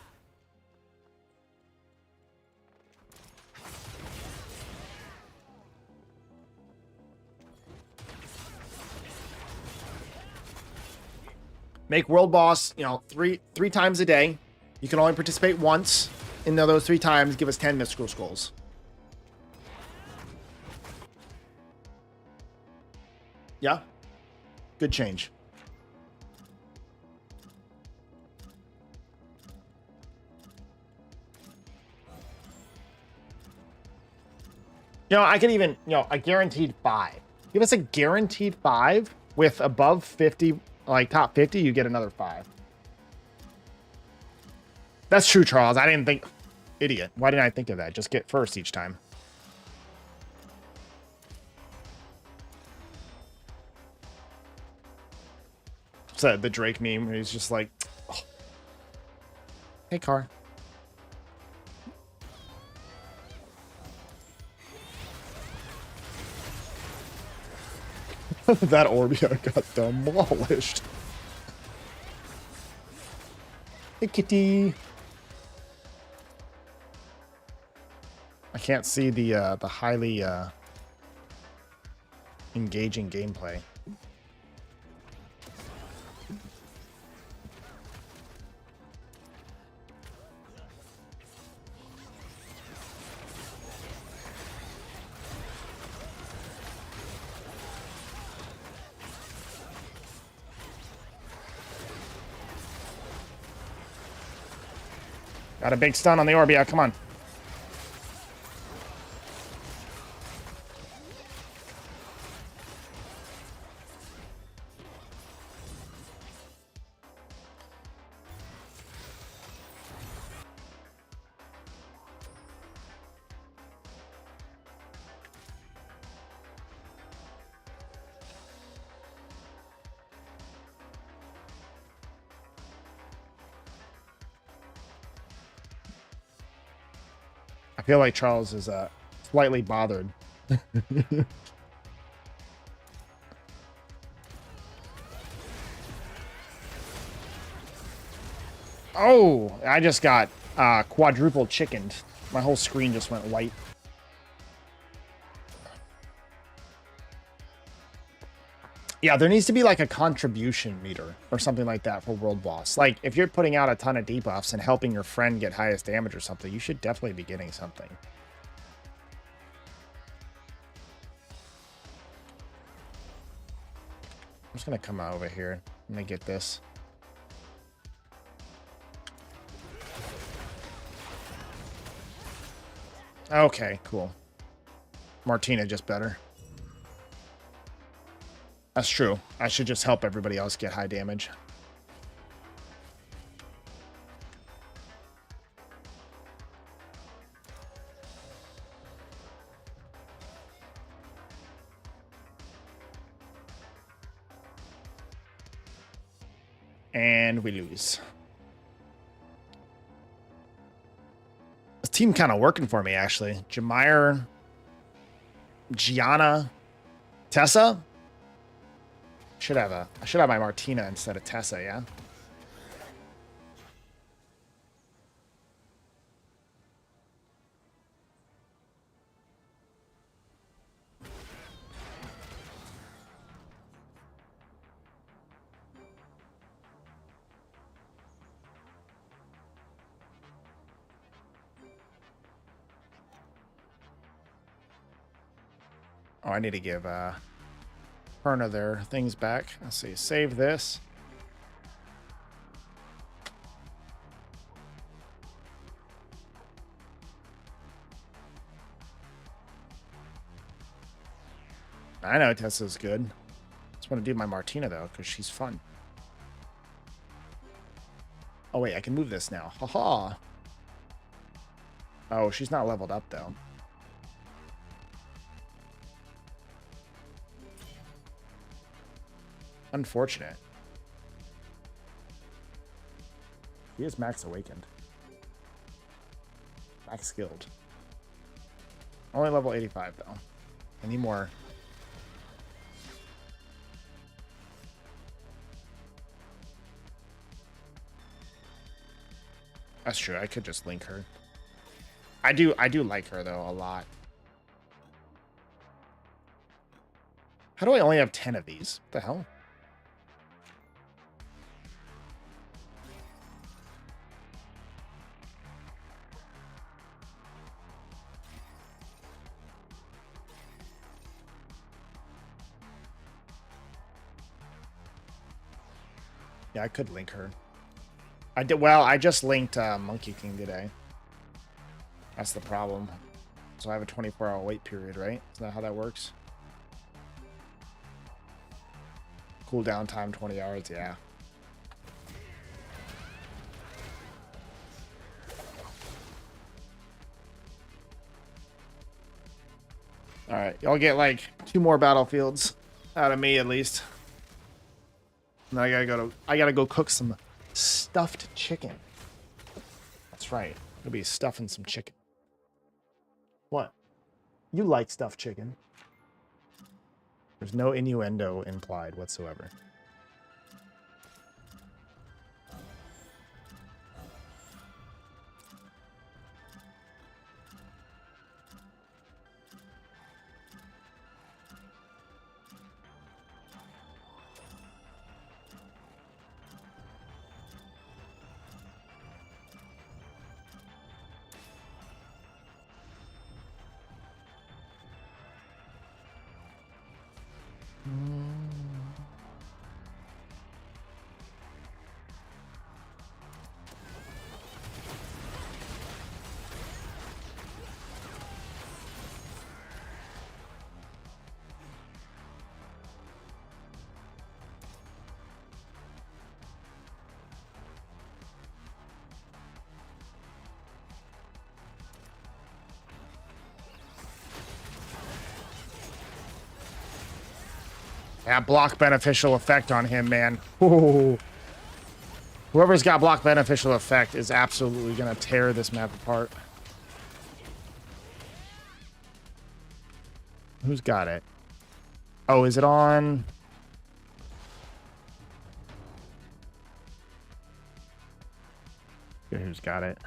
Make World Boss, you know, three times a day. You can only participate once. And those 3 times, give us 10 mystical scrolls. Yeah? Good change. You know, I could even, you know, a guaranteed 5. Give us a guaranteed 5 with above 50, like top 50, you get another 5. That's true, Charles. I didn't think... Idiot. Why didn't I think of that? Just get first each time. So the Drake meme where he's just like... Oh. Hey, Car. That Orbia got demolished. Hey, kitty. I can't see the highly engaging gameplay. Got a big stun on the Orbia. Come on. I feel like Charles is slightly bothered. Oh, I just got quadruple chickened. My whole screen just went white. Yeah, there needs to be like a contribution meter or something like that for World Boss. Like, if you're putting out a ton of debuffs and helping your friend get highest damage or something, you should definitely be getting something. I'm just going to come over here. Let me get this. Okay, cool. Martina just better. That's true. I should just help everybody else get high damage. And we lose. This team kind of working for me, actually. Jameyer, Gianna, Tessa. I should have my Martina instead of Tessa, yeah? Oh, I need to give Perna their things back. Let's see. Save this. I know Tessa's good. Just want to do my Martina, though, because she's fun. Oh, wait. I can move this now. Haha. Oh, she's not leveled up, though. Unfortunate. He is max awakened. Max skilled. Only level 85, though. I need more. That's true. I could just link her. I do like her, though, a lot. How do I only have 10 of these? What the hell? Yeah, I could link her. I did. Well, I just linked Monkey King today. That's the problem. So I have a 24-hour wait period, right? Isn't that how that works? Cooldown time 20 hours, yeah. Alright, y'all get like 2 more battlefields out of me at least. And then I gotta go cook some stuffed chicken. That's right. I'll be stuffing some chicken. What? You like stuffed chicken? There's no innuendo implied whatsoever. That block beneficial effect on him, man. Ooh. Whoever's got block beneficial effect is absolutely going to tear this map apart. Who's got it? Oh, is it on? Who's got it?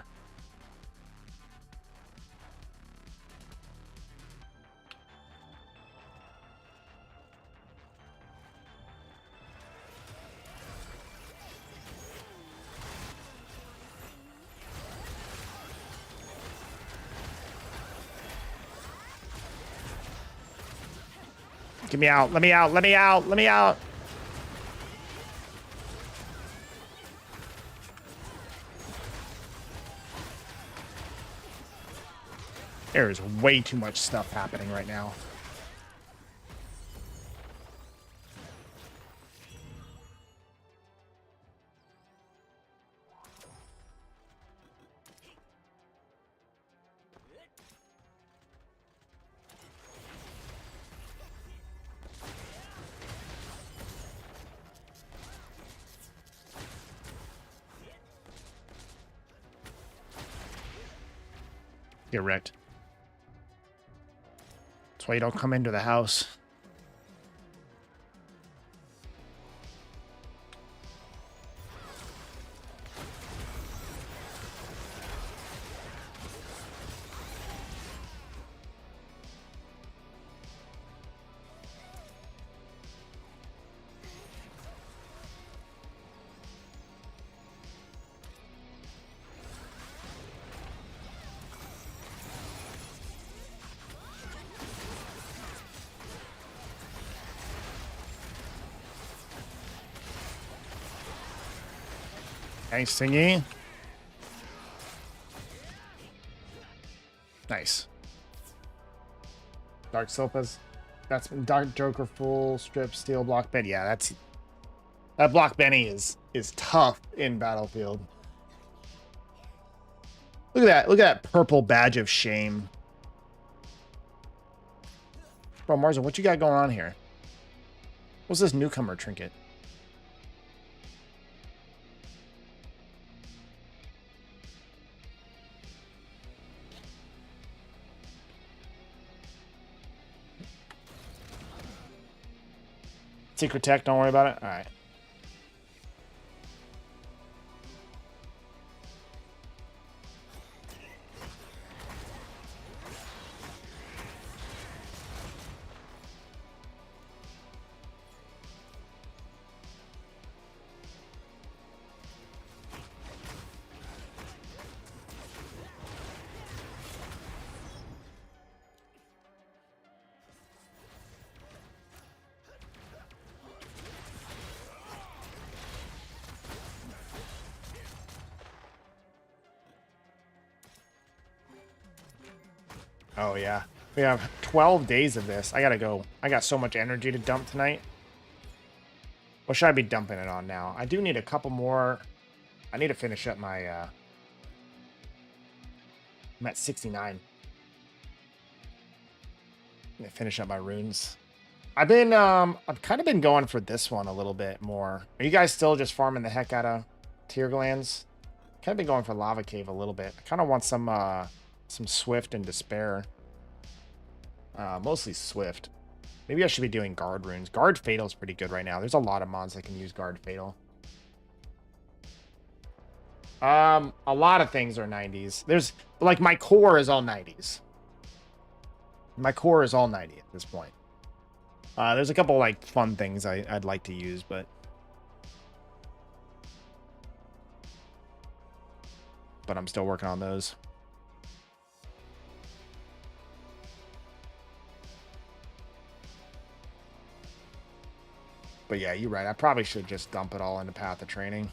Get me out. Let me out. Let me out. Let me out. There is way too much stuff happening right now. Get wrecked. That's why you don't come into the house. Nice thingy. Nice. Dark Sopas. That's been Dark Joker full strip steel block Benny. Yeah, that block Benny is tough in Battlefield. Look at that. Look at that purple badge of shame. Bro, Marzo, what you got going on here? What's this newcomer trinket? Secret tech, don't worry about it. All right. Oh, yeah. We have 12 days of this. I gotta go. I got so much energy to dump tonight. What should I be dumping it on now? I do need a couple more. I need to finish up my... I'm at 69. I'm gonna finish up my runes. I've kind of been going for this one a little bit more. Are you guys still just farming the heck out of tear glands? Kind of been going for lava cave a little bit. I kind of want some swift and despair. Mostly swift. Maybe I should be doing guard runes. Guard fatal is pretty good right now. There's a lot of mods that can use guard fatal. A lot of things are 90s. There's like my core is all 90s. My core is all 90 at this point. There's a couple like fun things I'd like to use, but I'm still working on those. But yeah, you're right. I probably should just dump it all into Path of Training.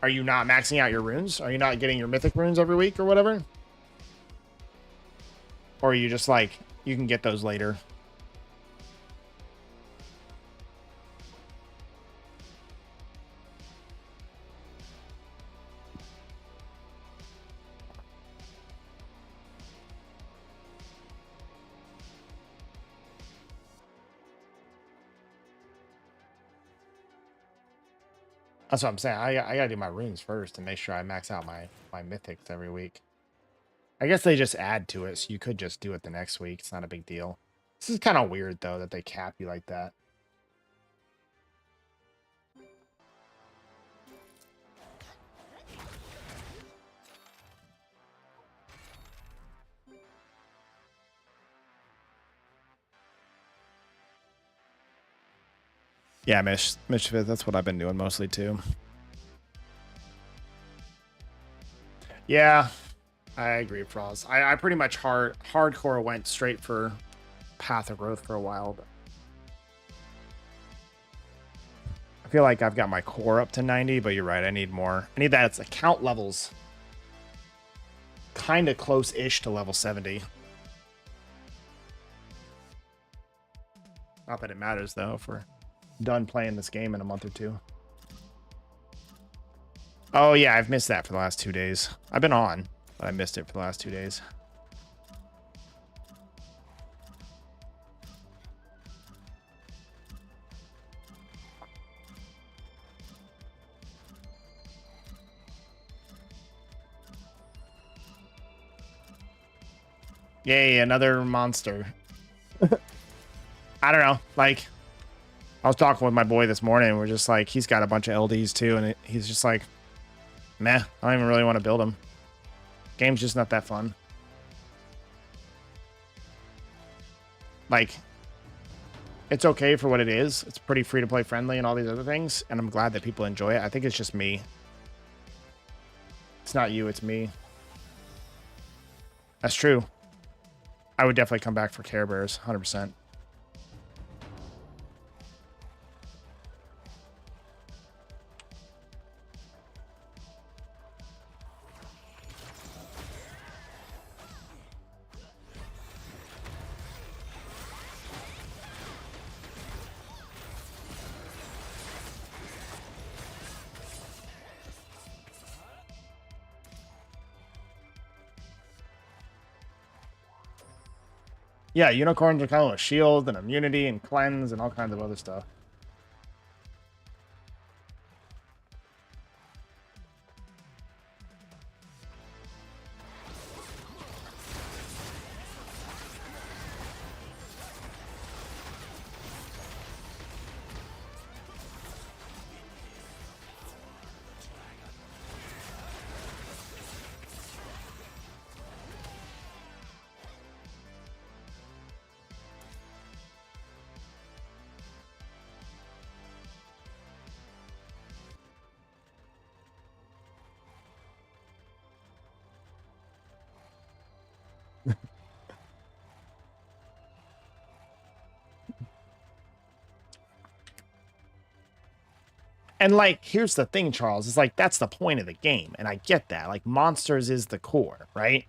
Are you not maxing out your runes? Are you not getting your mythic runes every week or whatever? Or are you just like, you can get those later? That's what I'm saying. I gotta do my runes first and make sure I max out my mythics every week. I guess they just add to it, so you could just do it the next week. It's not a big deal. This is kind of weird, though, that they cap you like that. Yeah, Mischief, that's what I've been doing mostly, too. Yeah, I agree, Frost. I pretty much hardcore went straight for Path of Growth for a while. But I feel like I've got my core up to 90, but you're right. I need more. I need that account levels kind of close-ish to level 70. Not that it matters, though, if we're done playing this game in a month or two. Oh, yeah, I've missed that for the last 2 days. I've been on, but I missed it for the last 2 days. Yay, another monster. I don't know, like, I was talking with my boy this morning. We're just like, he's got a bunch of LDs too, and he's just like, meh, I don't even really want to build them. Game's just not that fun. Like, it's okay for what it is. It's pretty free to play friendly and all these other things, and I'm glad that people enjoy it. I think it's just me. It's not you, it's me. That's true. I would definitely come back for Care Bears, 100%. Yeah, unicorns are kind of a shield and immunity and cleanse and all kinds of other stuff. And, like, here's the thing, Charles. It's like, that's the point of the game. And I get that. Like, monsters is the core, right?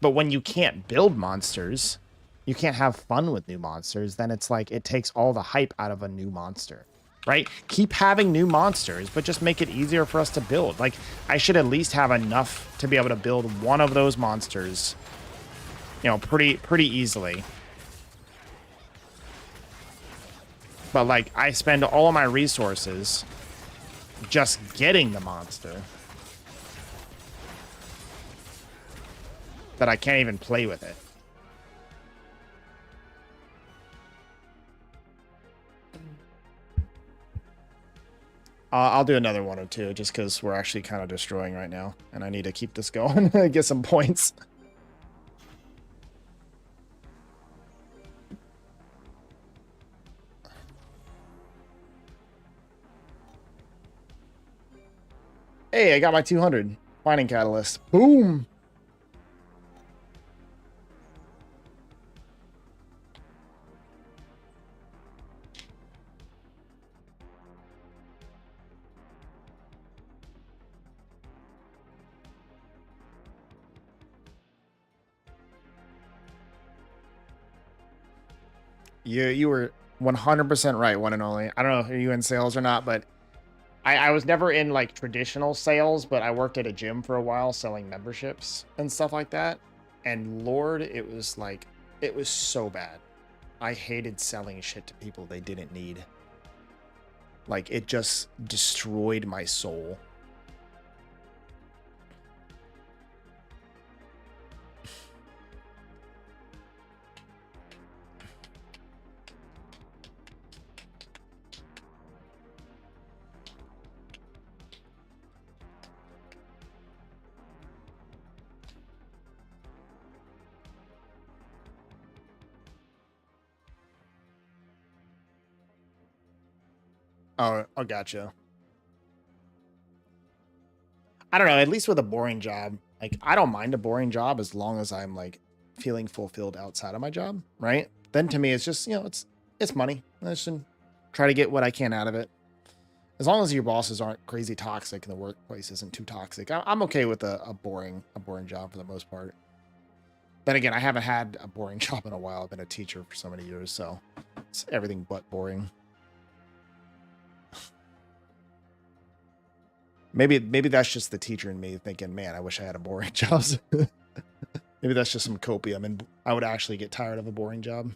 But when you can't build monsters, you can't have fun with new monsters, then it's like, it takes all the hype out of a new monster, right? Keep having new monsters, but just make it easier for us to build. Like, I should at least have enough to be able to build one of those monsters, you know, pretty easily. But, like, I spend all of my resources just getting the monster. that I can't even play with it. I'll do another one or two just because we're actually kind of destroying right now. And I need to keep this going and get some points. Hey, I got my 200. Finding Catalyst. Boom! You were 100% right, one and only. I don't know if you in sales or not, but I was never in like traditional sales, but I worked at a gym for a while selling memberships and stuff like that. And Lord, it was like, it was so bad. I hated selling shit to people they didn't need. Like, it just destroyed my soul. Oh, gotcha. I don't know, at least with a boring job, like, I don't mind a boring job as long as I'm, like, feeling fulfilled outside of my job, right? Then to me, it's just, you know, it's money. I should try to get what I can out of it. As long as your bosses aren't crazy toxic and the workplace isn't too toxic, I'm okay with a boring job for the most part. Then again, I haven't had a boring job in a while. I've been a teacher for so many years, so it's everything but boring. Maybe that's just the teacher in me thinking, man, I wish I had a boring job. Maybe that's just some copium, and I would actually get tired of a boring job.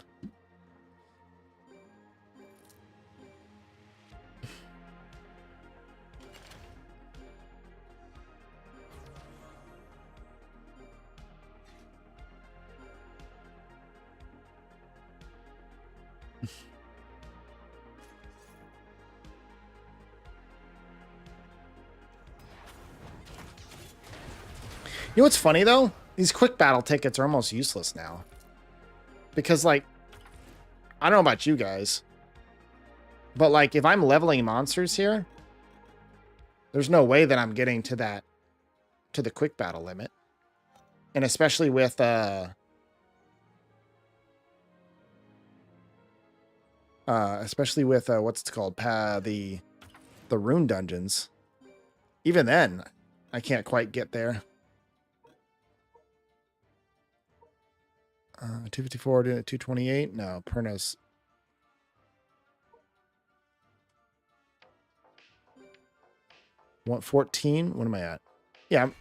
You know what's funny, though? These quick battle tickets are almost useless now. Because, like, I don't know about you guys, but, like, if I'm leveling monsters here, there's no way that I'm getting to that, to the quick battle limit. And especially with, what's it called? The rune dungeons. Even then, I can't quite get there. 254 to 228. No, Perna's 114. What am I at? Yeah, I'm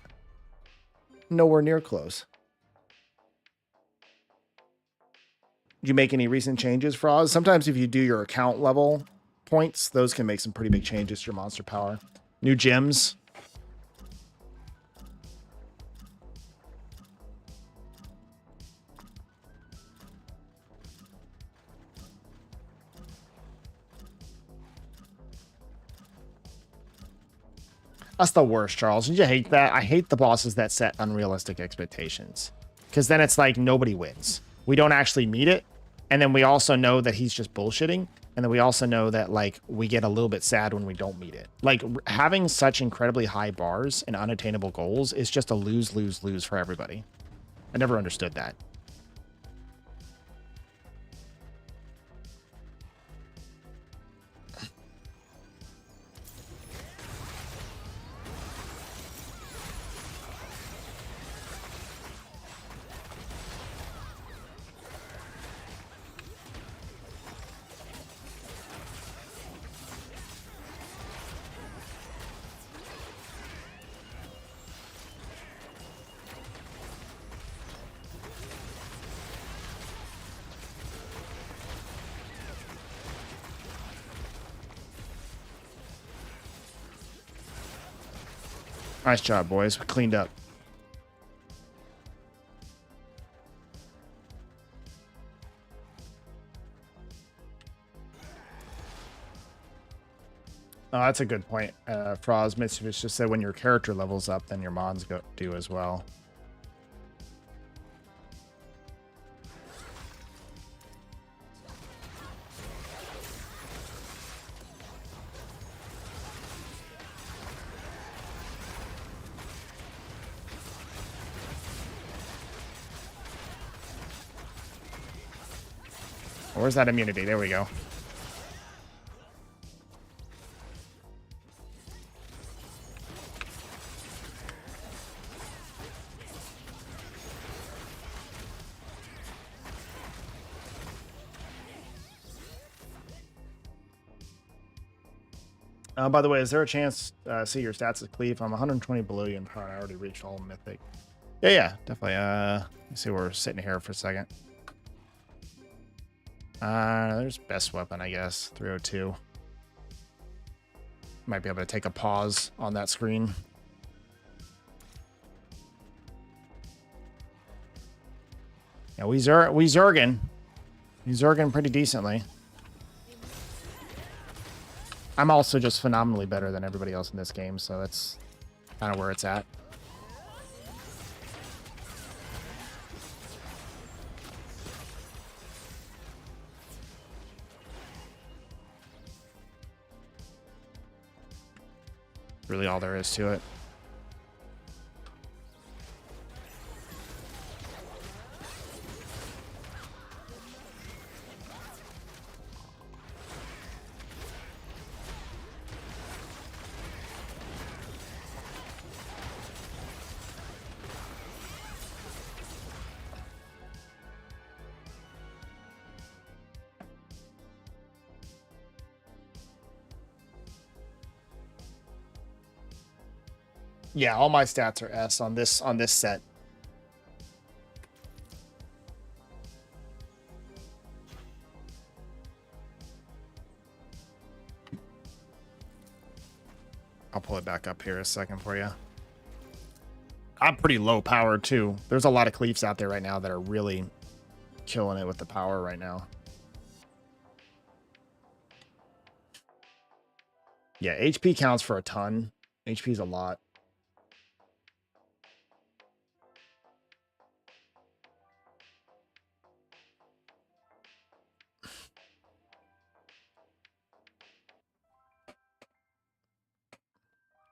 nowhere near close. Did you make any recent changes for Oz? Sometimes if you do your account level points, those can make some pretty big changes to your monster power. New gems. That's the worst, Charles. Did you hate that? I hate the bosses that set unrealistic expectations. Because then it's like nobody wins. We don't actually meet it. And then we also know that he's just bullshitting. And then we also know that, like, we get a little bit sad when we don't meet it. Like, having such incredibly high bars and unattainable goals is just a lose, lose, lose for everybody. I never understood that. Nice job, boys. We cleaned up. Oh, that's a good point. Froz Mischievous just said when your character levels up, then your mons do as well. Where's that immunity? There we go. By the way, is there a chance see your stats as Cleave? I'm 120 below you in power. I already reached all mythic. Yeah, definitely. Let's see where we're sitting here for a second. There's best weapon, I guess. 302. Might be able to take a pause on that screen. Yeah, we zerging. We zerging pretty decently. I'm also just phenomenally better than everybody else in this game, so that's kind of where it's at. Really all there is to it. Yeah, all my stats are S on this set. I'll pull it back up here a second for you. I'm pretty low power too. There's a lot of cleaves out there right now that are really killing it with the power right now. Yeah, HP counts for a ton. HP is a lot.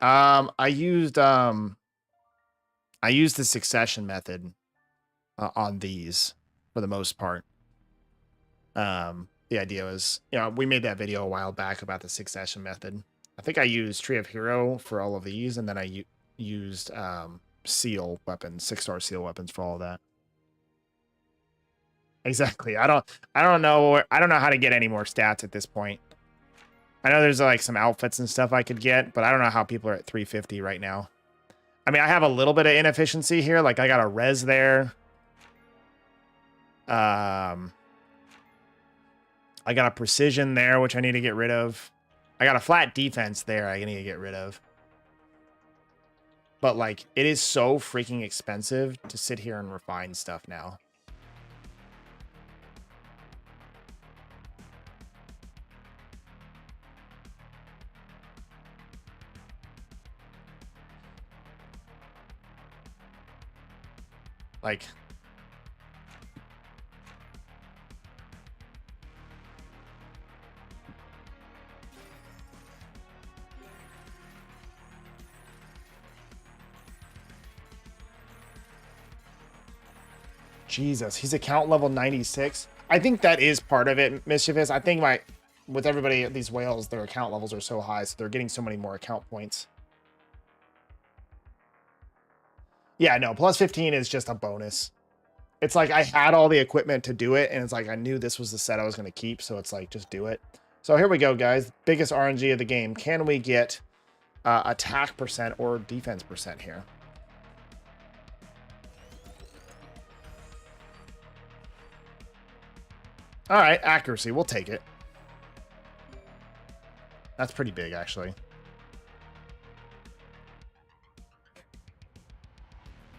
I used the succession method on these for the most part. The idea was, you know, we made that video a while back about the succession method. I think I used Tree of Hero for all of these, and then I used seal weapons, 6-star seal weapons for all of that. Exactly. I don't know how to get any more stats at this point. I know there's like some outfits and stuff I could get, but I don't know how people are at 350 right now. I mean, I have a little bit of inefficiency here. Like I got a res there. I got a precision there, which I need to get rid of. I got a flat defense there I need to get rid of. But like, it is so freaking expensive to sit here and refine stuff now. Like, Jesus, he's account level 96. I think that is part of it, Mischievous. I think with everybody, these whales, their account levels are so high, so they're getting so many more account points. Yeah, no, plus 15 is just a bonus. It's like I had all the equipment to do it, and it's like I knew this was the set I was going to keep, so it's like, just do it. So here we go, guys. Biggest RNG of the game. Can we get attack percent or defense percent here? All right, accuracy. We'll take it. That's pretty big, actually.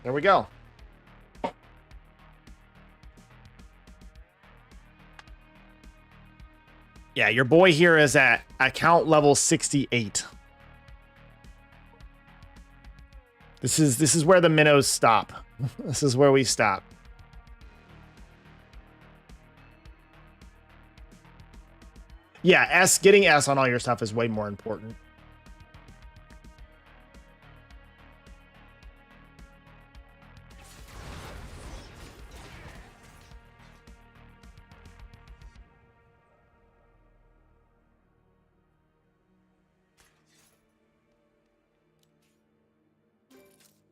There we go. Yeah, your boy here is at account level 68. This is where the minnows stop. This is where we stop. Yeah, getting S on all your stuff is way more important.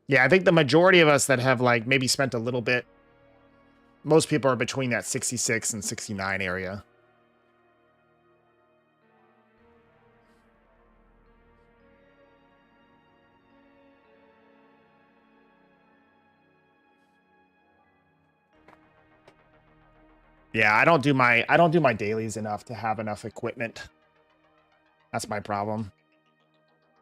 Yeah, I think the majority of us that have like maybe spent a little bit, most people are between that 66 and 69 area. Yeah, I don't do my dailies enough to have enough equipment. That's my problem.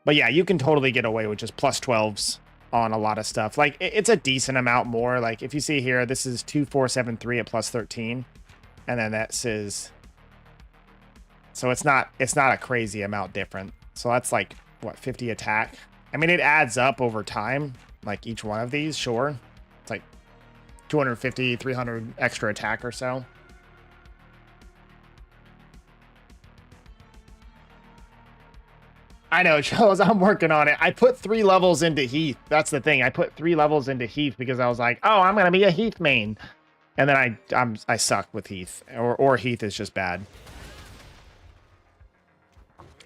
But yeah, you can totally get away with just plus 12s on a lot of stuff. Like it's a decent amount more. Like if you see here, this is 2473 at plus 13. And then that says, so it's not a crazy amount different. So that's like what, 50 attack. I mean, it adds up over time. Like each one of these, sure. It's like 250, 300 extra attack or so. I know, Charles, I'm working on it. I put 3 levels into Heath. That's the thing. I put 3 levels into Heath because I was like, oh, I'm going to be a Heath main. And then I suck with Heath. Or Heath is just bad.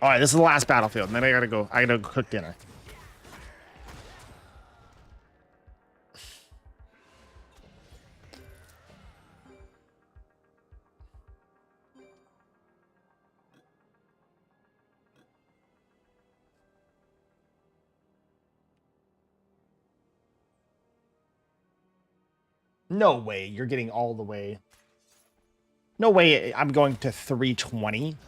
All right, this is the last battlefield. And then I got to go cook dinner. No way you're getting all the way. No way I'm going to 320.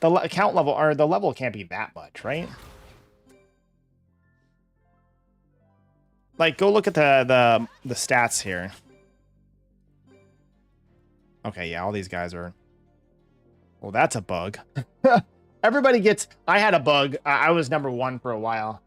The account level, or the level can't be that much, right? Like, go look at the stats here. Okay, yeah, all these guys are... Well, that's a bug. Everybody gets... I had a bug. I was number 1 for a while.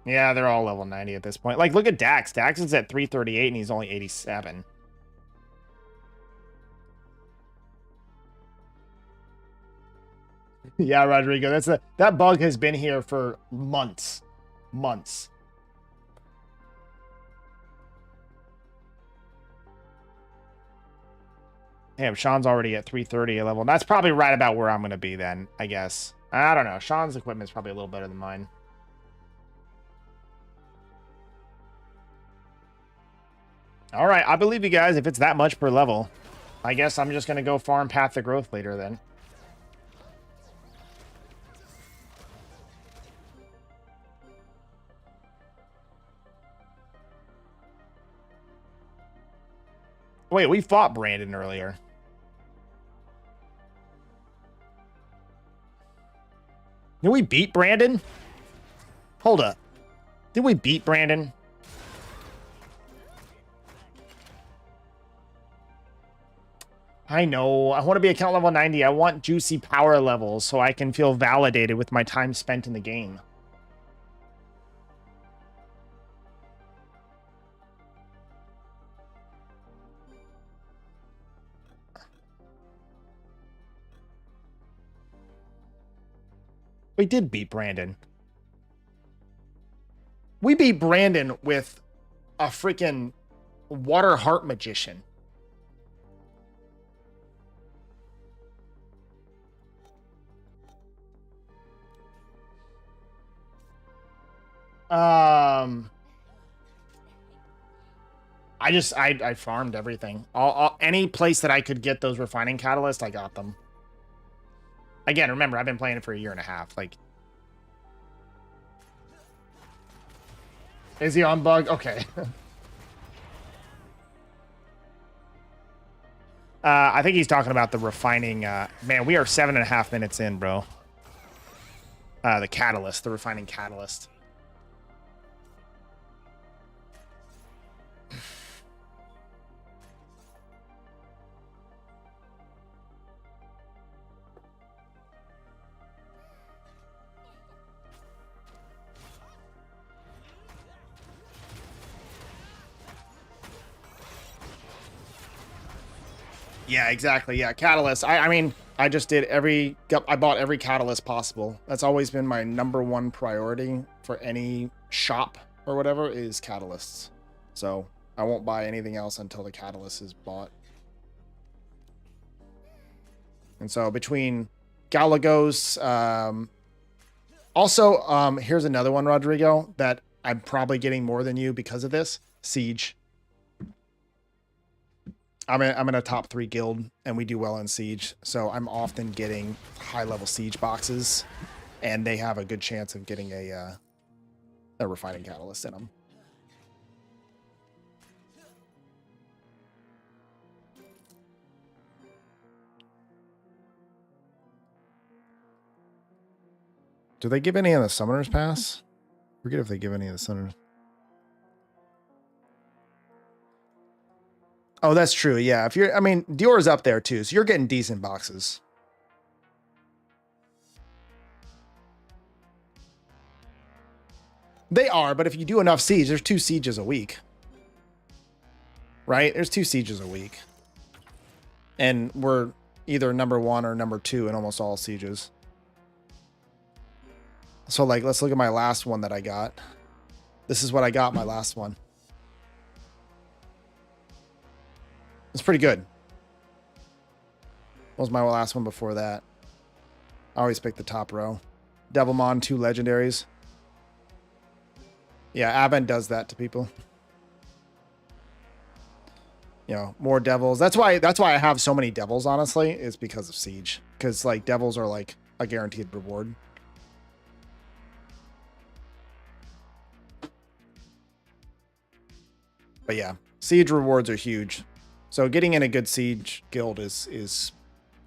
Yeah, they're all level 90 at this point. Like, look at Dax. Dax is at 338 and he's only 87. Yeah, Rodrigo, that bug has been here for months. Months. Damn, Sean's already at 330 a level. That's probably right about where I'm going to be then, I guess. I don't know. Sean's equipment's probably a little better than mine. All right, I believe you guys if it's that much per level. I guess I'm just going to go farm Path to Growth later then. Wait, we fought Brandon earlier. Did we beat Brandon? Hold up. Did we beat Brandon? I know. I want to be account level 90. I want juicy power levels so I can feel validated with my time spent in the game. We did beat Brandon. We beat Brandon with a freaking water heart magician. I farmed everything. Any place that I could get those refining catalysts, I got them. Again, remember, I've been playing it for a year and a half. Like, is he on bug? Okay. I think he's talking about the refining. Man, we are 7.5 minutes in, bro. The catalyst, the refining catalyst. Yeah, exactly. Yeah, catalyst. I mean, I just did I bought every catalyst possible. That's always been my #1 priority for any shop or whatever is catalysts. So I won't buy anything else until the catalyst is bought. And so between Galagos, also, here's another one, Rodrigo, that I'm probably getting more than you because of this. Siege. I'm in a top 3 guild, and we do well in Siege, so I'm often getting high-level Siege boxes, and they have a good chance of getting a refining catalyst in them. Do they give any of the Summoner's Pass? Forget if they give any of the Summoners. Oh, that's true. Yeah, if you're, I mean, Dior's up there too, so you're getting decent boxes. They are, but if you do enough siege, there's 2 sieges a week. Right? There's 2 sieges a week. And we're either #1 or #2 in almost all sieges. So, like, let's look at my last one that I got. This is what I got, my last one. It's pretty good. What was my last one before that? I always pick the top row. Devilmon, 2 legendaries. Yeah, Advent does that to people. You know, more devils. That's why I have so many devils, honestly, is because of Siege. Because, like, devils are, like, a guaranteed reward. But yeah, Siege rewards are huge. So getting in a good Siege guild is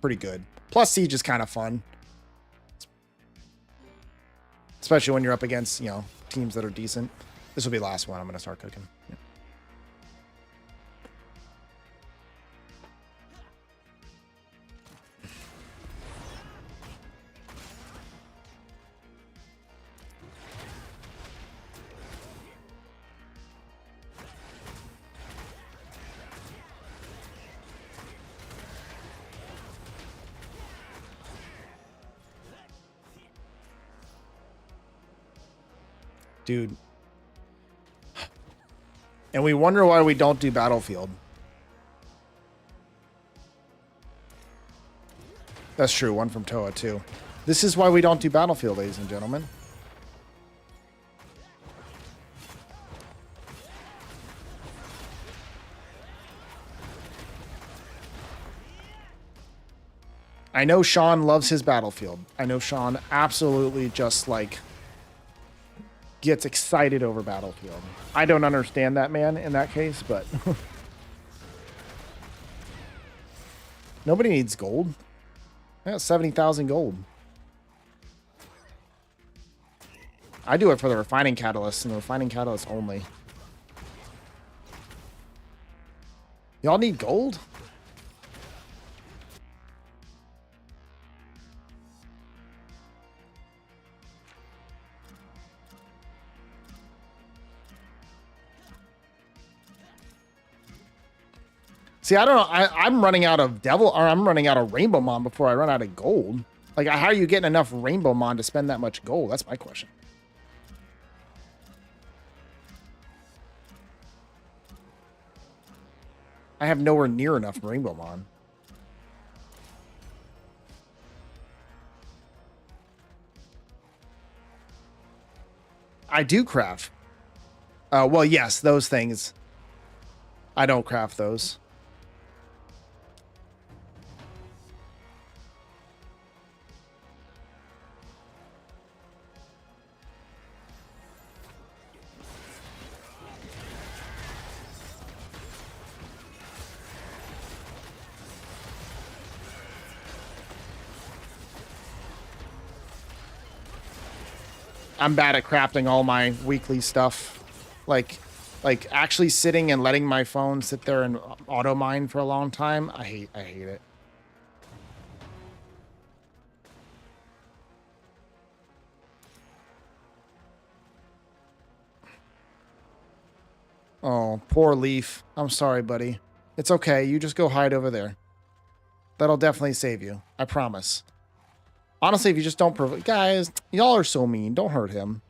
pretty good. Plus, Siege is kind of fun. Especially when you're up against, you know, teams that are decent. This will be the last one I'm going to start cooking. Yeah. Dude. And we wonder why we don't do Battlefield. That's true. One from Toa, too. This is why we don't do Battlefield, ladies and gentlemen. I know Sean loves his Battlefield. I know Sean absolutely just, like, gets excited over Battlefield. I don't understand that man in that case, but nobody needs gold. I got 70,000 gold. I do it for the refining catalyst and the refining catalyst only. Y'all need gold? See, I don't know. I'm running out of I'm running out of Rainbow Mon before I run out of gold. Like, how are you getting enough Rainbow Mon to spend that much gold? That's my question. I have nowhere near enough Rainbow Mon. I do craft. Well, yes, those things. I don't craft those. I'm bad at crafting all my weekly stuff. Like actually sitting and letting my phone sit there and auto mine for a long time. I hate it. Oh, poor Leaf. I'm sorry, buddy. It's okay. You just go hide over there. That'll definitely save you. I promise. Honestly, if you just don't provoke... Guys, y'all are so mean. Don't hurt him.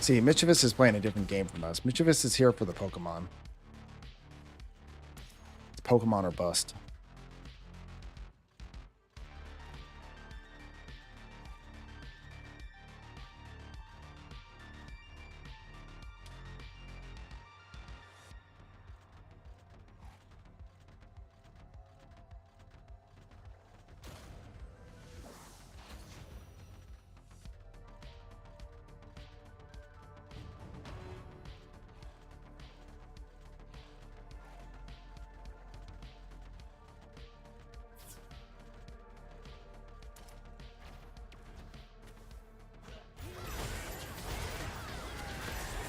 See, Mischievous is playing a different game from us. Mischievous is here for the Pokemon. It's Pokemon or bust.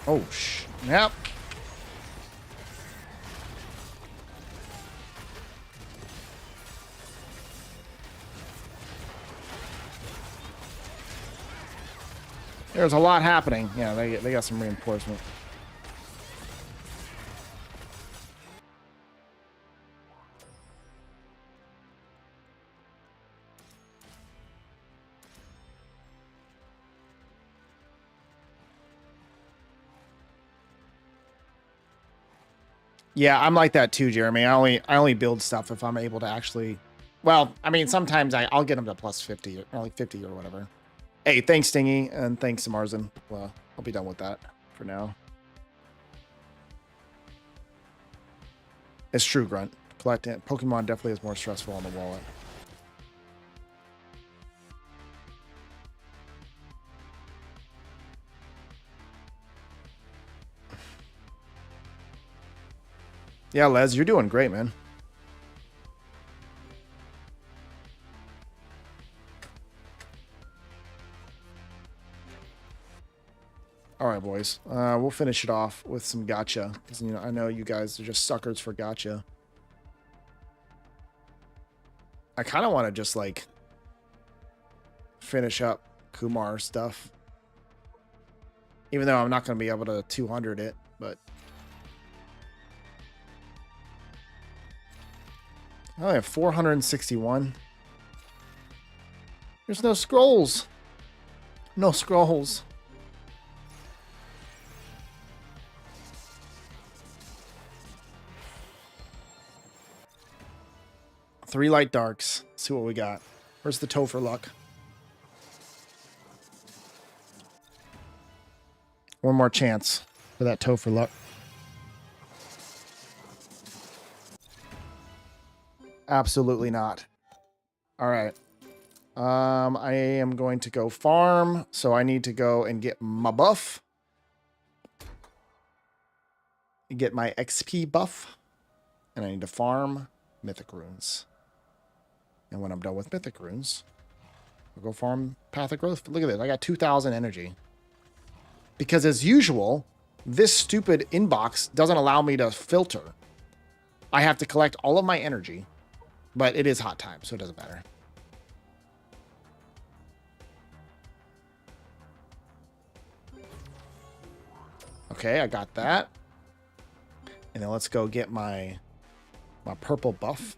Oh, yep. There's a lot happening. Yeah, they got some reinforcement. Yeah, I'm like that too, Jeremy. I only build stuff if I'm able to actually. Well, I mean, sometimes I'll get them to plus 50 or like 50 or whatever. Hey, thanks, Stingy, and thanks, Marzen. Well, I'll be done with that for now. It's true, Grunt. Collecting Pokemon definitely is more stressful on the wallet. Yeah, Les, you're doing great, man. All right, boys. We'll finish it off with some gacha, because I know you guys are just suckers for gacha. I kind of want to just like finish up Kumar stuff, even though I'm not going to be able to 200 it, but I only have 461. There's no scrolls. No scrolls. Three light darks. Let's see what we got. Where's the Topher luck? One more chance for that Topher luck. Absolutely not. All right. I am going to go farm, so I need to go and get my buff. Get my XP buff. And I need to farm Mythic Runes. And when I'm done with Mythic Runes, I'll go farm Path of Growth. Look at this. I got 2,000 energy. Because as usual, this stupid inbox doesn't allow me to filter. I have to collect all of my energy. But it is hot time, so it doesn't matter. Okay, I got that. And then let's go get my purple buff.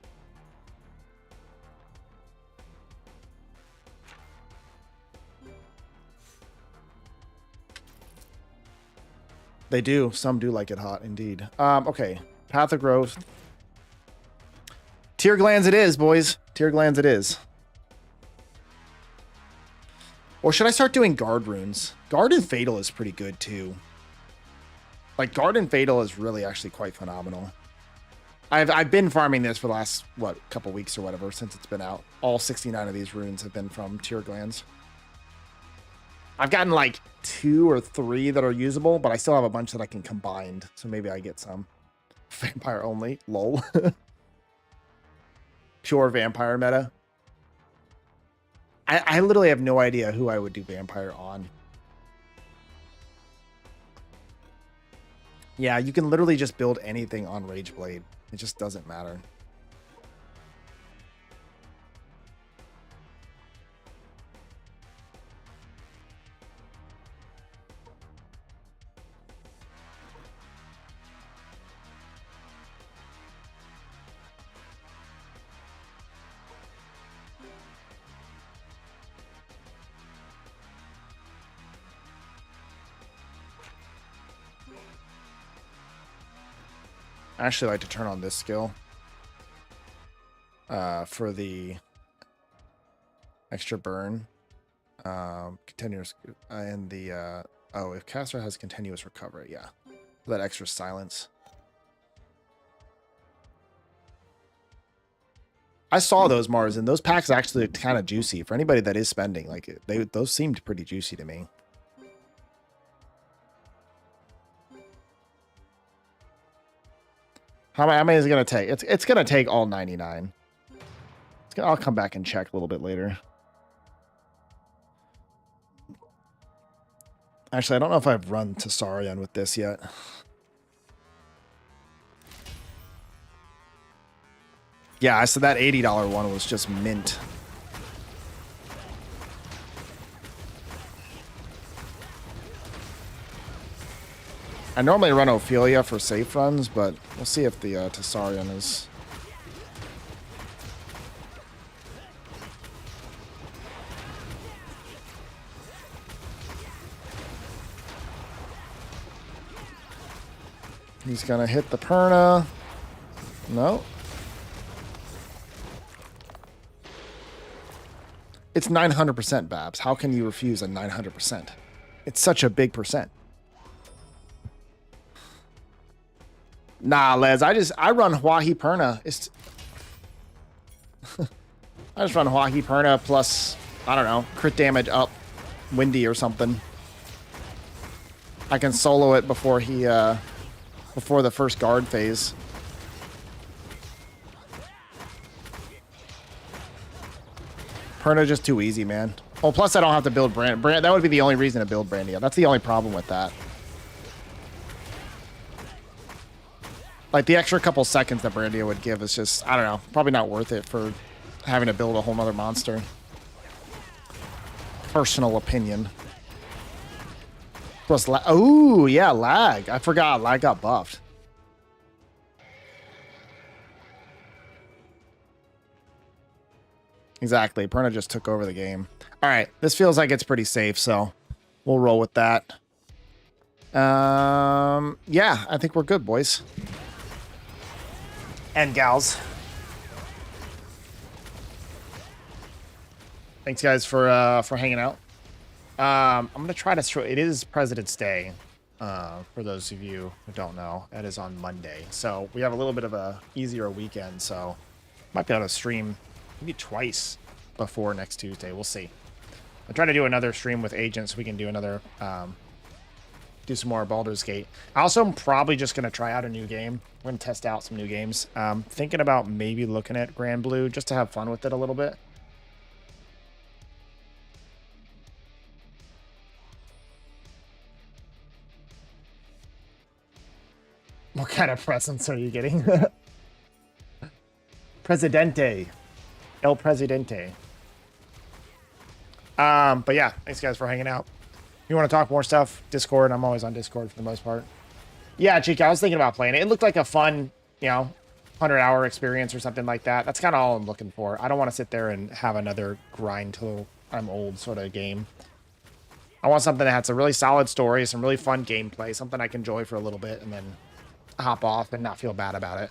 They do. Some do like it hot, indeed. Okay. Path of Growth. Tear Glands it is, boys. Tear Glands it is. Or should I start doing Guard Runes? Guard and Fatal is pretty good, too. Like, Guard and Fatal is really actually quite phenomenal. I've been farming this for the last, what, couple weeks or whatever, since it's been out. All 69 of these runes have been from Tear Glands. I've gotten like 2 or 3 that are usable, but I still have a bunch that I can combine. So maybe I get some. Vampire only. Lol. Pure vampire meta. I literally have no idea who I would do vampire on. Yeah, you can literally just build anything on Rageblade. It just doesn't matter. I actually like to turn on this skill for the extra burn, continuous, and the oh, if caster has continuous recovery, yeah, that extra silence. I saw those Mars, and those packs actually kind of juicy for anybody that is spending. Like those seemed pretty juicy to me. How many is it gonna take? It's gonna take all 99. I'll come back and check a little bit later. Actually, I don't know if I've run Tessarion with this yet. Yeah, so that $80 one was just mint. I normally run Ophelia for safe runs, but we'll see if the Tessarion is... He's gonna hit the Perna. No. It's 900%, Babs. How can you refuse a 900%? It's such a big percent. Nah, Les, I run Huahi Perna. It's I just run Huahi Perna plus, I don't know, crit damage up Windy or something. I can solo it before he before the first guard phase. Perna just too easy, man. Oh, plus I don't have to build Brand. That would be the only reason to build Brandia. That's the only problem with that. Like, the extra couple seconds that Brandia would give is just, I don't know, probably not worth it for having to build a whole nother monster. Personal opinion. Plus, oh, yeah, lag. I forgot lag got buffed. Exactly. Perna just took over the game. All right, this feels like it's pretty safe, so we'll roll with that. Yeah, I think we're good, boys. And gals. Thanks, guys, for hanging out. I'm gonna try to. It is President's Day, for those of you who don't know. That is on Monday, so we have a little bit of a easier weekend. So might be able to stream maybe twice before next Tuesday. We'll see. I'll try to do another stream with agents so we can do another. Do some more Baldur's Gate. I also am probably just going to try out a new game. We're going to test out some new games. Thinking about maybe looking at Grand Blue just to have fun with it a little bit. What kind of presents are you getting? Presidente. El Presidente. But yeah, thanks guys for hanging out. If you want to talk more stuff, Discord. I'm always on Discord for the most part. Yeah, Chica, I was thinking about playing it. It looked like a fun, 100-hour experience or something like that. That's kind of all I'm looking for. I don't want to sit there and have another grind till I'm old sort of game. I want something that has a really solid story, some really fun gameplay, something I can enjoy for a little bit, and then hop off and not feel bad about it.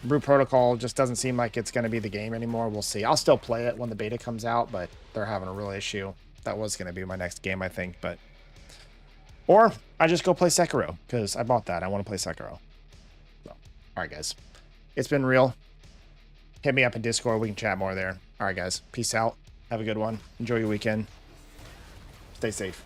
Brew Protocol just doesn't seem like it's going to be the game anymore. We'll see. I'll still play it when the beta comes out, but they're having a real issue. That was going to be my next game, I think. But or I just go play Sekiro, because I bought that. I want to play Sekiro. So, all right, guys. It's been real. Hit me up in Discord. We can chat more there. All right, guys. Peace out. Have a good one. Enjoy your weekend. Stay safe.